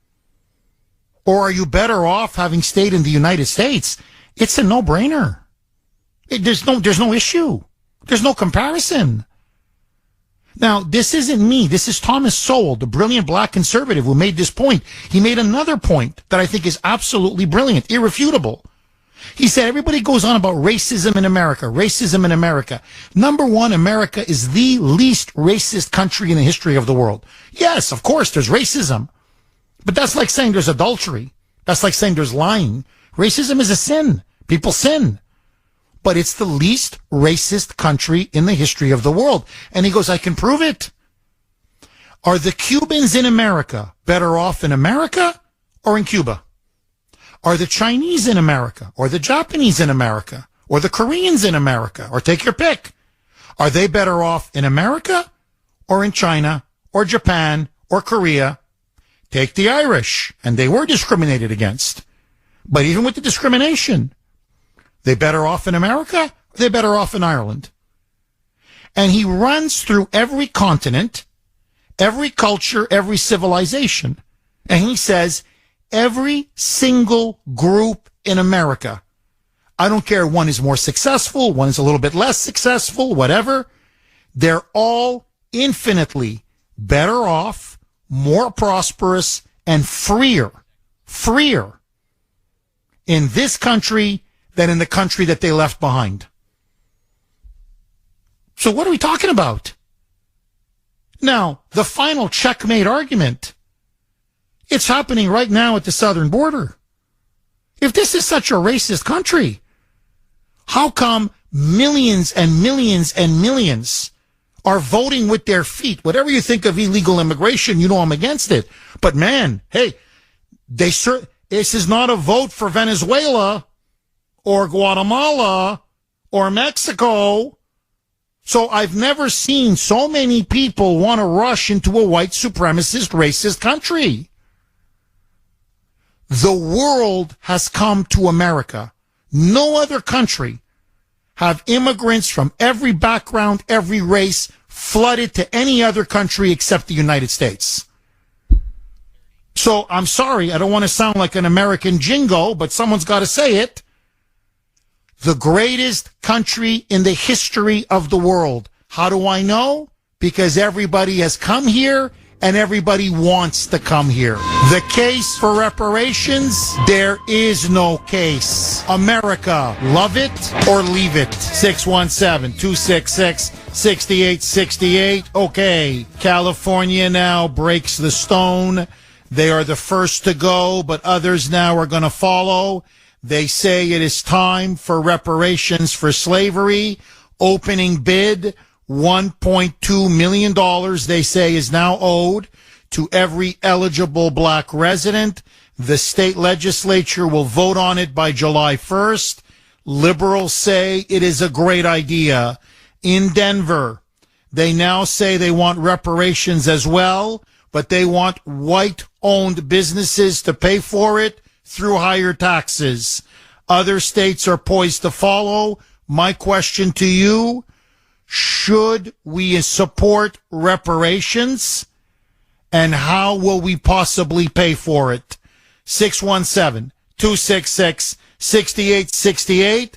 Or are you better off having stayed in the United States? It's a no-brainer. There's no issue. There's no comparison. Now, this isn't me. This is Thomas Sowell, the brilliant black conservative who made this point. He made another point that I think is absolutely brilliant, irrefutable. He said everybody goes on about racism in America, racism in America. Number one, America is the least racist country in the history of the world. Yes, of course, there's racism. But that's like saying there's adultery. That's like saying there's lying. Racism is a sin. People sin. But it's the least racist country in the history of the world. And he goes, I can prove it. Are the Cubans in America better off in America or in Cuba? Are the Chinese in America or the Japanese in America or the Koreans in America, or take your pick? Are they better off in America or in China or Japan or Korea? Take the Irish, and they were discriminated against. But even with the discrimination, they better off in America or they better off in Ireland? And he runs through every continent, every culture, every civilization. And he says, every single group in America, I don't care, one is more successful, one is a little bit less successful, whatever, they're all infinitely better off, more prosperous, and freer in this country than in the country that they left behind. So what are we talking about? Now, the final checkmate argument, it's happening right now at the southern border. If this is such a racist country, how come millions and millions and millions are voting with their feet? Whatever you think of illegal immigration, you know I'm against it. But man, hey, This is not a vote for Venezuela or Guatemala or Mexico. So I've never seen so many people want to rush into a white supremacist, racist country. The world has come to America. No other country have immigrants from every background, every race flooded to any other country except the United States. So I'm sorry, I don't want to sound like an American jingo, but someone's got to say it. The greatest country in the history of the world. How do I know? Because everybody has come here and everybody wants to come here. The case for reparations, there is no case. America, love it or leave it. 617-266-6868. Okay, California now breaks the stone. They are the first to go, but others now are going to follow. They say it is time for reparations for slavery. Opening bid, $1.2 million, they say, is now owed to every eligible black resident. The state legislature will vote on it by July 1st. Liberals say it is a great idea. In Denver, they now say they want reparations as well, but they want white-owned businesses to pay for it through higher taxes. Other states are poised to follow. My question to you, should we support reparations? And how will we possibly pay for it? 617-266-6868.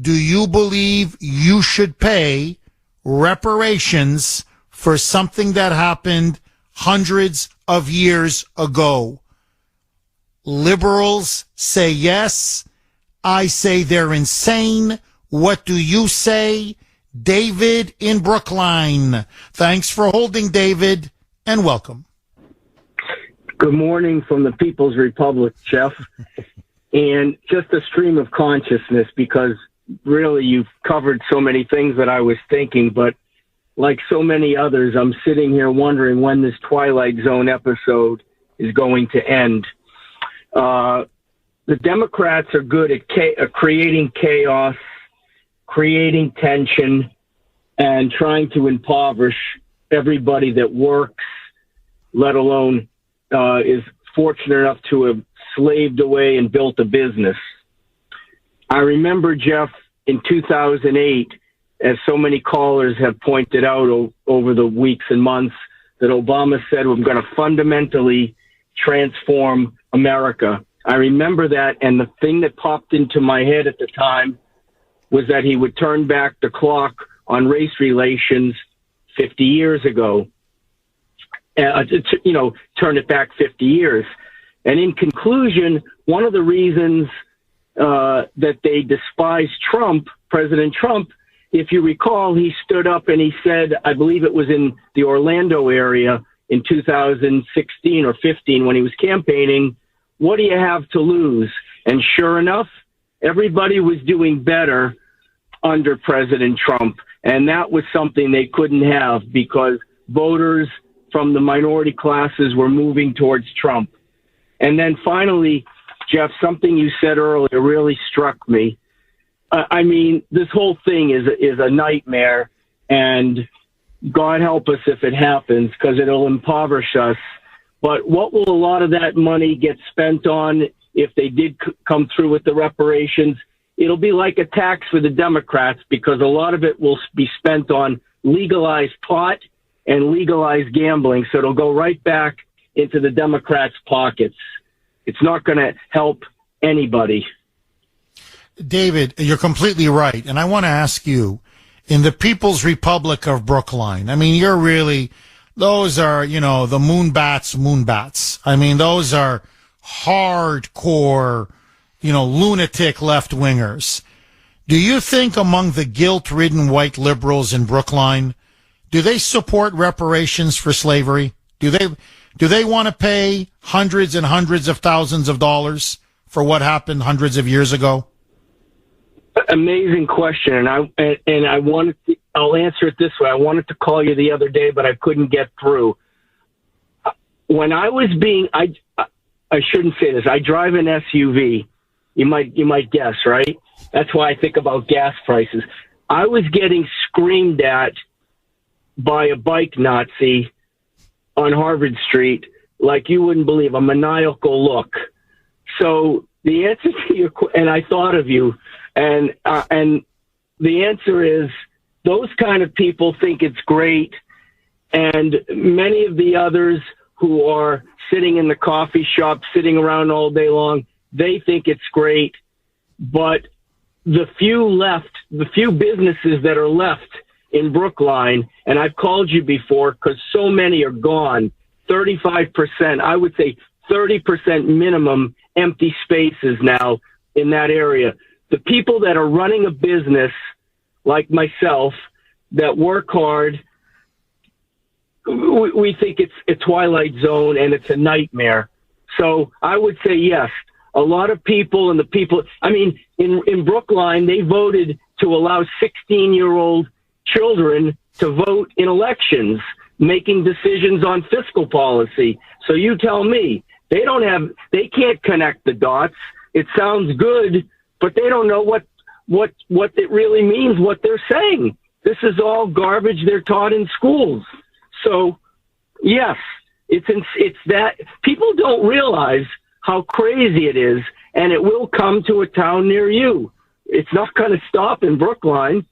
Do you believe you should pay reparations for something that happened hundreds of years ago? Liberals say yes. I say they're insane. What do you say? David in Brookline. Thanks for holding, David, and welcome. Good morning from the People's Republic, Jeff. And just a stream of consciousness, because really you've covered so many things that I was thinking, but like so many others, I'm sitting here wondering when this Twilight Zone episode is going to end. The Democrats are good at creating chaos, creating tension, and trying to impoverish everybody that works, let alone is fortunate enough to have slaved away and built a business. I remember, Jeff, in 2008, as so many callers have pointed out over the weeks and months, that Obama said, we're going to fundamentally transform America. I remember that, and the thing that popped into my head at the time was that he would turn back the clock on race relations 50 years ago. Turn it back 50 years. And in conclusion, one of the reasons that they despise Trump, President Trump, if you recall, he stood up and he said, I believe it was in the Orlando area in 2016 or 15 when he was campaigning, what do you have to lose? And sure enough, everybody was doing better under President Trump. And that was something they couldn't have because voters from the minority classes were moving towards Trump. And then finally, Jeff, something you said earlier really struck me. I mean, this whole thing is a nightmare, and God help us if it happens, because it'll impoverish us. But what will a lot of that money get spent on if they did come through with the reparations? It'll be like a tax for the Democrats, because a lot of it will be spent on legalized pot and legalized gambling. So it'll go right back into the Democrats' pockets. It's not going to help anybody. David, you're completely right. And I want to ask you, in the People's Republic of Brookline, I mean, you're really, those are, the moonbats. I mean, those are hardcore, lunatic left-wingers. Do you think among the guilt-ridden white liberals in Brookline, do they support reparations for slavery? Do they want to pay hundreds and hundreds of thousands of dollars for what happened hundreds of years ago? Amazing question, and I wanted to, I'll answer it this way. I wanted to call you the other day, but I couldn't get through. When I was I shouldn't say this. I drive an SUV. You might guess, right? That's why I think about gas prices. I was getting screamed at by a bike Nazi on Harvard Street like you wouldn't believe, a maniacal look. So the answer to your and I thought of you, and the answer is those kind of people think it's great, and many of the others who are sitting in the coffee shop, sitting around all day long, they think it's great. But the few businesses that are left in Brookline, and I've called you before because so many are gone, 35%, I would say 30% minimum empty spaces now in that area. The people that are running a business like myself that work hard, we think it's a twilight zone and it's a nightmare. So I would say yes. A lot of people in Brookline, they voted to allow 16-year-old children to vote in elections, making decisions on fiscal policy. So you tell me, they can't connect the dots. It sounds good, but they don't know what it really means, what they're saying. This is all garbage they're taught in schools. So yes, it's that people don't realize how crazy it is, and it will come to a town near you. It's not going to stop in Brookline.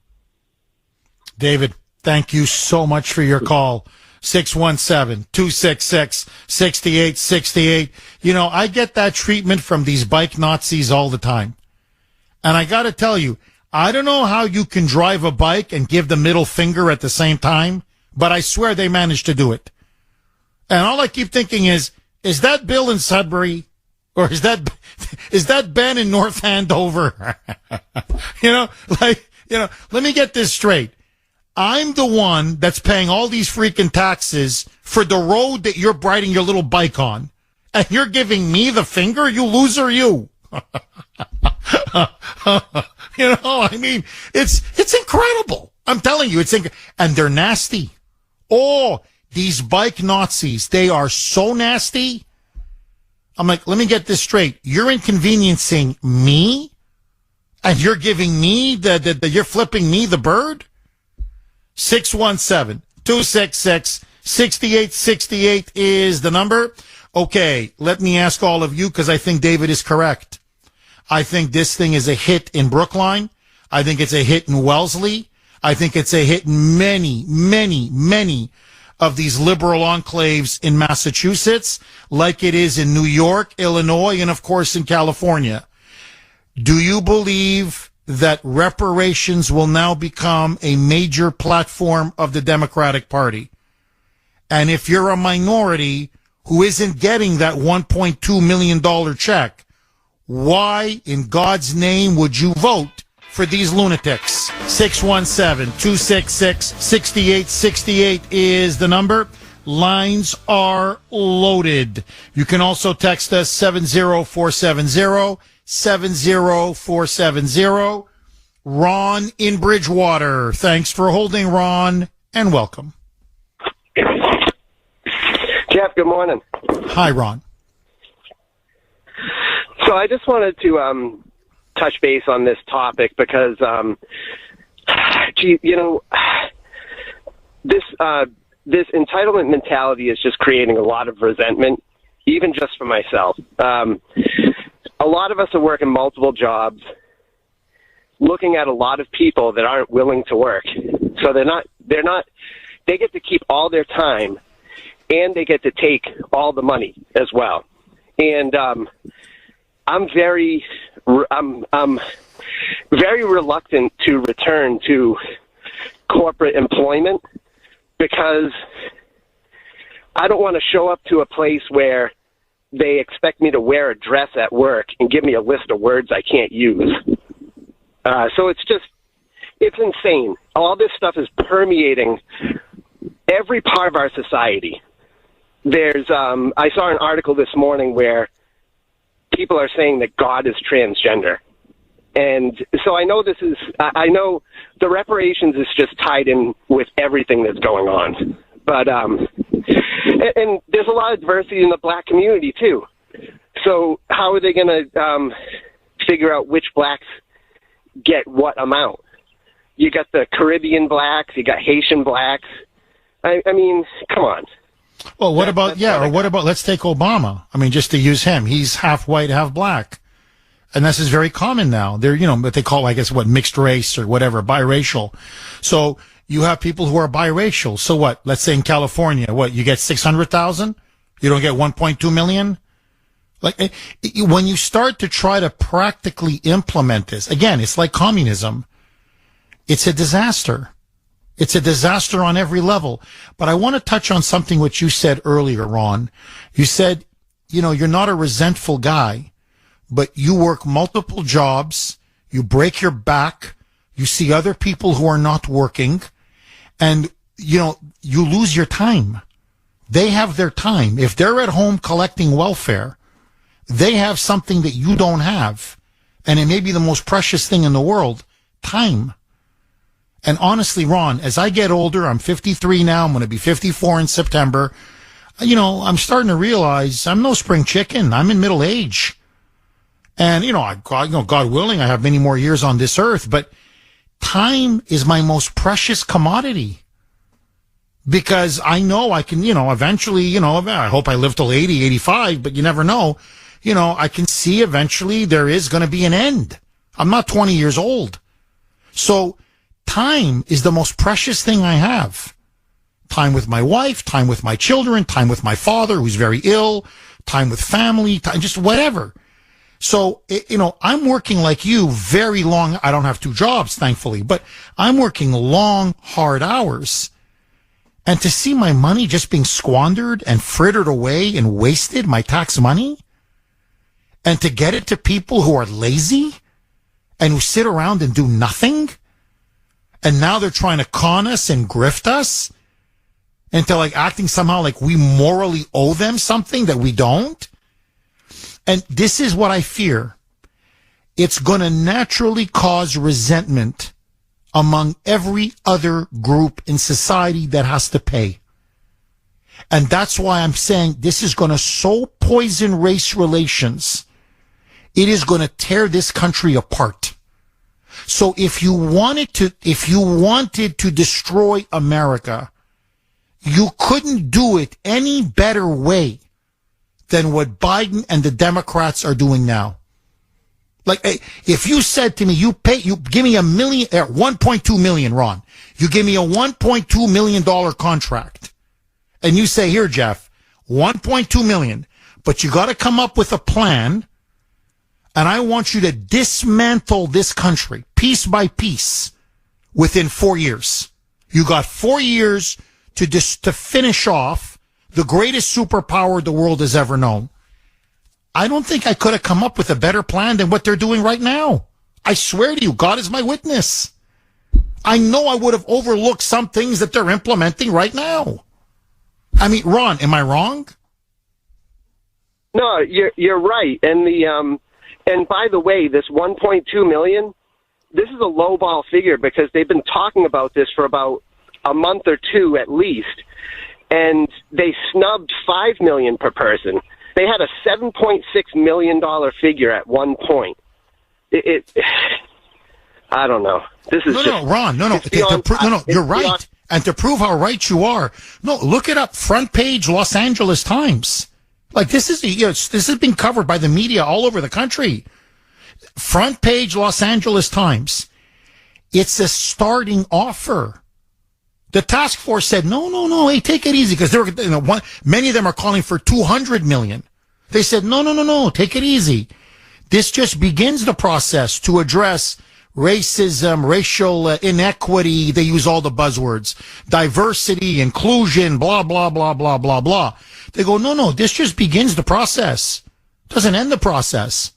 David, thank you so much for your call. 617-266-6868. You know, I get that treatment from these bike Nazis all the time. And I got to tell you, I don't know how you can drive a bike and give the middle finger at the same time, but I swear they managed to do it. And all I keep thinking is that Bill in Sudbury? Or is that Ben in North Andover? Let me get this straight. I'm the one that's paying all these freaking taxes for the road that you're riding your little bike on. And you're giving me the finger, you loser, you. It's incredible. I'm telling you, and they're nasty. Oh, these bike Nazis, they are so nasty. I'm like, let me get this straight. You're inconveniencing me? And you're giving me you're flipping me the bird? 617-266-6868 is the number. Okay, let me ask all of you, because I think David is correct. I think this thing is a hit in Brookline. I think it's a hit in Wellesley. I think it's a hit in many, many, many of these liberal enclaves in Massachusetts, like it is in New York, Illinois, and of course in California. Do you believe that reparations will now become a major platform of the Democratic Party? And if you're a minority who isn't getting that $1.2 million check, why in God's name would you vote for these lunatics? 617-266-6868 is the number. Lines are loaded. You can also text us 70470. Ron in Bridgewater. Thanks for holding, Ron, and welcome. Jeff, good morning. Hi, Ron. So I just wanted to touch base on this topic because, this entitlement mentality is just creating a lot of resentment, even just for myself. A lot of us are working multiple jobs, looking at a lot of people that aren't willing to work. So they get to keep all their time and they get to take all the money as well. And, I'm very reluctant to return to corporate employment because I don't want to show up to a place where they expect me to wear a dress at work and give me a list of words I can't use. So it's insane. All this stuff is permeating every part of our society. I saw an article this morning where people are saying that God is transgender. And so I know the reparations is just tied in with everything that's going on. But, and there's a lot of diversity in the black community too. So how are they going to figure out which blacks get what amount? You got the Caribbean blacks, you got Haitian blacks. I mean, come on. Well, what about let's take Obama. I mean, just to use him, he's half white, half black. And this is very common now. They're, what they call, I guess, mixed race or whatever, biracial. So you have people who are biracial. So what? Let's say in California, you get 600,000? You don't get 1.2 million? Like, when you start to try to practically implement this, again, it's like communism. It's a disaster. It's a disaster on every level. But I want to touch on something which you said earlier, Ron. You said, you're not a resentful guy, but you work multiple jobs, you break your back, you see other people who are not working, and, you lose your time. They have their time. If they're at home collecting welfare, they have something that you don't have. And it may be the most precious thing in the world, time. And honestly, Ron, as I get older, I'm 53 now, I'm going to be 54 in September, I'm starting to realize I'm no spring chicken. I'm in middle age. And, God willing, I have many more years on this earth, but time is my most precious commodity. Because I know I can, eventually, I hope I live till 80, 85, but you never know. I can see eventually there is going to be an end. I'm not 20 years old. So time is the most precious thing I have. Time with my wife, time with my children, time with my father who's very ill, time with family, time, just whatever. So, I'm working like you very long. I don't have two jobs, thankfully, but I'm working long, hard hours. And to see my money just being squandered and frittered away and wasted, my tax money, and to get it to people who are lazy and who sit around and do nothing, and now they're trying to con us and grift us into acting somehow like we morally owe them something that we don't. And this is what I fear. It's going to naturally cause resentment among every other group in society that has to pay. And that's why I'm saying this is going to so poison race relations. It is going to tear this country apart. So if you wanted to destroy America, you couldn't do it any better way than what Biden and the Democrats are doing now. If you said to me, you give me $1.2 million, Ron, you give me a $1.2 million contract, and you say, here, Jeff, $1.2 million, but you got to come up with a plan, and I want you to dismantle this country piece by piece within 4 years. You got 4 years to finish off the greatest superpower the world has ever known. I don't think I could have come up with a better plan than what they're doing right now. I swear to you, God is my witness. I know I would have overlooked some things that they're implementing right now. I mean, Ron, am I wrong? No, you're right. And and by the way, this 1.2 million, this is a lowball figure because they've been talking about this for about a month or two at least, and they snubbed $5 million per person. They had a $7.6 million figure at one point. I don't know. This is Ron. No, you're right. And to prove how right you are, look it up. Front page Los Angeles Times. This has been covered by the media all over the country. Front page Los Angeles Times. It's a starting offer. The task force said, no, hey, take it easy, because many of them are calling for $200 million. They said, no, take it easy. This just begins the process to address racism, racial inequity. They use all the buzzwords, diversity, inclusion, blah, blah, blah, blah, blah, blah. They go, no, this just begins the process. Doesn't end the process.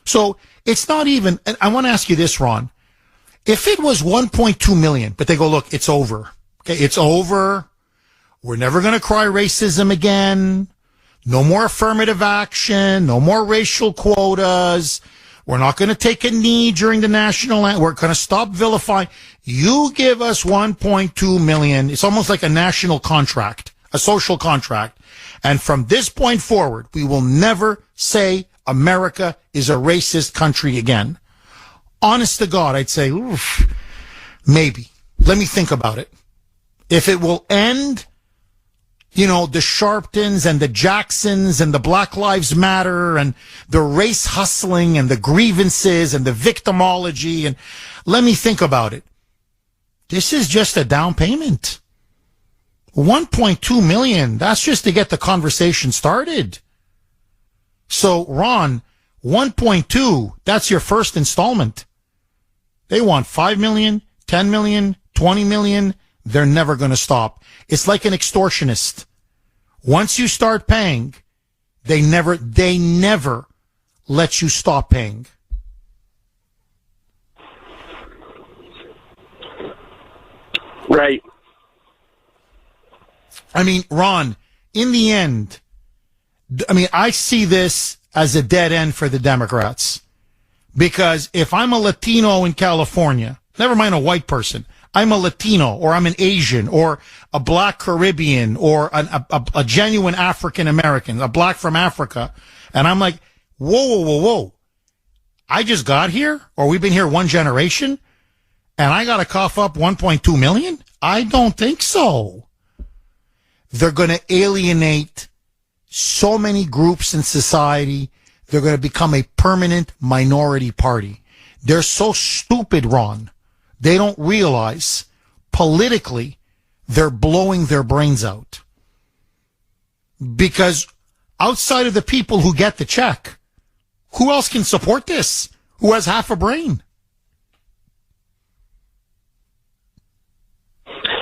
So it's not even, and I want to ask you this, Ron. If it was 1.2 million, but they go, look, it's over. Okay, it's over. We're never going to cry racism again. No more affirmative action. No more racial quotas. We're not going to take a knee during the national anthem. We're going to stop vilifying. You give us 1.2 million. It's almost like a national contract, a social contract. And from this point forward, we will never say America is a racist country again. Honest to God, I'd say, oof, maybe. Let me think about it. If it will end, you know, the Sharptons and the Jacksons and the Black Lives Matter and the race hustling and the grievances and the victimology, and let me think about it. This is just a down payment. 1.2 million. That's just to get the conversation started. So, Ron, 1.2, that's your first installment. They want 5 million, 10 million, 20 million. They're never going to stop. It's like an extortionist. Once you start paying, they never let you stop paying. Right. I mean, Ron, in the end, I mean, I see this as a dead end for the Democrats. Because if I'm a Latino in California, never mind a white person, I'm a Latino or I'm an Asian or a black Caribbean or a genuine African American, a black from Africa. And I'm like, whoa. I just got here, or we've been here one generation, and I got to cough up 1.2 million? I don't think so. They're going to alienate so many groups in society. They're going to become a permanent minority party. They're so stupid, Ron. They don't realize politically they're blowing their brains out. Because outside of the people who get the check, who else can support this? Who has half a brain?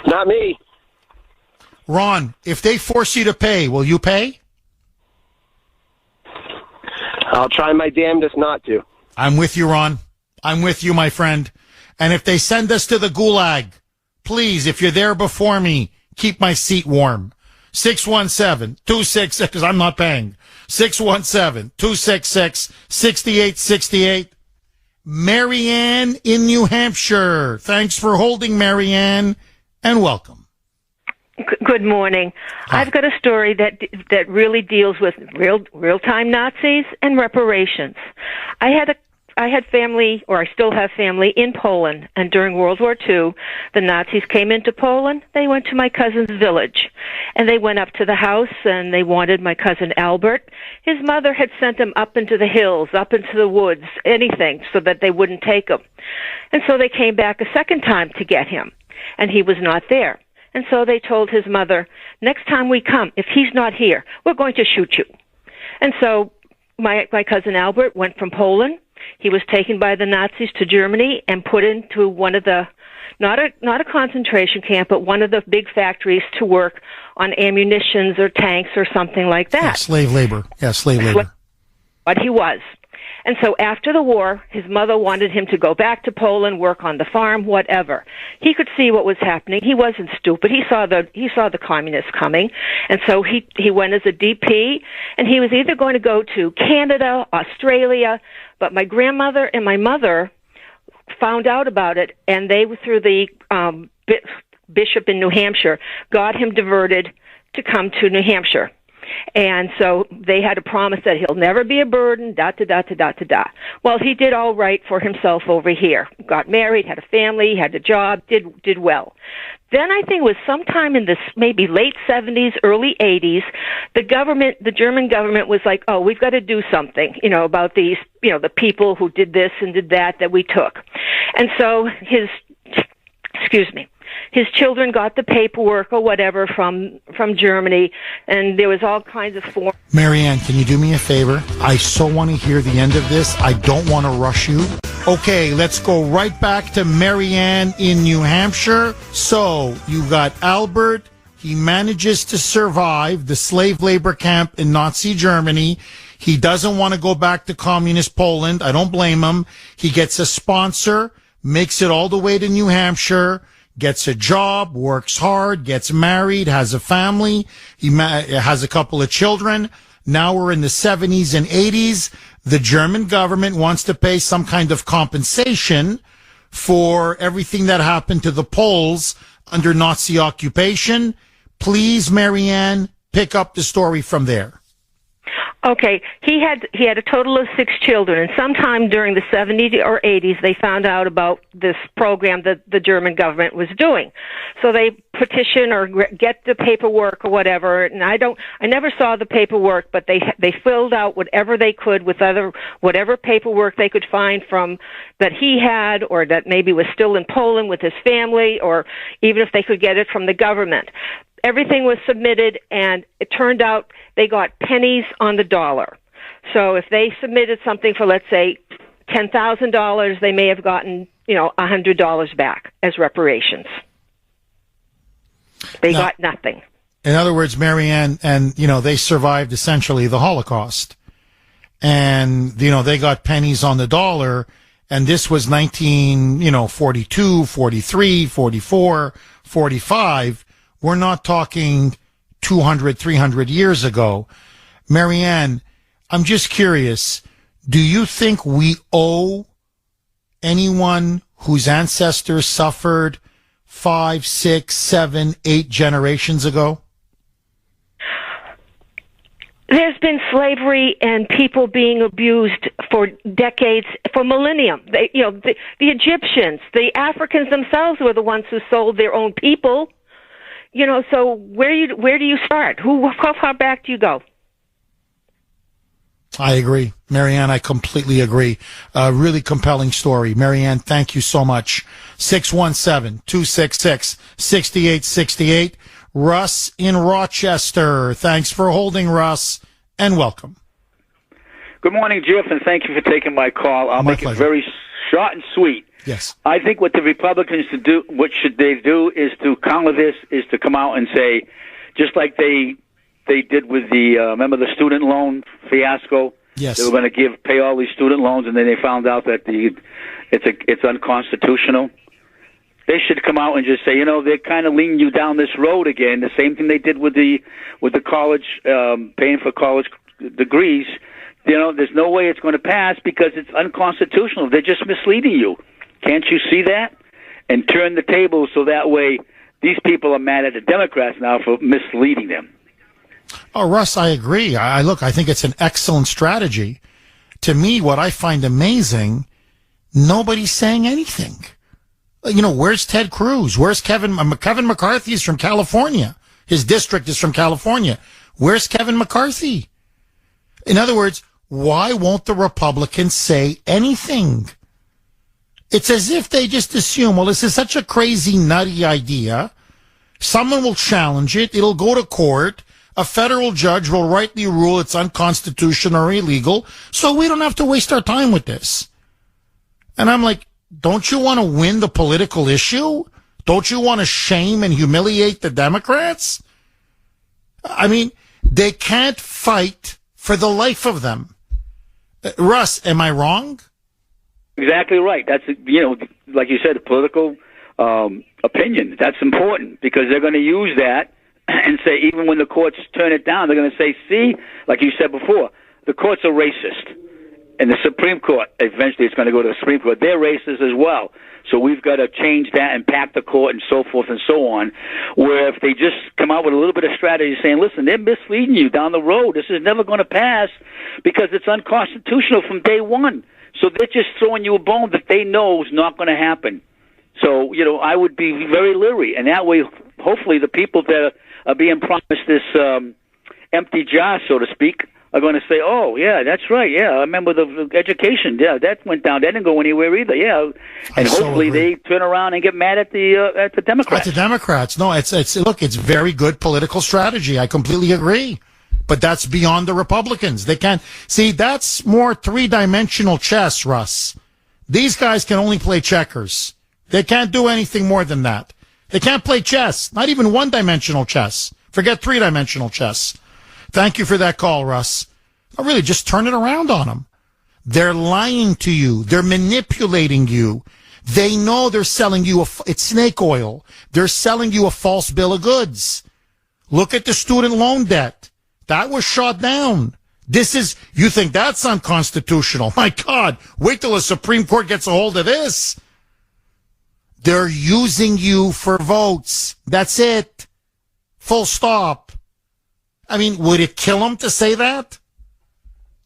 Not me. Ron, if they force you to pay, will you pay? I'll try my damnedest not to. I'm with you, Ron. I'm with you, my friend. And if they send us to the gulag, please, if you're there before me, keep my seat warm. 617-266, because I'm not paying. 617-266-6868. Marianne in New Hampshire. Thanks for holding, Marianne, and welcome. Good morning. Hi. I've got a story that really deals with real-time Nazis and reparations. I had family, or I still have family, in Poland, and during World War II, the Nazis came into Poland. They went to my cousin's village, and they went up to the house, and they wanted my cousin Albert. His mother had sent him up into the hills, up into the woods, anything, so that they wouldn't take him. And so they came back a second time to get him, and he was not there. And so they told his mother, next time we come, if he's not here, we're going to shoot you. And so my cousin Albert went from Poland. He was taken by the Nazis to Germany and put into one of the, not a concentration camp, but one of the big factories to work on ammunitions or tanks or something like that. Yeah, slave labor. Yeah, slave labor. But he was. And so after the war, his mother wanted him to go back to Poland, work on the farm, whatever. He could see what was happening. He wasn't stupid. He saw the communists coming. And so he went as a DP, and he was either going to go to Canada, Australia, but my grandmother and my mother found out about it, and they, through the bishop in New Hampshire, got him diverted to come to New Hampshire. And so they had a promise that he'll never be a burden, Well, he did all right for himself over here. Got married, had a family, had a job, did well. Then I think it was sometime in this maybe late 70s, early 80s, the German government was like, oh, we've got to do something, about these, the people who did this and did that we took. And so his children got the paperwork or whatever from Germany, and there was all kinds of forms. Marianne, can you do me a favor? I so want to hear the end of this. I don't want to rush you. Okay, let's go right back to Marianne in New Hampshire. So, you got Albert. He manages to survive the slave labor camp in Nazi Germany. He doesn't want to go back to communist Poland. I don't blame him. He gets a sponsor, makes it all the way to New Hampshire, gets a job, works hard, gets married, has a family. He has a couple of children. Now we're in the 70s and 80s. The German government wants to pay some kind of compensation for everything that happened to the Poles under Nazi occupation. Please, Marianne, pick up the story from there. Okay, he had a total of 6 children, and sometime during the 70s or 80s, they found out about this program that the German government was doing. So they petition or get the paperwork or whatever. And I never saw the paperwork, but they filled out whatever they could with whatever paperwork they could find from that he had, or that maybe was still in Poland with his family, or even if they could get it from the government. Everything was submitted, and it turned out they got pennies on the dollar. So if they submitted something for, let's say, $10,000, they may have gotten, $100 back as reparations. They got nothing. In other words, Marianne, and, they survived essentially the Holocaust. And, they got pennies on the dollar, and this was 42, 43, 44, 45. We're not talking 200, 300 years ago. Marianne, I'm just curious, do you think we owe anyone whose ancestors suffered 5, 6, 7, 8 generations ago? There's been slavery and people being abused for decades, for millennium. The Egyptians, the Africans themselves were the ones who sold their own people. So where do you start? How far back do you go? I agree. Marianne, I completely agree. Really compelling story. Marianne, thank you so much. 617-266-6868. Russ in Rochester. Thanks for holding, Russ, and welcome. Good morning, Jeff, and thank you for taking my call. I'll make it very short and sweet. Yes. I think what the Republicans should do, is to counter this, is to come out and say, just like they did with remember the student loan fiasco? Yes. They were going to pay all these student loans, and then they found out that it's unconstitutional. They should come out and just say, they're kind of leading you down this road again. The same thing they did with the college, paying for college degrees. There's no way it's going to pass because it's unconstitutional. They're just misleading you. Can't you see that? And turn the table so that way these people are mad at the Democrats now for misleading them. Oh, Russ, I agree. I think it's an excellent strategy. To me, what I find amazing, nobody's saying anything. Where's Ted Cruz? Where's Kevin McCarthy is from California. His district is from California. Where's Kevin McCarthy? In other words, why won't the Republicans say anything? It's as if they just assume, well, this is such a crazy, nutty idea. Someone will challenge it. It'll go to court. A federal judge will rightly rule it's unconstitutional or illegal, so we don't have to waste our time with this. And I'm like, don't you want to win the political issue? Don't you want to shame and humiliate the Democrats? I mean, they can't fight for the life of them. Russ, am I wrong? Exactly right. That's, like you said, a political opinion. That's important because they're going to use that and say, even when the courts turn it down, they're going to say, see, like you said before, the courts are racist. And the Supreme Court, eventually it's going to go to the Supreme Court, they're racist as well. So we've got to change that and pack the court and so forth and so on, where if they just come out with a little bit of strategy saying, listen, they're misleading you down the road. This is never going to pass because it's unconstitutional from day one. So they're just throwing you a bone that they know is not going to happen. So, I would be very leery. And that way, hopefully, the people that are being promised this empty jar, so to speak, are going to say, oh, yeah, that's right. Yeah, I remember the education. Yeah, that went down. That didn't go anywhere either. Yeah. And hopefully they turn around and get mad at the Democrats. At the Democrats. No, it's very good political strategy. I completely agree. But that's beyond the Republicans. They can't. See, that's more three-dimensional chess, Russ. These guys can only play checkers. They can't do anything more than that. They can't play chess, not even one-dimensional chess. Forget three-dimensional chess. Thank you for that call, Russ. Oh, really, just turn it around on them. They're lying to you. They're manipulating you. They know they're selling you it's snake oil. They're selling you a false bill of goods. Look at the student loan debt. That was shot down. You think that's unconstitutional? My God, wait till the Supreme Court gets a hold of this. They're using you for votes. That's it. Full stop. I mean, would it kill him to say that?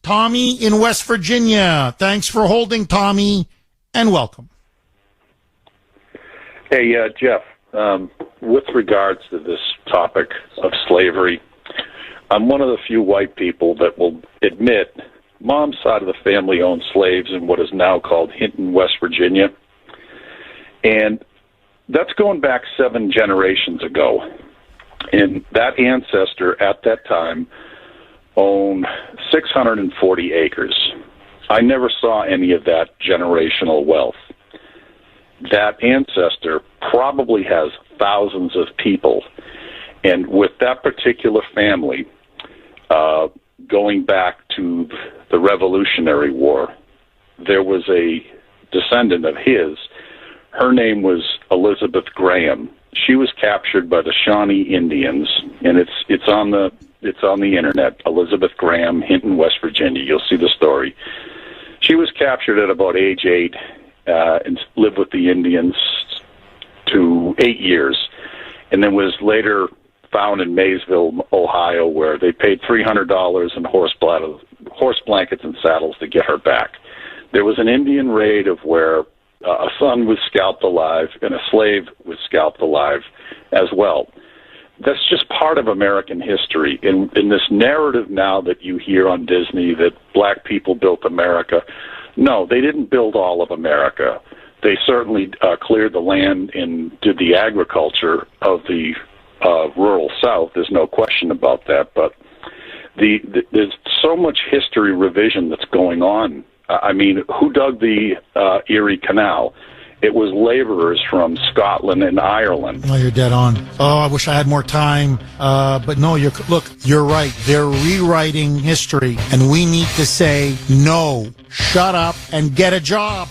Tommy in West Virginia. Thanks for holding, Tommy, and welcome. Hey, Jeff, with regards to this topic of slavery, I'm one of the few white people that will admit Mom's side of the family owned slaves in what is now called Hinton, West Virginia. And that's going back 7 generations ago. And that ancestor at that time owned 640 acres. I never saw any of that generational wealth. That ancestor probably has thousands of people. And with that particular family, going back to the Revolutionary War, there was a descendant of his. Her name was Elizabeth Graham. She was captured by the Shawnee Indians, and it's on the internet. Elizabeth Graham, Hinton, West Virginia. You'll see the story. She was captured at about age 8 and lived with the Indians to 8 years, and then was later found in Maysville, Ohio, where they paid $300 in horse blankets and saddles to get her back. There was an Indian raid of where a son was scalped alive and a slave was scalped alive as well. That's just part of American history. In this narrative now that you hear on Disney that black people built America, no, they didn't build all of America. They certainly cleared the land and did the agriculture of the rural South. There's no question about that. But there's so much history revision that's going on. I mean, who dug the Erie Canal? It was laborers from Scotland and Ireland. Oh, you're dead on. Oh, I wish I had more time. But no, you're right. They're rewriting history, and we need to say, no, shut up and get a job.